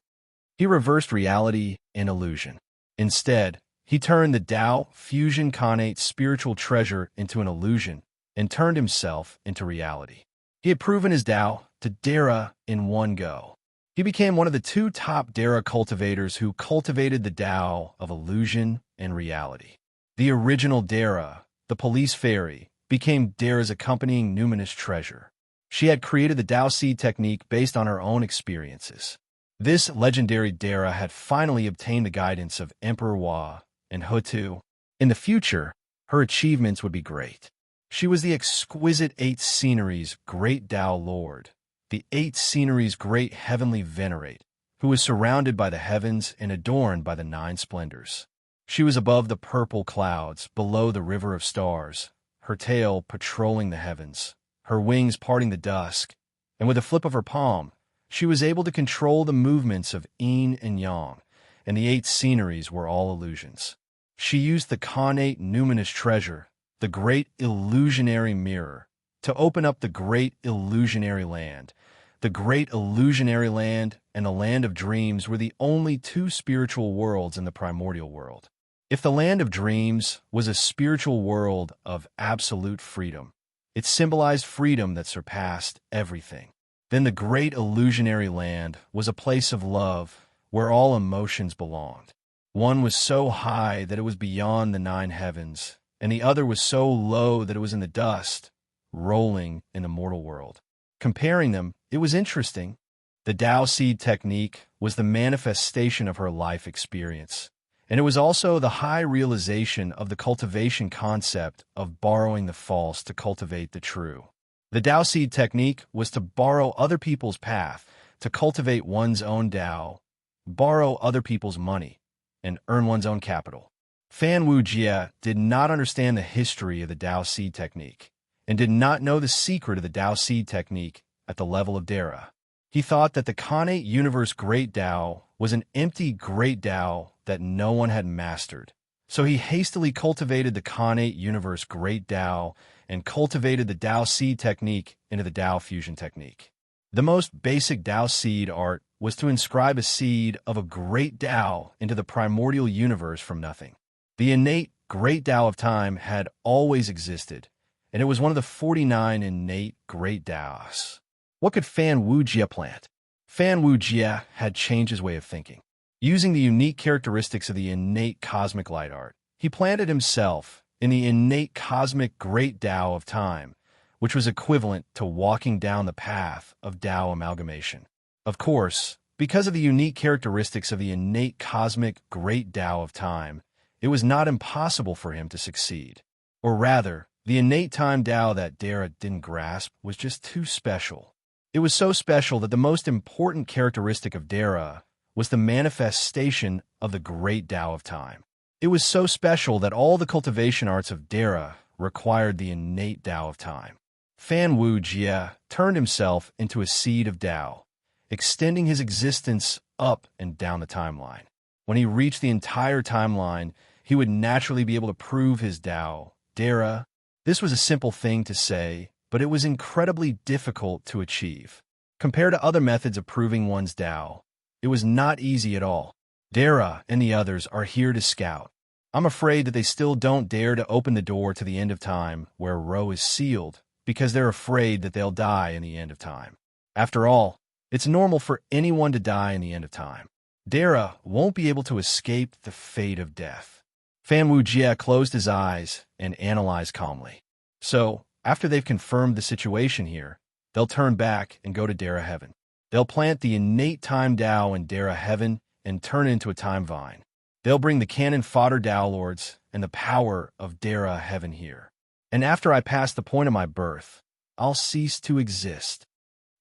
He reversed reality and illusion. Instead, he turned the Tao fusion connate spiritual treasure into an illusion and turned himself into reality. He had proven his Tao to Dara in one go. He became one of the two top Dara cultivators who cultivated the Tao of illusion and reality. The original Dara, the police fairy, became Dara's accompanying numinous treasure. She had created the Tao seed technique based on her own experiences. This legendary Dara had finally obtained the guidance of Emperor Hua and Hutu. In the future, her achievements would be great. She was the exquisite eight sceneries' great Tao Lord, the eight sceneries' great heavenly venerate, who was surrounded by the heavens and adorned by the nine splendors. She was above the purple clouds, below the river of stars, her tail patrolling the heavens, her wings parting the dusk, and with a flip of her palm, she was able to control the movements of yin and yang, and the eight sceneries were all illusions. She used the connate numinous treasure, the great illusionary mirror, to open up the great illusionary land. The great illusionary land and the land of dreams were the only two spiritual worlds in the primordial world. If the land of dreams was a spiritual world of absolute freedom, it symbolized freedom that surpassed everything. Then the great illusionary land was a place of love where all emotions belonged. One was so high that it was beyond the nine heavens, and the other was so low that it was in the dust, rolling in the mortal world. Comparing them, it was interesting. The Tao seed technique was the manifestation of her life experience, and it was also the high realization of the cultivation concept of borrowing the false to cultivate the true. The Tao seed technique was to borrow other people's path, to cultivate one's own Tao, borrow other people's money, and earn one's own capital. Fan Wujie did not understand the history of the Tao seed technique, and did not know the secret of the Tao seed technique at the level of Dara. He thought that the connate universe great Tao was an empty great Tao that no one had mastered. So he hastily cultivated the connate universe great Tao and cultivated the Tao seed technique into the Tao fusion technique. The most basic Tao seed art was to inscribe a seed of a great Tao into the primordial universe from nothing. The innate great Tao of time had always existed, and it was one of the 49 innate great Taos. What could Fan Wujie plant? Fan Wujie had changed his way of thinking. Using the unique characteristics of the innate cosmic light art, he planted himself in the innate cosmic great Tao of time, which was equivalent to walking down the path of Tao amalgamation. Of course, because of the unique characteristics of the innate cosmic great Tao of time, it was not impossible for him to succeed. Or rather, the innate time Tao that Dara didn't grasp was just too special. It was so special that the most important characteristic of Dara was the manifestation of the great Tao of time. It was so special that all the cultivation arts of Dara required the innate Tao of time. Fan Wujie turned himself into a seed of Tao, extending his existence up and down the timeline. When he reached the entire timeline, he would naturally be able to prove his Tao, Dara. This was a simple thing to say, but it was incredibly difficult to achieve. Compared to other methods of proving one's Tao, it was not easy at all. Dara and the others are here to scout. I'm afraid that they still don't dare to open the door to the end of time where Ro is sealed because they're afraid that they'll die in the end of time. After all, it's normal for anyone to die in the end of time. Dara won't be able to escape the fate of death. Fan Wujie closed his eyes and analyzed calmly. So, after they've confirmed the situation here, they'll turn back and go to Dara heaven. They'll plant the innate time Tao in Dara heaven and turn it into a time vine. They'll bring the cannon fodder Tao lords and the power of Dara heaven here. And after I pass the point of my birth, I'll cease to exist.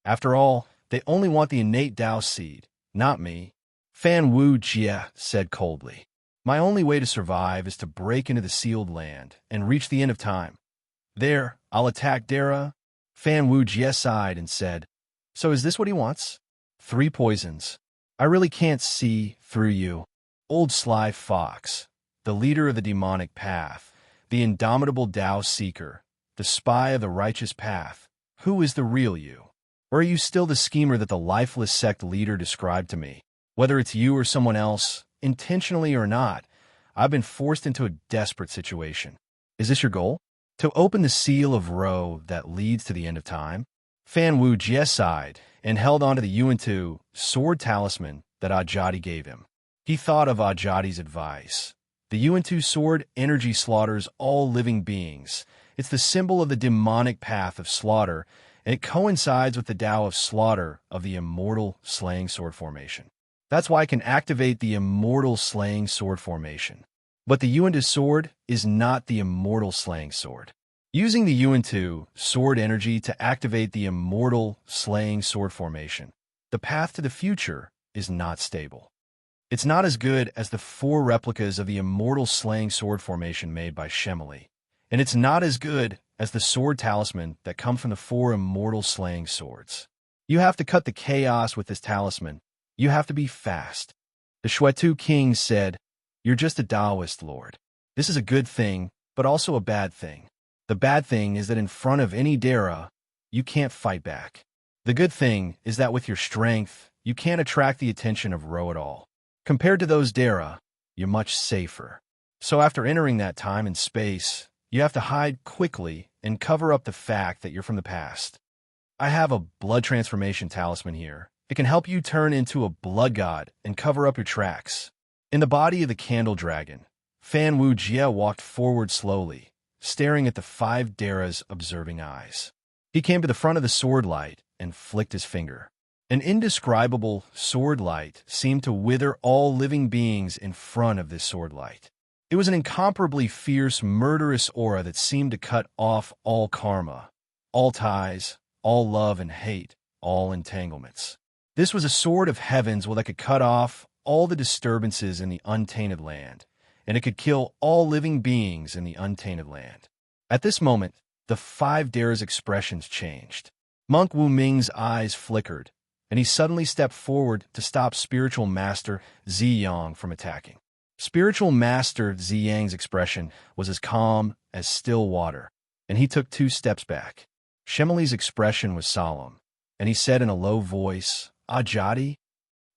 After all, they only want the innate Tao seed, not me. Fan Wu Jie said coldly. My only way to survive is to break into the sealed land and reach the end of time. There, I'll attack Dara. Fan Wu Jie sighed and said, so is this what he wants? 3 poisons. I really can't see through you. Old Sly Fox, the leader of the demonic path, the indomitable Tao seeker, the spy of the righteous path. Who is the real you? Or are you still the schemer that the lifeless sect leader described to me? Whether it's you or someone else, intentionally or not, I've been forced into a desperate situation. Is this your goal? To open the seal of Ro that leads to the end of time? Fan Wu Jie sighed and held onto the Yuan-Tu sword talisman that Ajati gave him. He thought of Ajati's advice. The Yuan-Tu sword energy slaughters all living beings. It's the symbol of the demonic path of slaughter, and it coincides with the Tao of slaughter of the immortal slaying sword formation. That's why I can activate the immortal slaying sword formation. But the Yuan-Tu sword is not the immortal slaying sword. Using the Yuan-Tu sword energy to activate the immortal slaying sword formation, the path to the future is not stable. It's not as good as the 4 replicas of the immortal slaying sword formation made by Shemali, and it's not as good as the sword talisman that come from the 4 immortal slaying swords. You have to cut the chaos with this talisman. You have to be fast. The Shuetu king said, you're just a Taoist, Lord. This is a good thing, but also a bad thing. The bad thing is that in front of any Dara, you can't fight back. The good thing is that with your strength, you can't attract the attention of Ro at all. Compared to those Dara, you're much safer. So after entering that time and space, you have to hide quickly and cover up the fact that you're from the past. I have a blood transformation talisman here. It can help you turn into a blood god and cover up your tracks. In the body of the candle dragon, Fan Wu Jie walked forward slowly, staring at the 5 Dara's observing eyes. He came to the front of the sword light and flicked his finger. An indescribable sword light seemed to wither all living beings in front of this sword light. It was an incomparably fierce, murderous aura that seemed to cut off all karma, all ties, all love and hate, all entanglements. This was a sword of heavens that could cut off all the disturbances in the untainted land, and it could kill all living beings in the untainted land. At this moment, the 5 Dara's expressions changed. Monk Wu Ming's eyes flickered, and he suddenly stepped forward to stop Spiritual Master Ziyang from attacking. Spiritual Master Ziyang's expression was as calm as still water, and he took 2 steps back. Shemali's expression was solemn, and he said in a low voice, Ajati?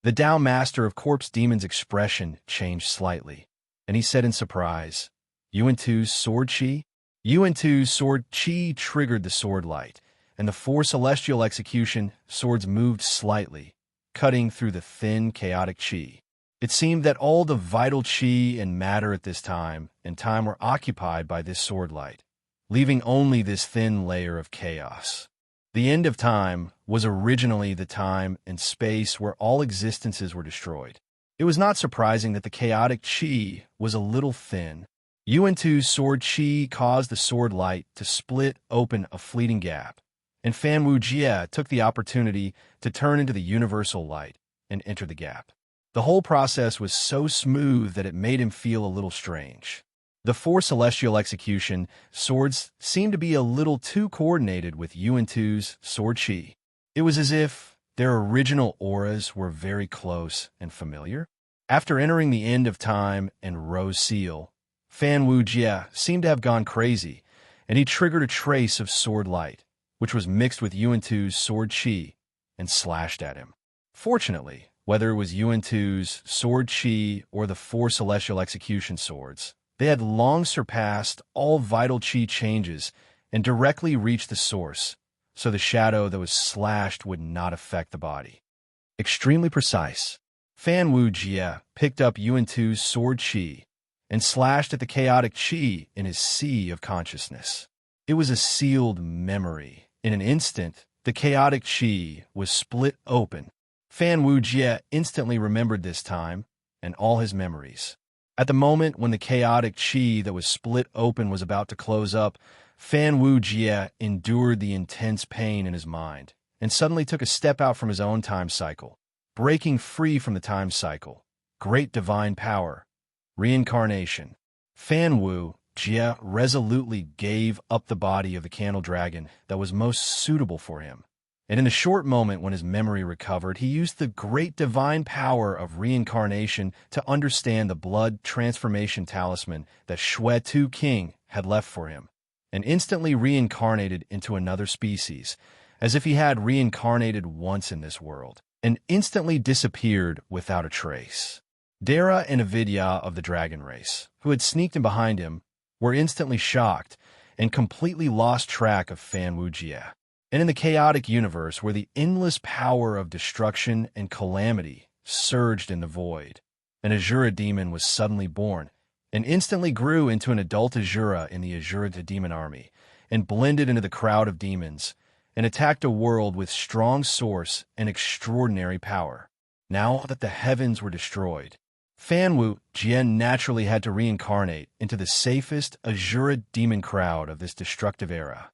The Tao Master of Corpse Demon's expression changed slightly, and he said in surprise, Yuan-Tu's sword chi? Yuan-Tu's sword chi triggered the sword light, and the 4 celestial execution swords moved slightly, cutting through the thin, chaotic chi. It seemed that all the vital chi and matter at this time and time were occupied by this sword light, leaving only this thin layer of chaos. The end of time was originally the time and space where all existences were destroyed. It was not surprising that the chaotic chi was a little thin. Yuan-Tu's sword chi caused the sword light to split open a fleeting gap, and Fan Wu Jie took the opportunity to turn into the universal light and enter the gap. The whole process was so smooth that it made him feel a little strange. The 4 celestial execution swords seemed to be a little too coordinated with Yuan-Tu's sword chi. It was as if their original auras were very close and familiar. After entering the end of time and Ro's seal, Fan Wu Jie seemed to have gone crazy, and he triggered a trace of sword light, which was mixed with Yuan-Tu's sword chi, and slashed at him. Fortunately, whether it was Yuan-Tu's sword chi or the 4 celestial execution swords, they had long surpassed all vital chi changes and directly reached the source, so the shadow that was slashed would not affect the body. Extremely precise. Fan Wu Jie picked up Yuan-Tu's sword chi and slashed at the chaotic chi in his sea of consciousness. It was a sealed memory. In an instant, The chaotic chi was split open. Fan Wu Jie instantly remembered this time and all his memories. At the moment when the chaotic chi that was split open was about to close up, Fan Wu Jie endured the intense pain in his mind and suddenly took a step out from his own time cycle, breaking free from the time cycle. Great divine power. Reincarnation. Fan Wu Jie resolutely gave up the body of the candle dragon that was most suitable for him. And in the short moment when his memory recovered, he used the great divine power of reincarnation to understand the blood transformation talisman that Shui Tu King had left for him, and instantly reincarnated into another species, as if he had reincarnated once in this world, and instantly disappeared without a trace. Dara and Avidya of the dragon race, who had sneaked in behind him, were instantly shocked and completely lost track of Fan Wu Jie. And in the chaotic universe where the endless power of destruction and calamity surged in the void, an Azura demon was suddenly born and instantly grew into an adult Azura in the Azura demon army and blended into the crowd of demons and attacked a world with strong source and extraordinary power. Now that the heavens were destroyed, Fan Wu Jie naturally had to reincarnate into the safest Azura demon crowd of this destructive era.